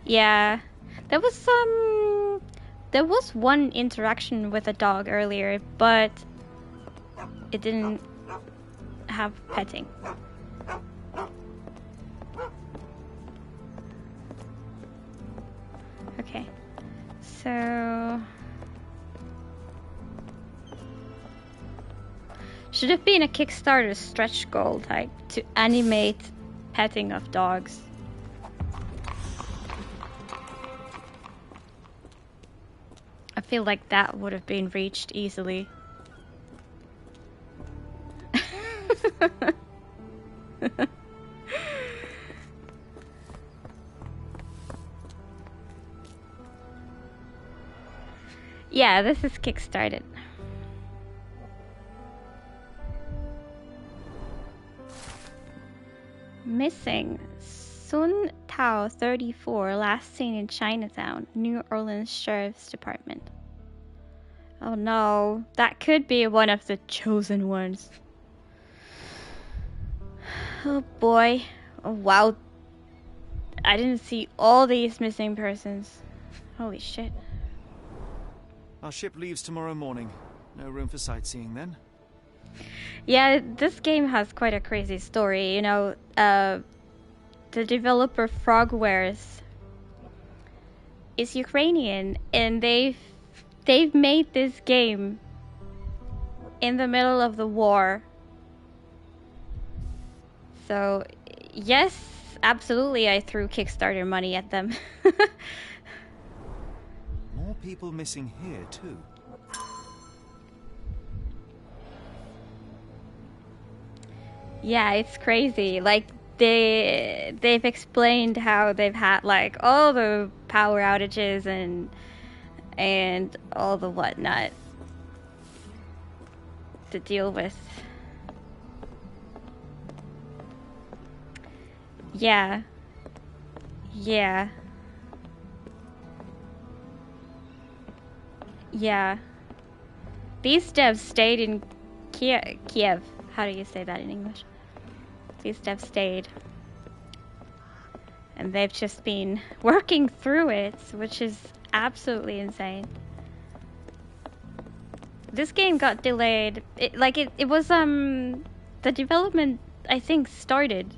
Yeah. There was one interaction with a dog earlier, but it didn't have petting. Okay. So should have been a Kickstarter stretch goal type to animate petting of dogs. I feel like that would have been reached easily. Yeah, this is Kickstarted. Missing. Sun Tao 34, last seen in Chinatown, New Orleans Sheriff's Department. Oh no, that could be one of the chosen ones. Oh boy. Oh wow. I didn't see all these missing persons. Holy shit. Our ship leaves tomorrow morning. No room for sightseeing then. Yeah, this game has quite a crazy story. You know, the developer Frogwares is Ukrainian, and they they've made this game in the middle of the war. So, yes, absolutely, I threw Kickstarter money at them. More people missing here, too. Yeah, it's crazy. Like, they've explained how they've had, like, all the power outages and all the whatnot to deal with. Yeah. Yeah. Yeah. These devs stayed in Kiev. How do you say that in English? These devs stayed. And they've just been working through it, which is absolutely insane. This game got delayed. It was, the development, I think, started.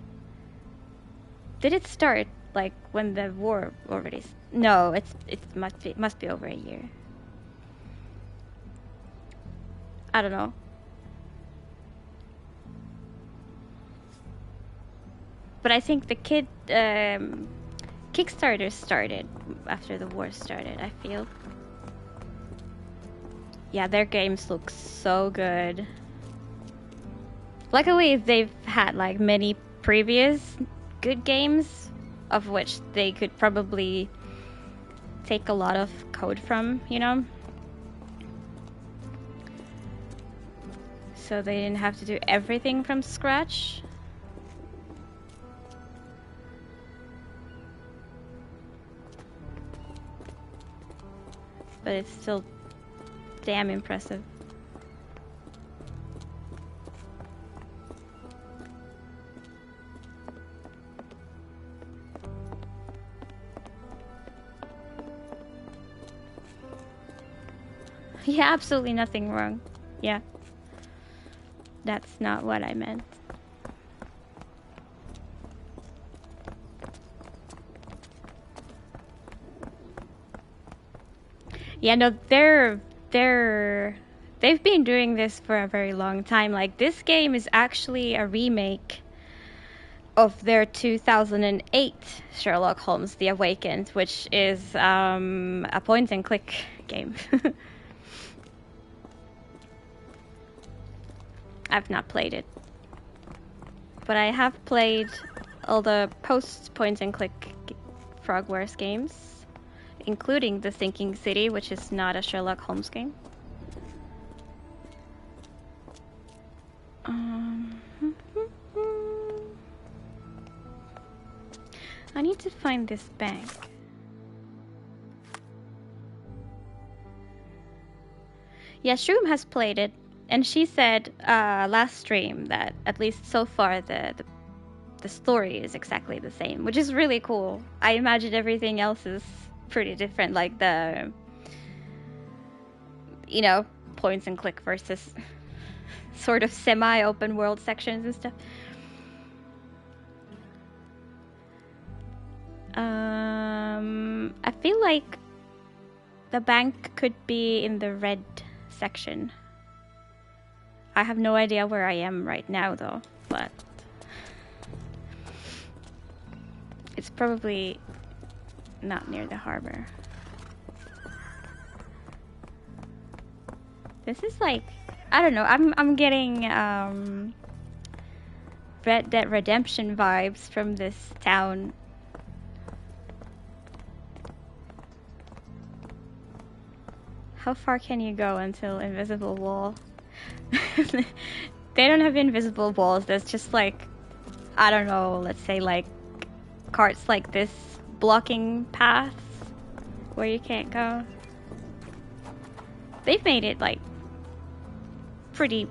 Did it start, like, when the war already... No, it must be over a year. I don't know. But I think the Kickstarter started after the war started, I feel. Yeah, their games look so good. Luckily, they've had like many previous good games, of which they could probably take a lot of code from, you know? So they didn't have to do everything from scratch. But it's still damn impressive. Yeah, absolutely nothing wrong. Yeah. That's not what I meant. Yeah, no, they've been doing this for a very long time. Like, this game is actually a remake of their 2008 Sherlock Holmes: The Awakened, which is a point-and-click game. I've not played it, but I have played all the post-point-and-click Frogwares games, including The Sinking City, which is not a Sherlock Holmes game. I need to find this bank. Yeah, Shroom has played it, and she said last stream that at least so far the story is exactly the same, which is really cool. I imagine everything else is pretty different, like the, you know, points and click versus sort of semi-open world sections and stuff. I feel like the bank could be in the red section. I have no idea where I am right now though, but it's probably not near the harbor. This is like, I don't know, I'm getting Red Dead Redemption vibes from this town. How far can you go until invisible wall? They don't have invisible walls. There's just like, I don't know, let's say like carts like this blocking paths where you can't go. They've made it like pretty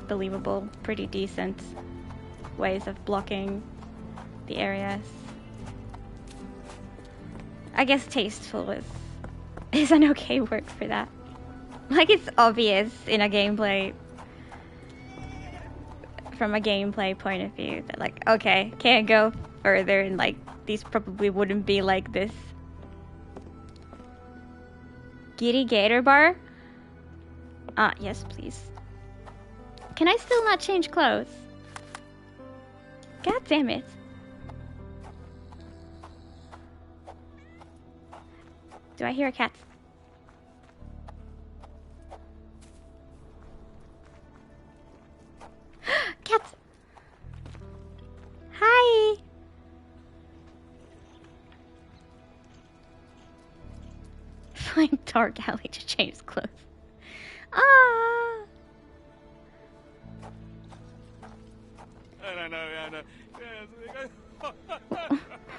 believable, pretty decent ways of blocking the areas. I guess tasteful is an okay word for that. Like, it's obvious in a gameplay, from a gameplay point of view, that like, okay, can't go further, and like these probably wouldn't be like this. Giddy Gator Bar? Yes, please. Can I still not change clothes? God damn it. Do I hear a cat? Cat! Hi! Find dark alley to change clothes. Ah!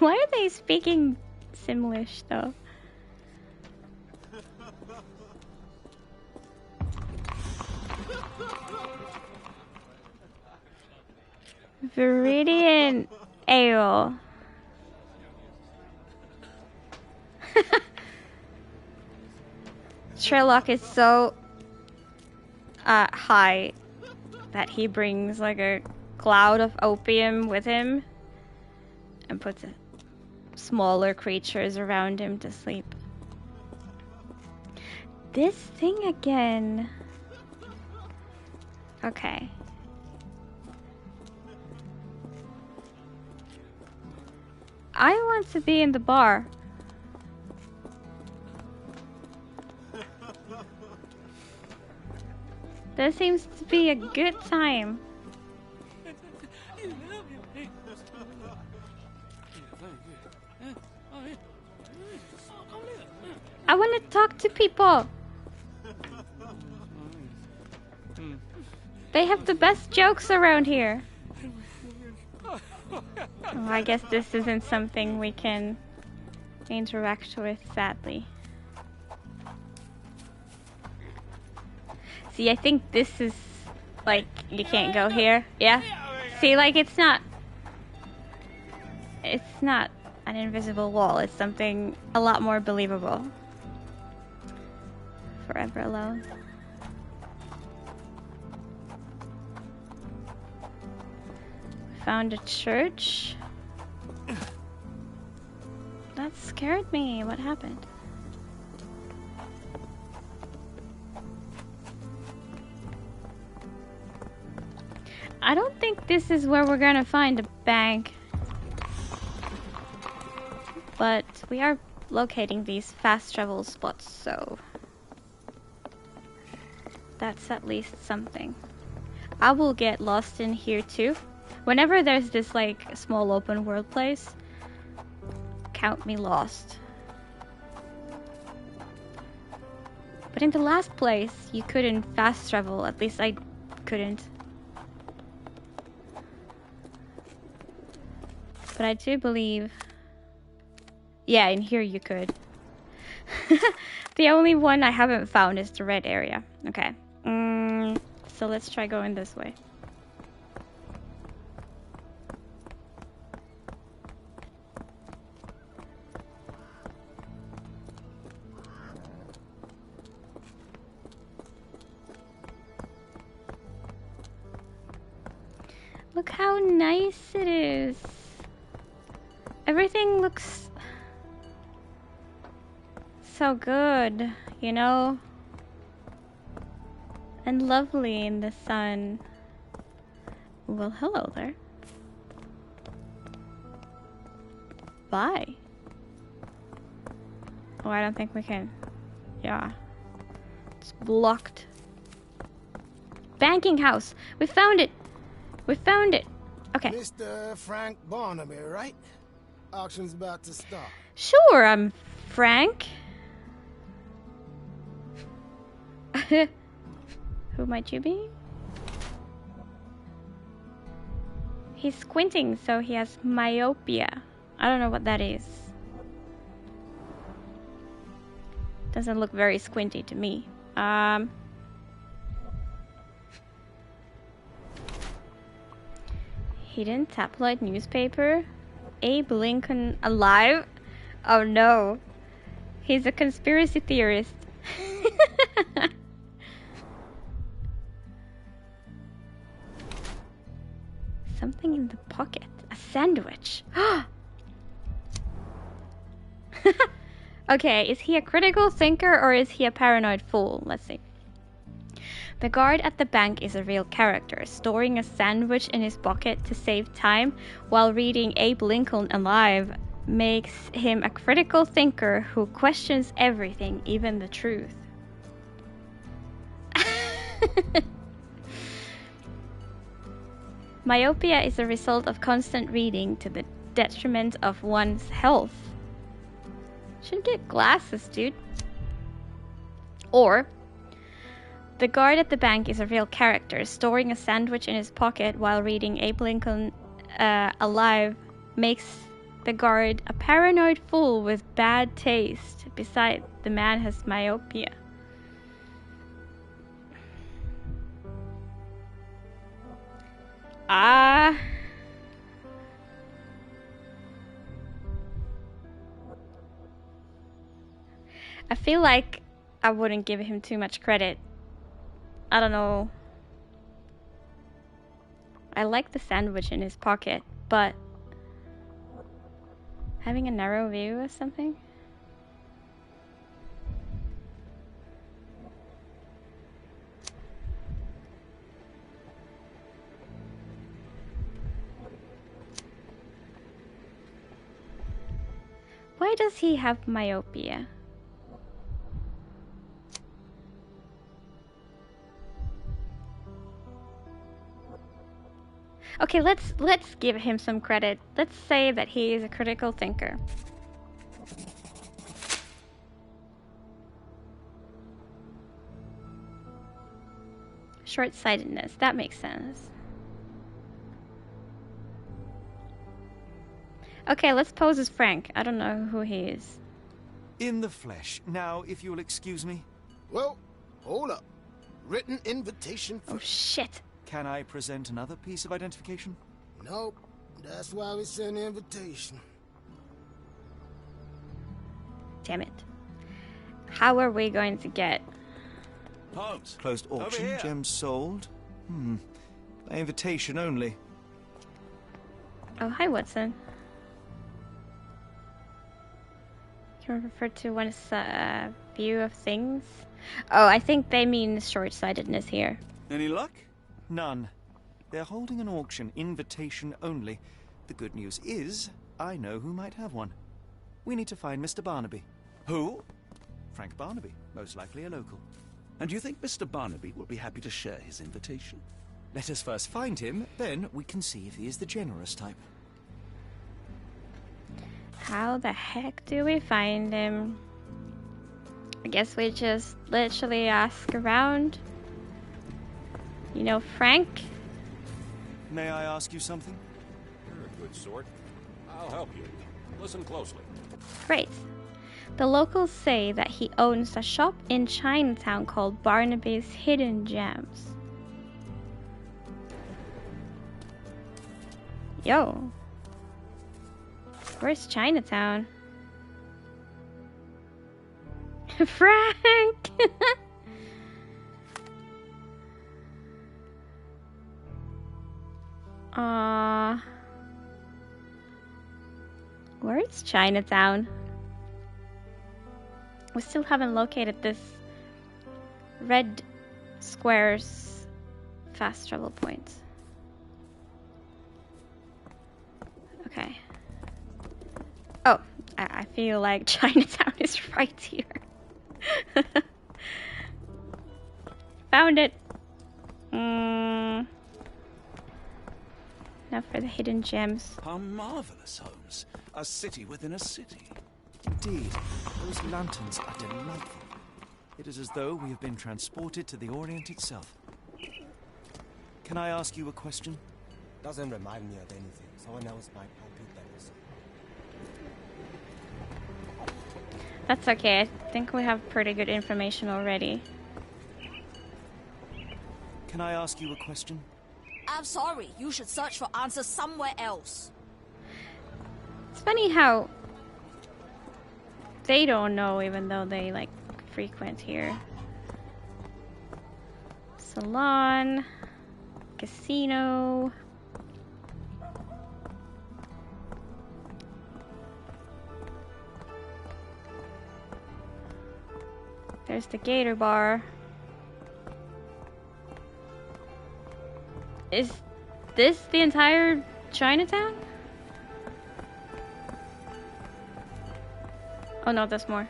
Why are they speaking Simlish though? Viridian Ale. Sherlock is so high that he brings like a cloud of opium with him and puts smaller creatures around him to sleep. This thing again. Okay. I want to be in the bar. This seems to be a good time. I want to talk to people. They have the best jokes around here. Oh, I guess this isn't something we can interact with, sadly. See, I think this is like, you can't go here. Yeah? See, like, it's not an invisible wall. It's something a lot more believable. Forever alone. Found a church. That scared me. What happened? I don't think this is where we're gonna find a bank. But we are locating these fast travel spots, so that's at least something. I will get lost in here too. Whenever there's this like small open world place, count me lost. But in the last place, you couldn't fast travel. At least I couldn't. But I do believe... Yeah, in here you could. The only one I haven't found is the red area. Okay. So let's try going this way. Look how nice it is. Everything looks so good, you know? And lovely in the sun. Well, hello there. Bye. Oh, I don't think we can. Yeah. It's blocked. Banking house. We found it. We found it. Okay. Mr. Frank Barnaby, right? Auction's about to start. Sure, I'm Frank. Who might you be? He's squinting, so he has myopia. I don't know what that is. Doesn't look very squinty to me. Hidden tabloid newspaper? Abe Lincoln alive? Oh no. He's a conspiracy theorist. Something in the pocket. A sandwich. Oh, Okay, is he a critical thinker or is he a paranoid fool? Let's see. The guard at the bank is a real character, storing a sandwich in his pocket to save time while reading Abe Lincoln Alive makes him a critical thinker who questions everything, even the truth. Myopia is a result of constant reading to the detriment of one's health. Should get glasses, dude. Or, the guard at the bank is a real character, storing a sandwich in his pocket while reading Abe Lincoln Alive makes the guard a paranoid fool with bad taste. Besides, the man has myopia. I feel like I wouldn't give him too much credit. I don't know. I like the sandwich in his pocket, but having a narrow view or something? Why does he have myopia? Okay, let's give him some credit. Let's say that he is a critical thinker. Short-sightedness, that makes sense. Okay, let's pose as Frank. I don't know who he is. In the flesh. Now, if you'll excuse me. Well, hold up. Written invitation for... Oh, shit. Can I present another piece of identification? Nope. That's why we send the invitation. Damn it. How are we going to get... Holmes. Closed auction, gems sold. By invitation only. Oh, hi, Watson. Can refer to one's view of things. Oh, I think they mean short-sightedness here. Any luck? None. They're holding an auction, invitation only. The good news is, I know who might have one. We need to find Mr. Barnaby. Who? Frank Barnaby, most likely a local. And you think Mr. Barnaby will be happy to share his invitation? Let us first find him, then we can see if he is the generous type. How the heck do we find him? I guess we just literally ask around. You know, Frank? May I ask you something? You're a good sort. I'll help you. Listen closely. Great. The locals say that he owns a shop in Chinatown called Barnaby's Hidden Gems. Yo. Where's Chinatown? Frank! Where's Chinatown? We still haven't located this red square's fast travel point. Okay. Oh, I feel like Chinatown is right here. Found it. Now for the hidden gems. How marvelous, Holmes. A city within a city. Indeed, those lanterns are delightful. It is as though we have been transported to the Orient itself. Can I ask you a question? Doesn't remind me of anything. Someone else might repeat that. That's okay. I think we have pretty good information already. Can I ask you a question? I'm sorry. You should search for answers somewhere else. It's funny how they don't know even though they like frequent here. Salon, casino. There's the Gator Bar. Is this the entire Chinatown? Oh no, there's more.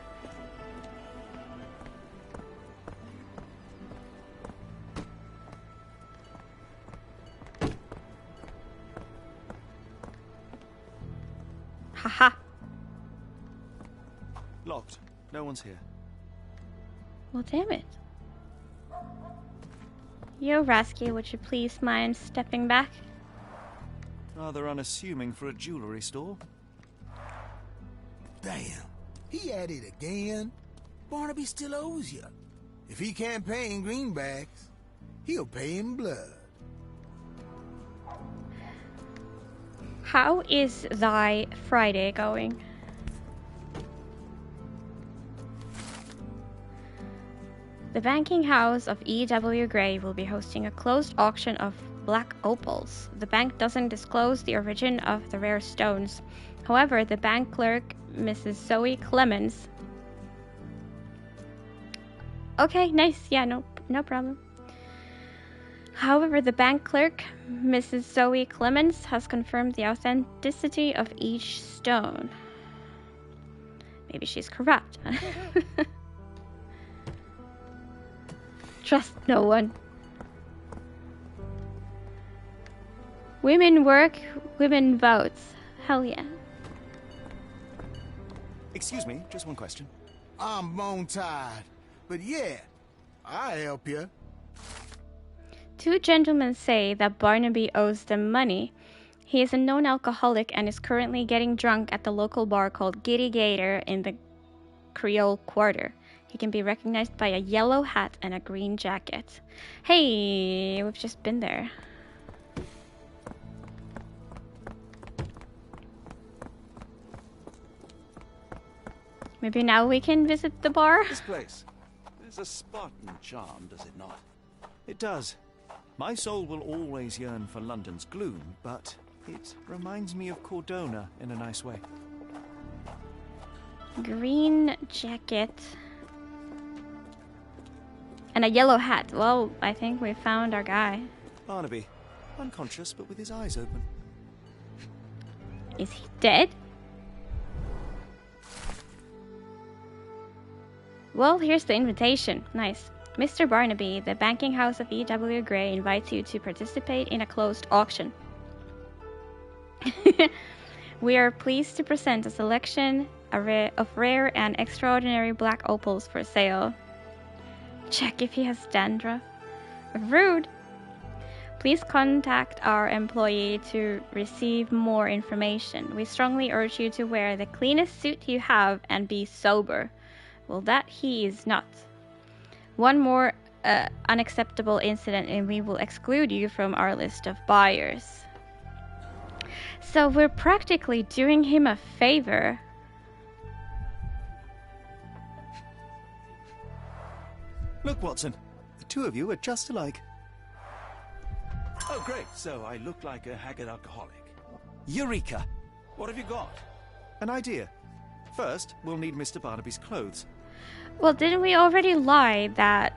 Haha. Locked. No one's here. Well, damn it. Yo, Rasky, would you please mind stepping back? Rather unassuming for a jewelry store. Damn. He at it again. Barnaby still owes you. If he can't pay in greenbacks, he'll pay in blood. How is thy Friday going? The banking house of E.W. Gray will be hosting a closed auction of black opals. The bank doesn't disclose the origin of the rare stones. However, the bank clerk, Mrs. Zoe Clemens... Okay, nice. Yeah, no problem. However, the bank clerk, Mrs. Zoe Clemens, has confirmed the authenticity of each stone. Maybe she's corrupt. Trust no one. Women work, women votes. Hell yeah. Excuse me, just one question. I'm bone tired, but yeah, I'll help you. Two gentlemen say that Barnaby owes them money. He is a known alcoholic and is currently getting drunk at the local bar called Giddy Gator in the Creole Quarter. He can be recognized by a yellow hat and a green jacket. Hey, we've just been there. Maybe now we can visit the bar? This place. There's a Spartan charm, does it not? It does. My soul will always yearn for London's gloom, but it reminds me of Cordona in a nice way. Green jacket. And a yellow hat. Well, I think we found our guy. Barnaby, unconscious but with his eyes open. Is he dead? Well, here's the invitation. Nice. Mr. Barnaby, the banking house of E.W. Gray invites you to participate in a closed auction. We are pleased to present a selection of rare and extraordinary black opals for sale. Check if he has dandruff. Rude. Please contact our employee to receive more information. We strongly urge you to wear the cleanest suit you have and be sober. Well, that he is not. One more unacceptable incident and we will exclude you from our list of buyers. So we're practically doing him a favor. Look, Watson. The two of you are just alike. Oh, great. So I look like a haggard alcoholic. Eureka! What have you got? An idea. First, we'll need Mr. Barnaby's clothes. Well, didn't we already lie that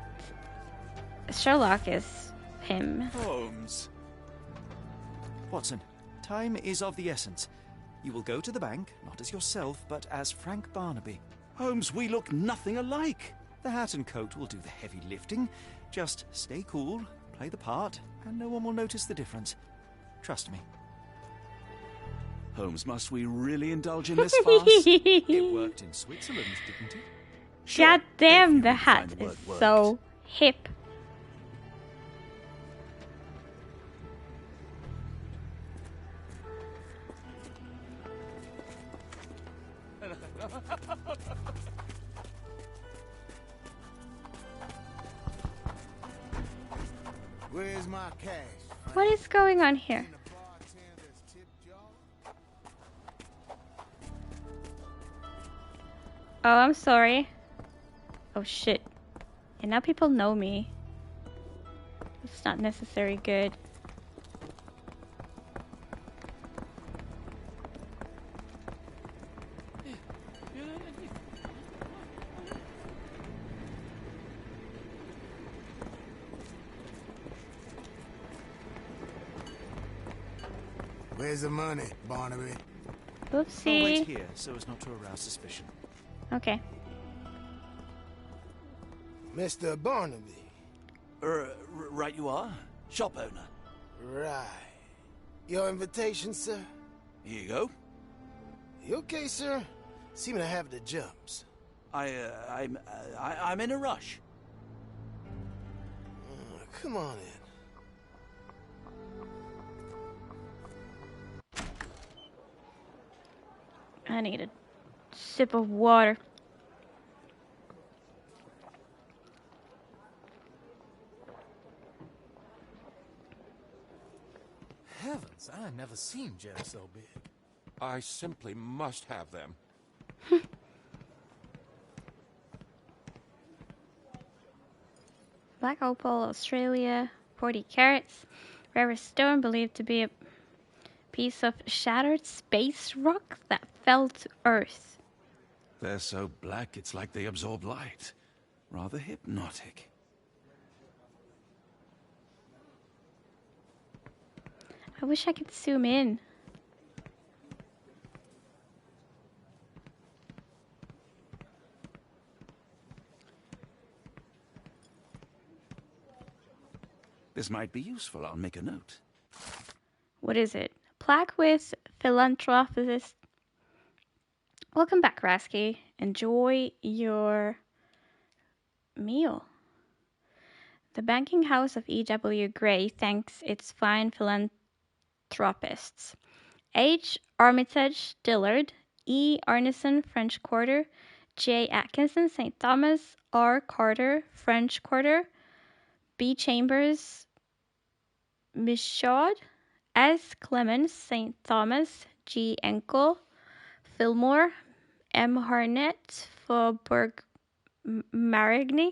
Sherlock is him? Holmes. Watson, time is of the essence. You will go to the bank, not as yourself, but as Frank Barnaby. Holmes, we look nothing alike. The hat and coat will do the heavy lifting. Just stay cool, play the part, and no one will notice the difference. Trust me. Holmes, must we really indulge in this farce? It worked in Switzerland, didn't it? Sure, God damn, the if you hat find the is word so hip. Where's my cash? What is going on here? Oh, I'm sorry. Oh shit. And now people know me. It's not necessarily good. Where's the money, Barnaby? Oopsie. I'll wait here so as not to arouse suspicion. Okay. Mr. Barnaby. Right you are. Shop owner. Right. Your invitation, sir? Here you go. You okay, sir? Seem to have the jumps. I'm in a rush. Come on in. I need a sip of water. Heavens, I never seen gems so big. I simply must have them. Black opal, Australia, 40 carats. Rarest stone believed to be a piece of shattered space rock that fell to Earth. They're so black, it's like they absorb light. Rather hypnotic. I wish I could zoom in. This might be useful. I'll make a note. What is it? Plaque with philanthropist. Welcome back, Rasky. Enjoy your meal. The banking house of E.W. Gray thanks its fine philanthropists. H. Armitage Dillard, E. Arneson, French Quarter, J. Atkinson, St. Thomas, R. Carter, French Quarter, B. Chambers, Michaud, S. Clemens, St. Thomas, G. Enkel, Fillmore, M. Harnett, Faubourg Marigny,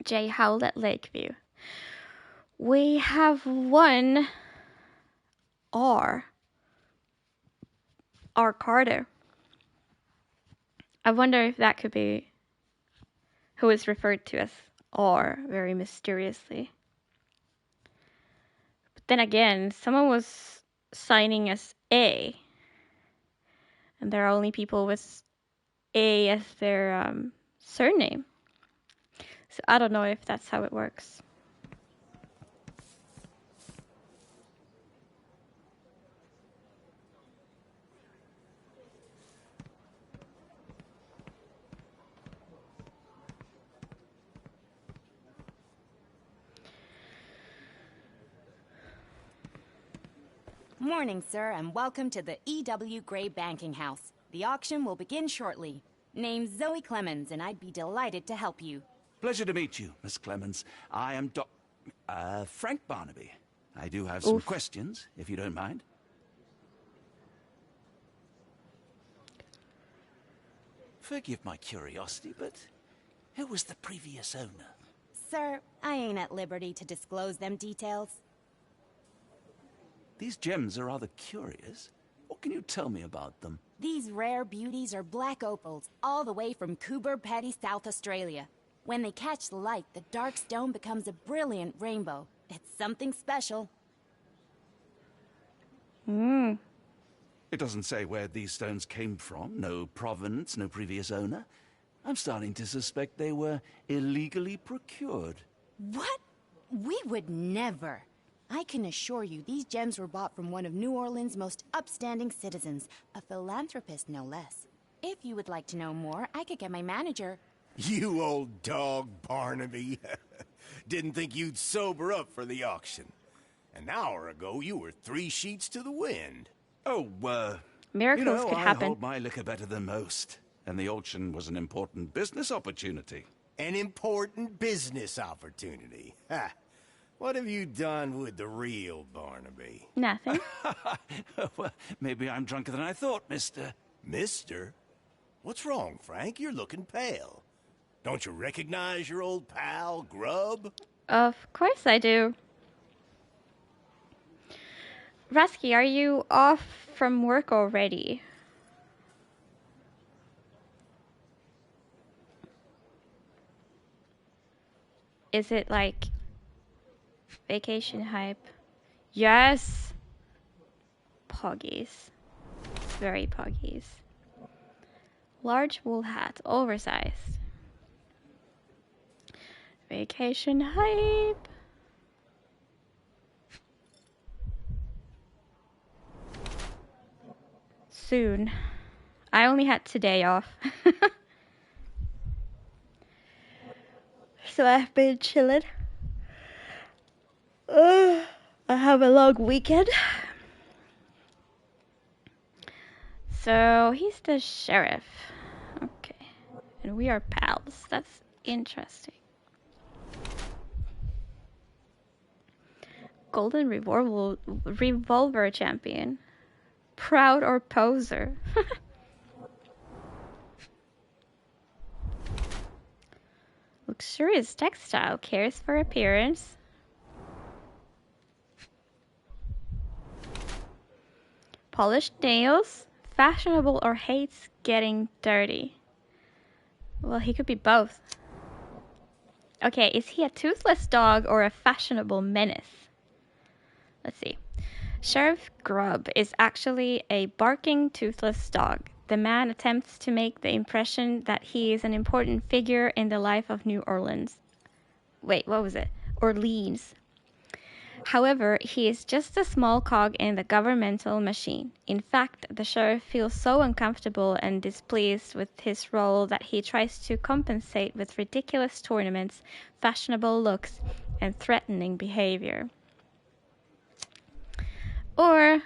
J. Howlett, Lakeview. We have one R. R. Carter. I wonder if that could be who is referred to as R very mysteriously. But then again, someone was signing as A. And there are only people with A as their surname. So I don't know if that's how it works. Morning, sir, and welcome to the E.W. Gray Banking House. The auction will begin shortly. Name's Zoe Clemens, and I'd be delighted to help you. Pleasure to meet you, Miss Clemens. I am Frank Barnaby. I do have some questions, if you don't mind. Forgive my curiosity, but who was the previous owner? Sir, I ain't at liberty to disclose them details. These gems are rather curious. What can you tell me about them? These rare beauties are black opals, all the way from Coober Pedy, South Australia. When they catch the light, the dark stone becomes a brilliant rainbow. It's something special. It doesn't say where these stones came from. No provenance, no previous owner. I'm starting to suspect they were illegally procured. What? We would never. I can assure you these gems were bought from one of New Orleans' most upstanding citizens, a philanthropist no less. If you would like to know more, I could get my manager. You old dog, Barnaby. Didn't think you'd sober up for the auction. An hour ago, you were 3 sheets to the wind. Oh, miracles could happen. I hold my liquor better than most. And the auction was an important business opportunity. An important business opportunity? Ha! What have you done with the real Barnaby? Nothing. Well, maybe I'm drunker than I thought, mister. Mister? What's wrong, Frank? You're looking pale. Don't you recognize your old pal, Grub? Of course I do. Rasky, are you off from work already? Is it like vacation hype? Yes! poggies. Very poggies. Large wool hat, oversized. Vacation hype. Soon. I only had today off. So I've been chilling. I have a long weekend. So he's the sheriff. Okay. And we are pals. That's interesting. Golden revolver champion. Proud or poser? Luxurious textile, cares for appearance. Polished nails, fashionable or hates getting dirty. Well, he could be both. Okay, is he a toothless dog or a fashionable menace? Let's see. Sheriff Grubb is actually a barking, toothless dog. The man attempts to make the impression that he is an important figure in the life of New Orleans. Wait, what was it? Orleans. However, he is just a small cog in the governmental machine. In fact, the sheriff feels so uncomfortable and displeased with his role that he tries to compensate with ridiculous tournaments, fashionable looks, and threatening behavior. Or,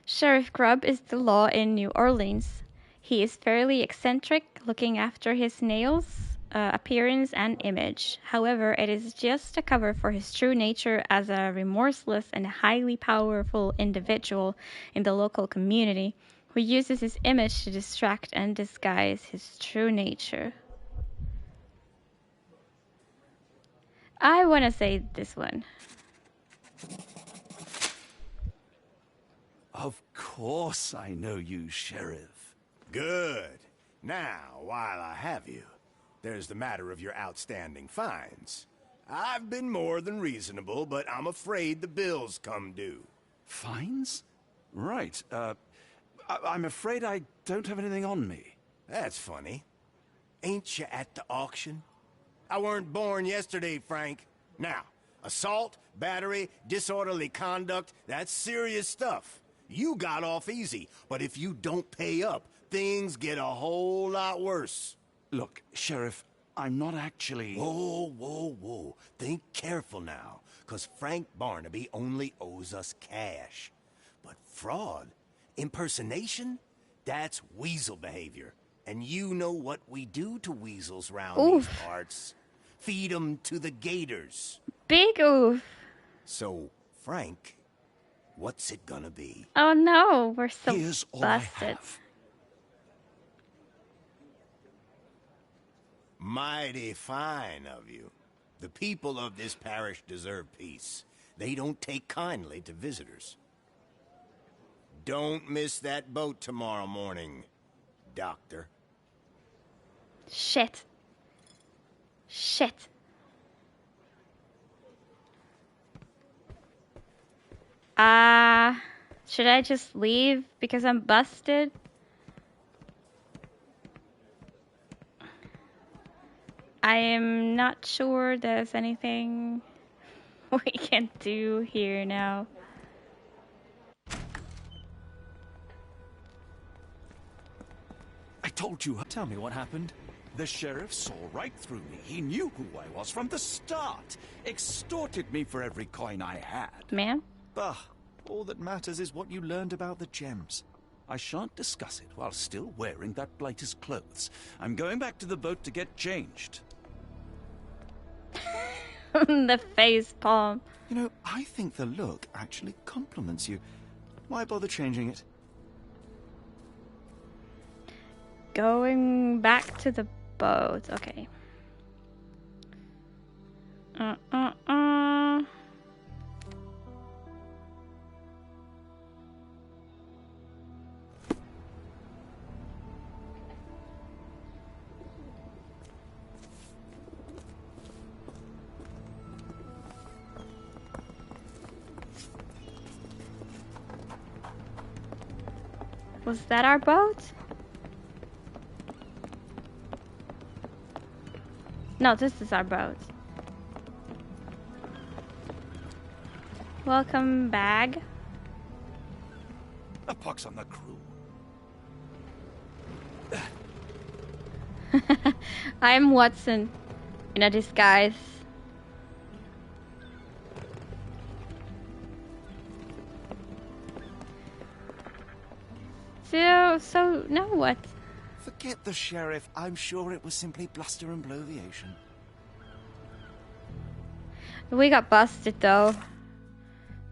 Sheriff Grubb is the law in New Orleans. He is fairly eccentric, looking after his nails, appearance, and image. However, it is just a cover for his true nature as a remorseless and highly powerful individual in the local community who uses his image to distract and disguise his true nature. I want to say this one. Of course I know you, Sheriff. Good. Now, while I have you, there's the matter of your outstanding fines. I've been more than reasonable, but I'm afraid the bills come due. Fines? Right. I'm afraid I don't have anything on me. That's funny. Ain't you at the auction? I weren't born yesterday, Frank. Now, assault, battery, disorderly conduct, that's serious stuff. You got off easy, but if you don't pay up, things get a whole lot worse. Look, Sheriff, I'm not actually... Whoa. Think careful now, because Frank Barnaby only owes us cash. But fraud, impersonation, that's weasel behavior. And you know what we do to weasels round these parts. Feed 'em to the gators. Big oof. So, Frank, what's it gonna be? Oh no, we're so Here's all busted. I have. Mighty fine of you. The people of this parish deserve peace. They don't take kindly to visitors. Don't miss that boat tomorrow morning, Doctor. Shit. Should I just leave because I'm busted? I am not sure there's anything we can do here now. I told you. Tell me what happened. The sheriff saw right through me. He knew who I was from the start. Extorted me for every coin I had. Man? Bah, all that matters is what you learned about the gems. I shan't discuss it while still wearing that blighter's clothes. I'm going back to the boat to get changed. The face palm. You know, I think the look actually compliments you. Why bother changing it? Going back to the boat. Okay. Was that our boat? No, this is our boat. Welcome, bag. A pox on the crew. I'm Watson in a disguise. So now what? Forget the sheriff. I'm sure it was simply bluster and bloviation. We got busted though.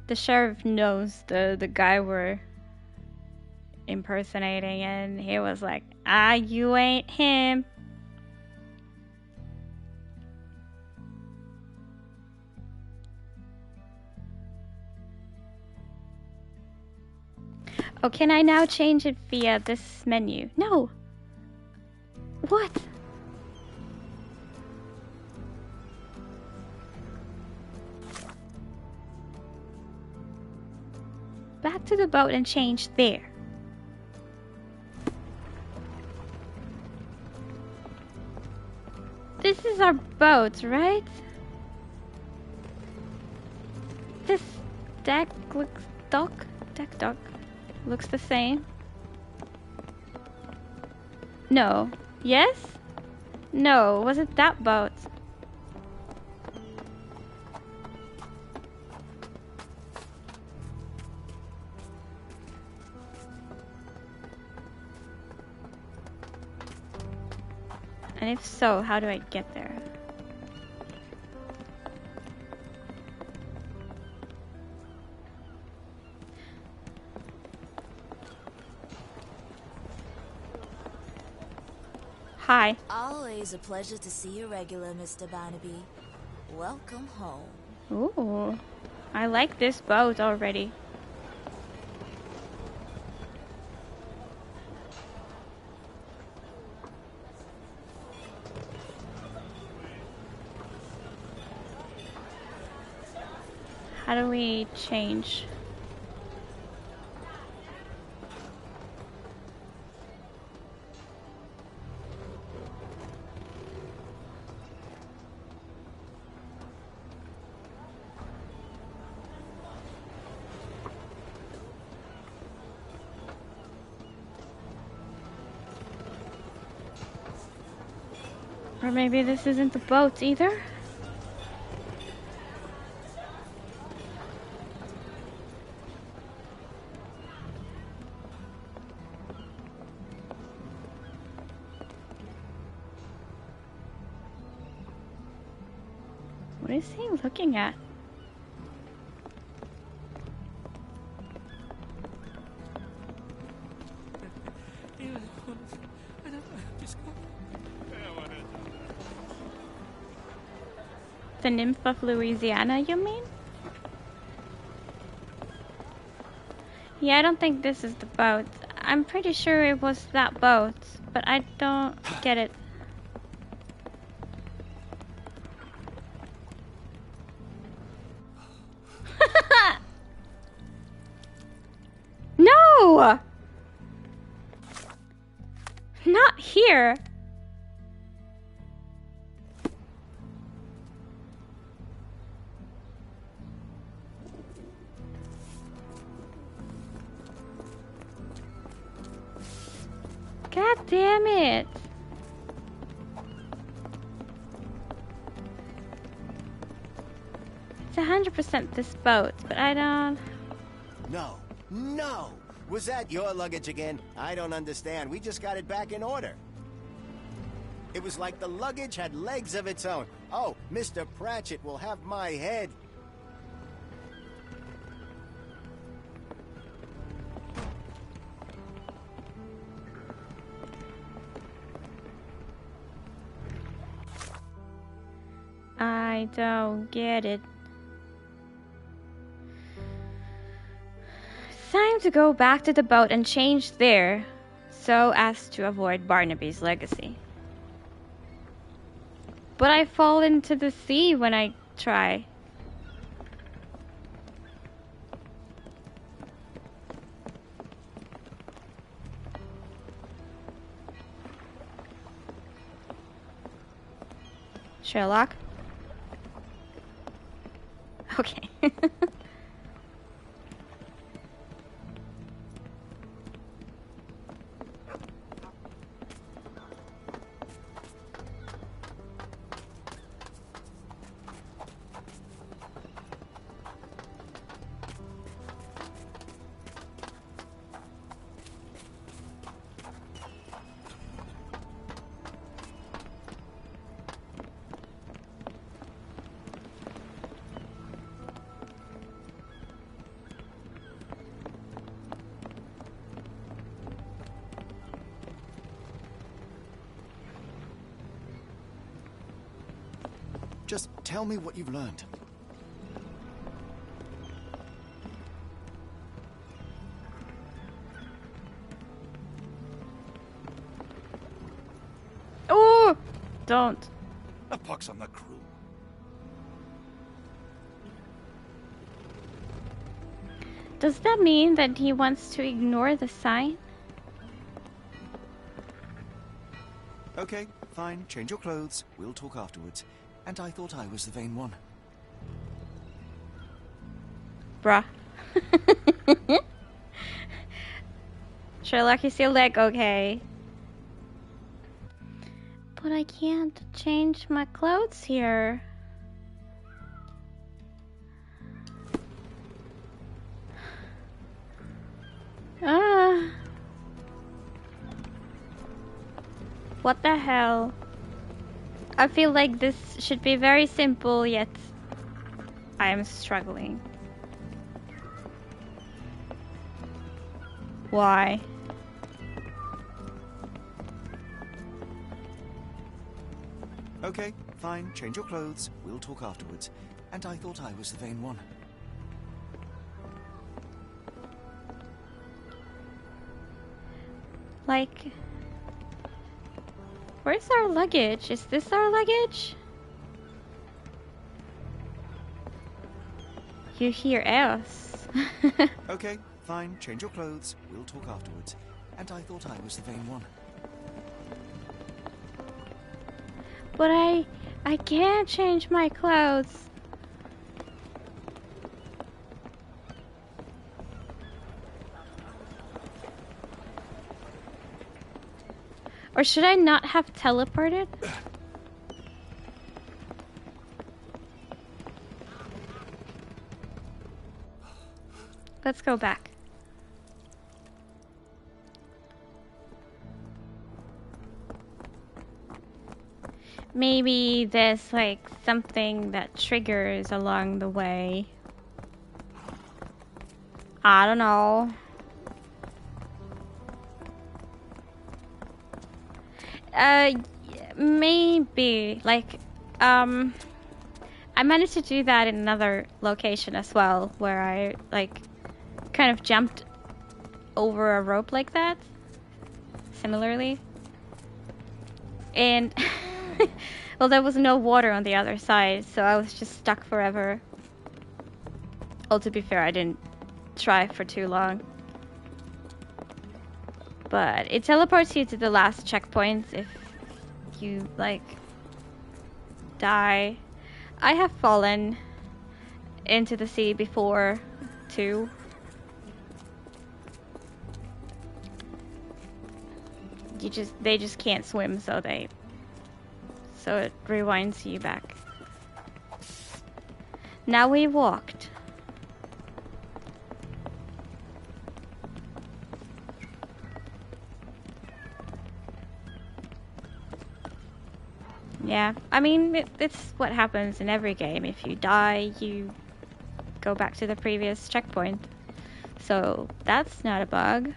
The sheriff knows the guy we're impersonating, and he was like, "Ah, you ain't him." Oh, can I now change it via this menu? No. What? Back to the boat and change there. This is our boat, right? This deck looks dock looks the same. No. Yes? No, was it that boat? And if so, how do I get there? Hi. Always a pleasure to see you regular, Mr. Barnaby. Welcome home. Ooh, I like this boat already. How do we change? Or maybe this isn't the boat either? What is he looking at? The nymph of Louisiana, you mean? Yeah, I don't think this is the boat. I'm pretty sure it was that boat, but I don't get it. No! Not here. God damn it. It's 100% this boat, but I don't... No, no! Was that your luggage again? I don't understand. We just got it back in order. It was like the luggage had legs of its own. Oh, Mr. Pratchett will have my head. I don't get it. It's time to go back to the boat and change there, so as to avoid Barnaby's legacy. But I fall into the sea when I try. Sherlock? Okay. Just tell me what you've learned. Oh! Don't. A pox on the crew. Does that mean that he wants to ignore the sign? Okay, fine. Change your clothes. We'll talk afterwards. And I thought I was the vain one. Bruh. Sherlock, is your leg okay? But I can't change my clothes here. Ah. What the hell? I feel like this should be very simple, yet I am struggling. Why? Okay, fine. Change your clothes. We'll talk afterwards. And I thought I was the vain one. Like, where's our luggage? Is this our luggage? You hear us. Okay, fine. Change your clothes. We'll talk afterwards. And I thought I was the vain one. But I can't change my clothes. Or should I not have teleported? Let's go back. Maybe there's like something that triggers along the way. I don't know. Maybe like I managed to do that in another location as well, where I like kind of jumped over a rope like that, similarly. And well, there was no water on the other side, so I was just stuck forever. Well, to be fair, I didn't try for too long. But it teleports you to the last checkpoint if you, like, die. I have fallen into the sea before, too. They just can't swim, so it rewinds you back. Now we walked. Yeah, I mean, it's what happens in every game. If you die, you go back to the previous checkpoint. So that's not a bug.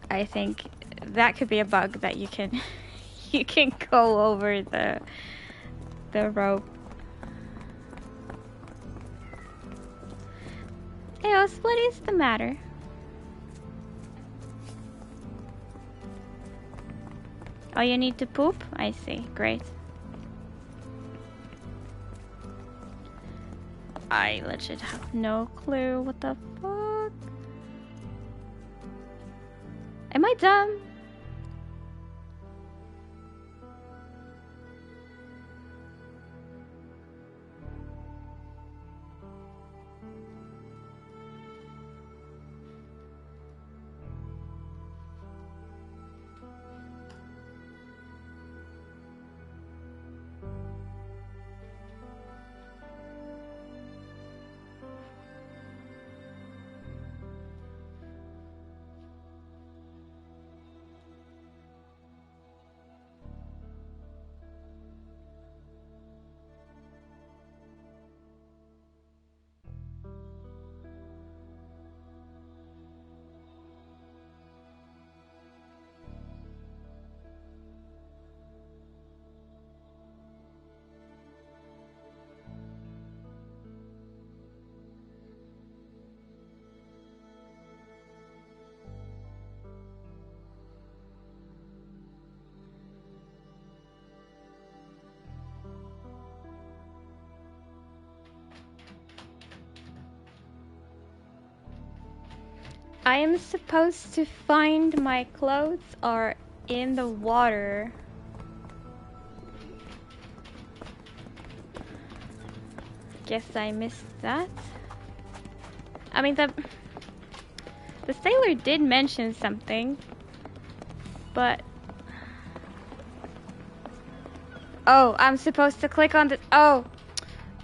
I think that could be a bug that you can you can go over the rope. Eos, what is the matter? Oh, you need to poop? I see. Great. I legit have no clue. What the fuck? Am I dumb? I am supposed to find my clothes are in the water. Guess I missed that. I mean, the sailor did mention something, but... Oh, I'm supposed to click on the... Oh!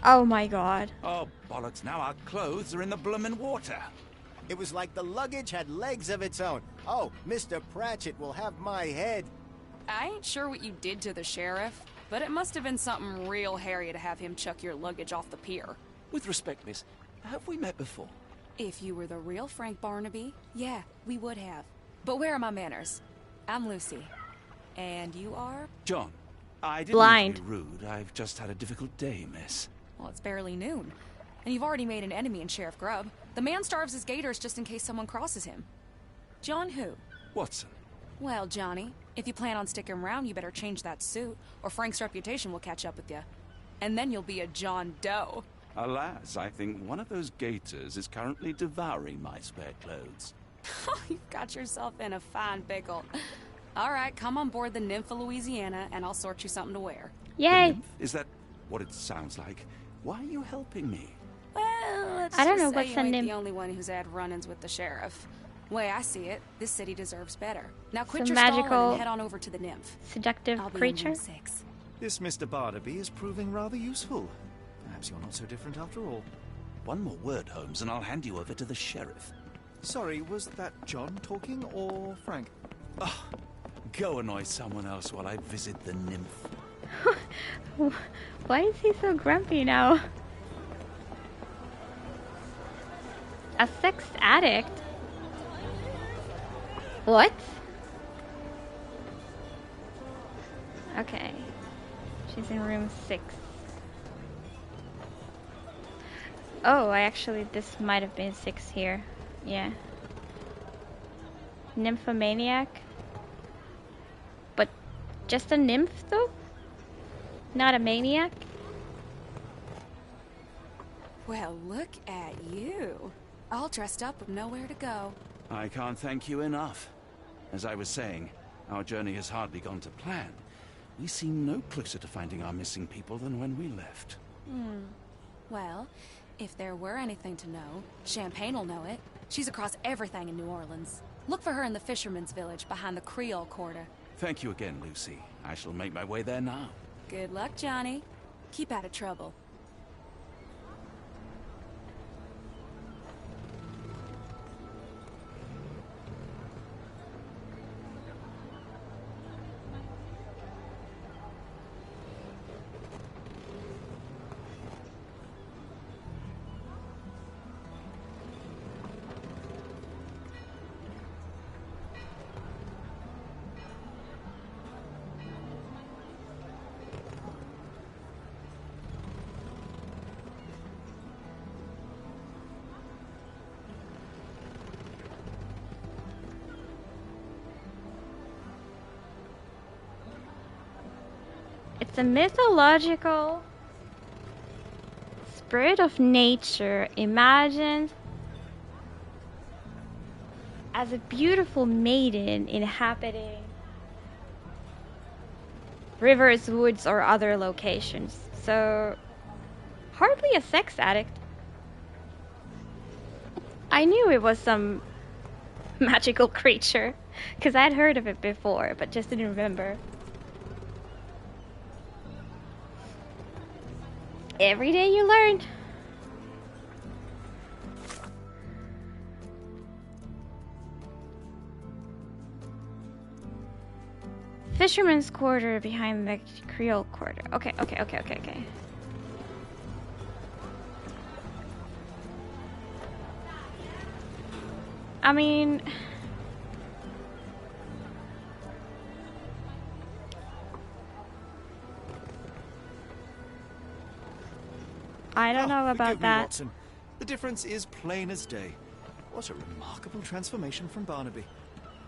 Oh my god. Oh, bollocks, now our clothes are in the bloomin' water. It was like the luggage had legs of its own. Oh, Mr. Pratchett will have my head. I ain't sure what you did to the sheriff, but it must have been something real hairy to have him chuck your luggage off the pier. With respect, miss, have we met before? If you were the real Frank Barnaby, yeah, we would have. But where are my manners? I'm Lucy. And you are? John. I didn't Blind. mean to be rude. I've just had a difficult day, miss. Well, it's barely noon. And you've already made an enemy in Sheriff Grubb. The man starves his gators just in case someone crosses him. John who? Watson. Well, Johnny, if you plan on sticking around, you better change that suit, or Frank's reputation will catch up with you. And then you'll be a John Doe. Alas, I think one of those gators is currently devouring my spare clothes. You've got yourself in a fine pickle. All right, come on board the Nymph of Louisiana, and I'll sort you something to wear. Yay! Is that what it sounds like? Why are you helping me? Well, let's I don't just know say what's you the ain't nymph. the only one who's had run-ins with the sheriff. Way I see it, this city deserves better. Now quit Some your stalling magical and head on over to the Nymph. Seductive I'll be in creature? room 6. This Mr. Barnaby is proving rather useful. Perhaps you're not so different after all. One more word, Holmes, and I'll hand you over to the sheriff. Sorry, was that John talking or Frank? Oh, go annoy someone else while I visit the nymph. Why is he so grumpy now? A sex addict? What? Okay. She's in room 6. Oh, this might have been 6 here. Yeah. Nymphomaniac? But just a nymph, though? Not a maniac? Well, look at you. All dressed up with nowhere to go. I can't thank you enough. As I was saying, our journey has hardly gone to plan. We seem no closer to finding our missing people than when we left. Well, if there were anything to know, Champagne will know it. She's across everything in New Orleans. Look for her in the fisherman's village behind the Creole Quarter. Thank you again, Lucy. I shall make my way there now. Good luck, Johnny. Keep out of trouble. It's a mythological spirit of nature imagined as a beautiful maiden inhabiting rivers, woods, or other locations. So, hardly a sex addict. I knew it was some magical creature, because I'd heard of it before, but just didn't remember. Every day you learn. Fisherman's Quarter behind the Creole Quarter. Okay. I mean... I don't know about Forgive me, that. Watson. The difference is plain as day. What a remarkable transformation from Barnaby.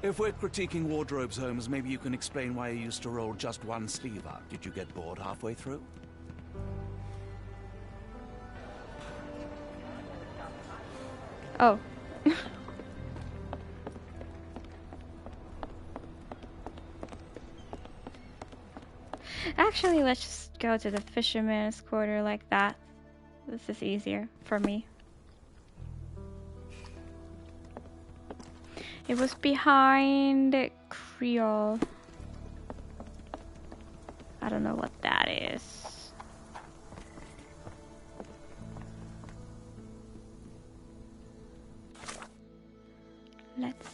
If we're critiquing wardrobes, Holmes, maybe you can explain why you used to roll just one sleeve up. Did you get bored halfway through? Oh. Actually, let's just go to the fisherman's quarter like that. This is easier for me. It was behind Creole. I don't know what that is. Let's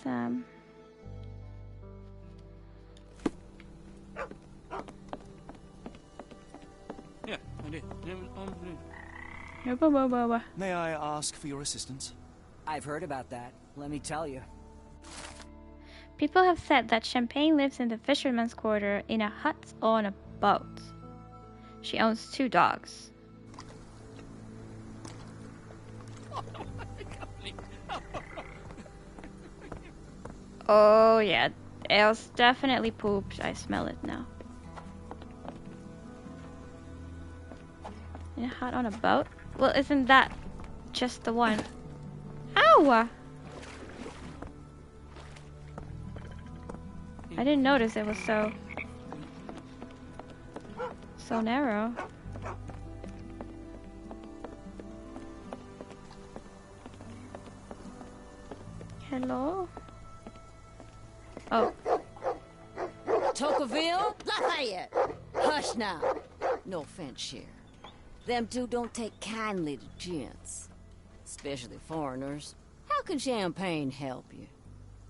Yeah, I did. May I ask for your assistance? I've heard about that. Let me tell you. People have said that Champagne lives in the fisherman's quarter in a hut on a boat. She owns 2 dogs. Oh yeah, Els definitely pooped. I smell it now. In a hut on a boat? Well, isn't that just the one? Ow! I didn't notice it was so narrow. Hello? Oh. Tocqueville? Lafayette! Hush now. No offense, Cher. Them two don't take kindly to gents. Especially foreigners. How can Champagne help you?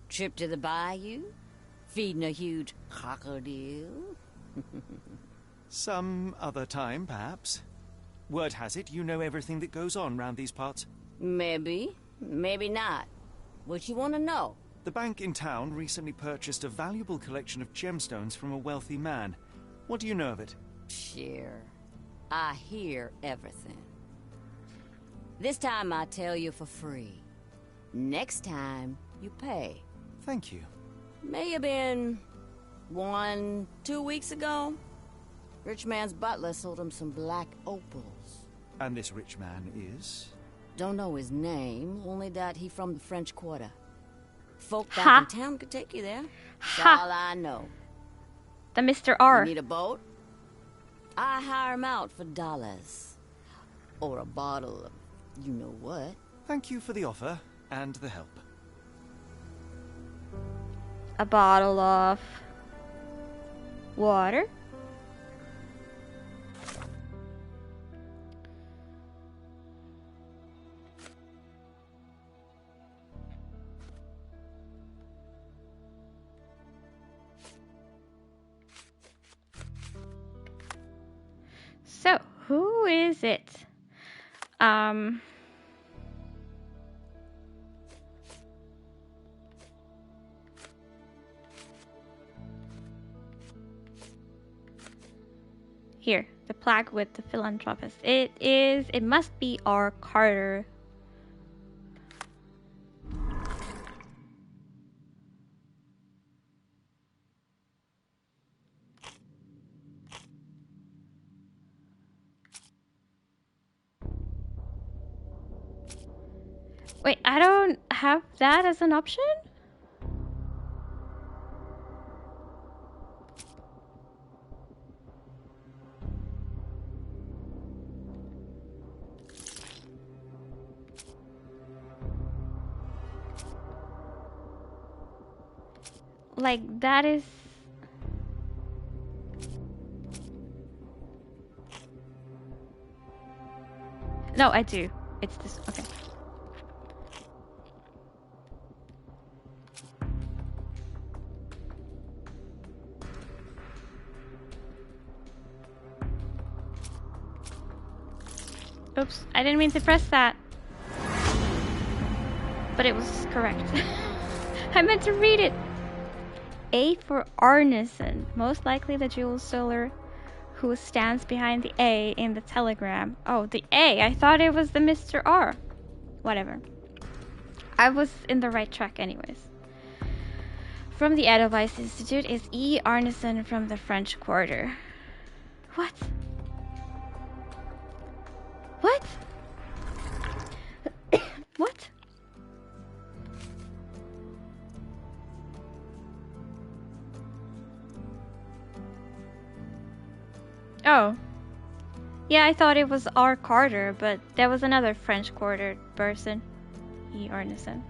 Trip to the bayou? Feeding a huge crocodile? Some other time, perhaps. Word has it, you know everything that goes on round these parts. Maybe. Maybe not. What you want to know? The bank in town recently purchased a valuable collection of gemstones from a wealthy man. What do you know of it? Sure. I hear everything. This time I tell you for free. Next time, you pay. Thank you. May have been 1, 2 weeks ago. Rich man's butler sold him some black opals. And this rich man is? Don't know his name, only that he from the French Quarter. Folk back in town could take you there. That's all I know. The Mr. R. You need a boat? I hire him out for dollars. Or a bottle of you know what. Thank you for the offer and the help. A bottle of water. So, who is it? Here, the plaque with the philanthropist. It must be our Carter. Wait, I don't have that as an option? Like, that is... No, I do. It's this. Okay. Oops, I didn't mean to press that. But it was correct. I meant to read it. A for Arneson, most likely the jewel seller who stands behind the A in the telegram. Oh, the A. I thought it was the Mr. R. Whatever. I was in the right track anyways. From the Edelweiss Institute is E. Arneson from the French Quarter. What? What? What? Oh. Yeah, I thought it was R. Carter, but there was another French Quarter person. E. Arneson.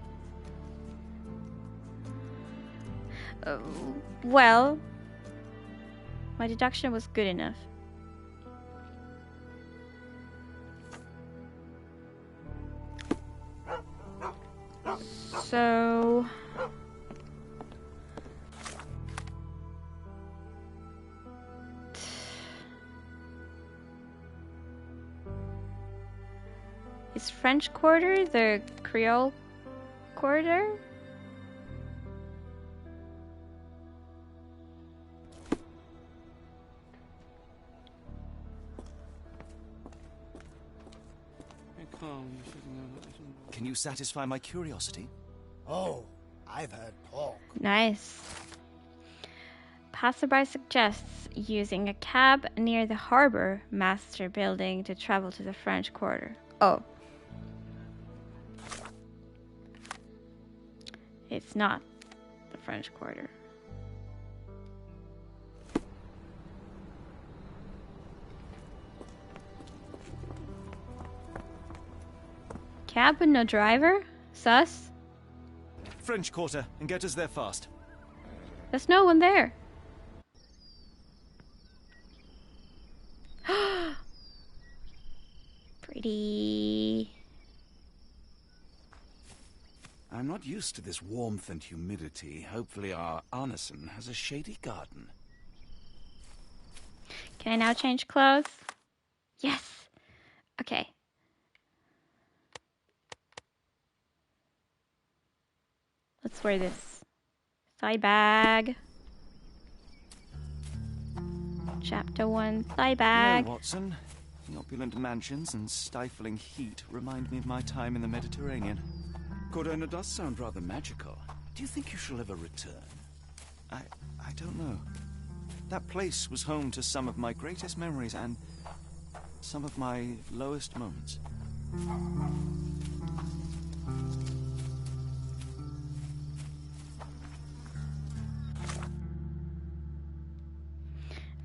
Well, my deduction was good enough. So... Is French Quarter the Creole Quarter? Can you satisfy my curiosity? Oh, I've heard talk. Nice. Passerby suggests using a cab near the harbor master building to travel to the French Quarter. Oh. It's not the French Quarter. Cab and no driver? Sus? French Quarter, and get us there fast. There's no one there. Pretty. I'm not used to this warmth and humidity. Hopefully our Arneson has a shady garden. Can I now change clothes? Yes. Okay. Let's wear this. Thigh bag. Chapter 1, thigh bag. Hello, Watson. The opulent mansions and stifling heat remind me of my time in the Mediterranean. Cordona does sound rather magical. Do you think you shall ever return? I don't know. That place was home to some of my greatest memories and some of my lowest moments.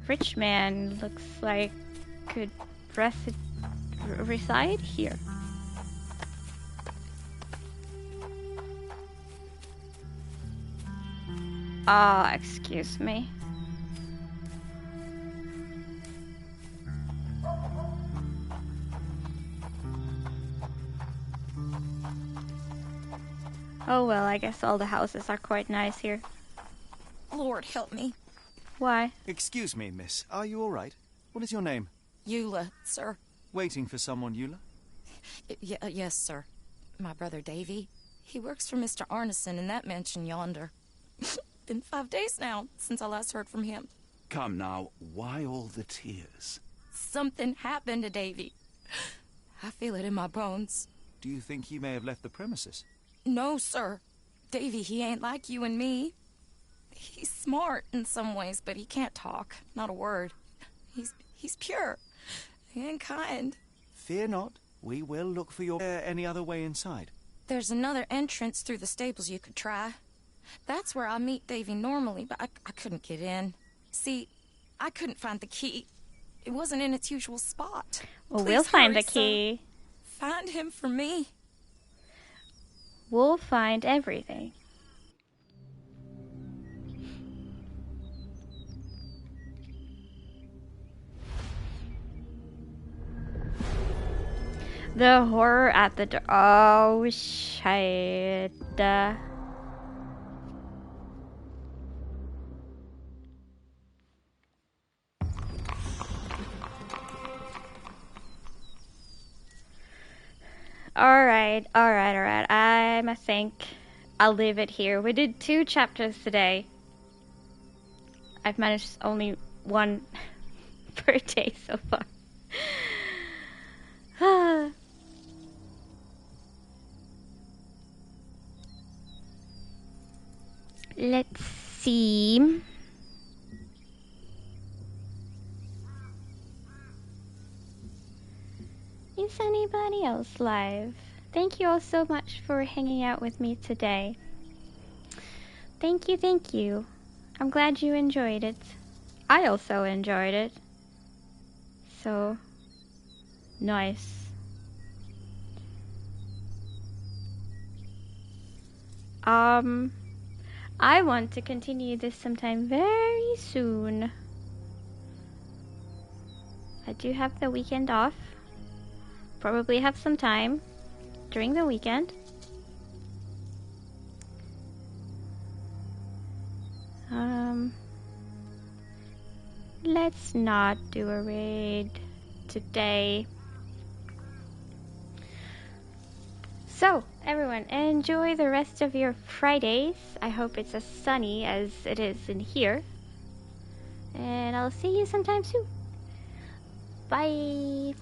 Rich man looks like could reside here. Ah, excuse me. Oh well, I guess all the houses are quite nice here. Lord help me. Why? Excuse me, miss. Are you all right? What is your name? Eula, sir. Waiting for someone, Eula? Yes, sir. My brother Davy. He works for Mr. Arneson in that mansion yonder. Been 5 days now since I last heard from him. Come now, why all the tears? Something happened to Davy. I feel it in my bones. Do you think he may have left the premises? No, sir. Davy, he ain't like you and me. He's smart in some ways, but he can't talk. Not a word. He's pure and kind. Fear not. We will look for your... any other way inside? There's another entrance through the stables you could try. That's where I meet Davy normally, but I couldn't get in. See, I couldn't find the key. It wasn't in its usual spot. Well, Please we'll find hurry, the key. sir. Find him for me. We'll find everything. The horror at the door. Oh, shit. Alright. I think I'll leave it here. We did 2 chapters today. I've managed only 1 per day so far. Let's see. Is anybody else live? Thank you all so much for hanging out with me today. Thank you. I'm glad you enjoyed it. I also enjoyed it. So nice. I want to continue this sometime very soon. I do have the weekend off. Probably have some time during the weekend. Let's not do a raid today. So, everyone, enjoy the rest of your Fridays. I hope it's as sunny as it is in here. And I'll see you sometime soon. Bye!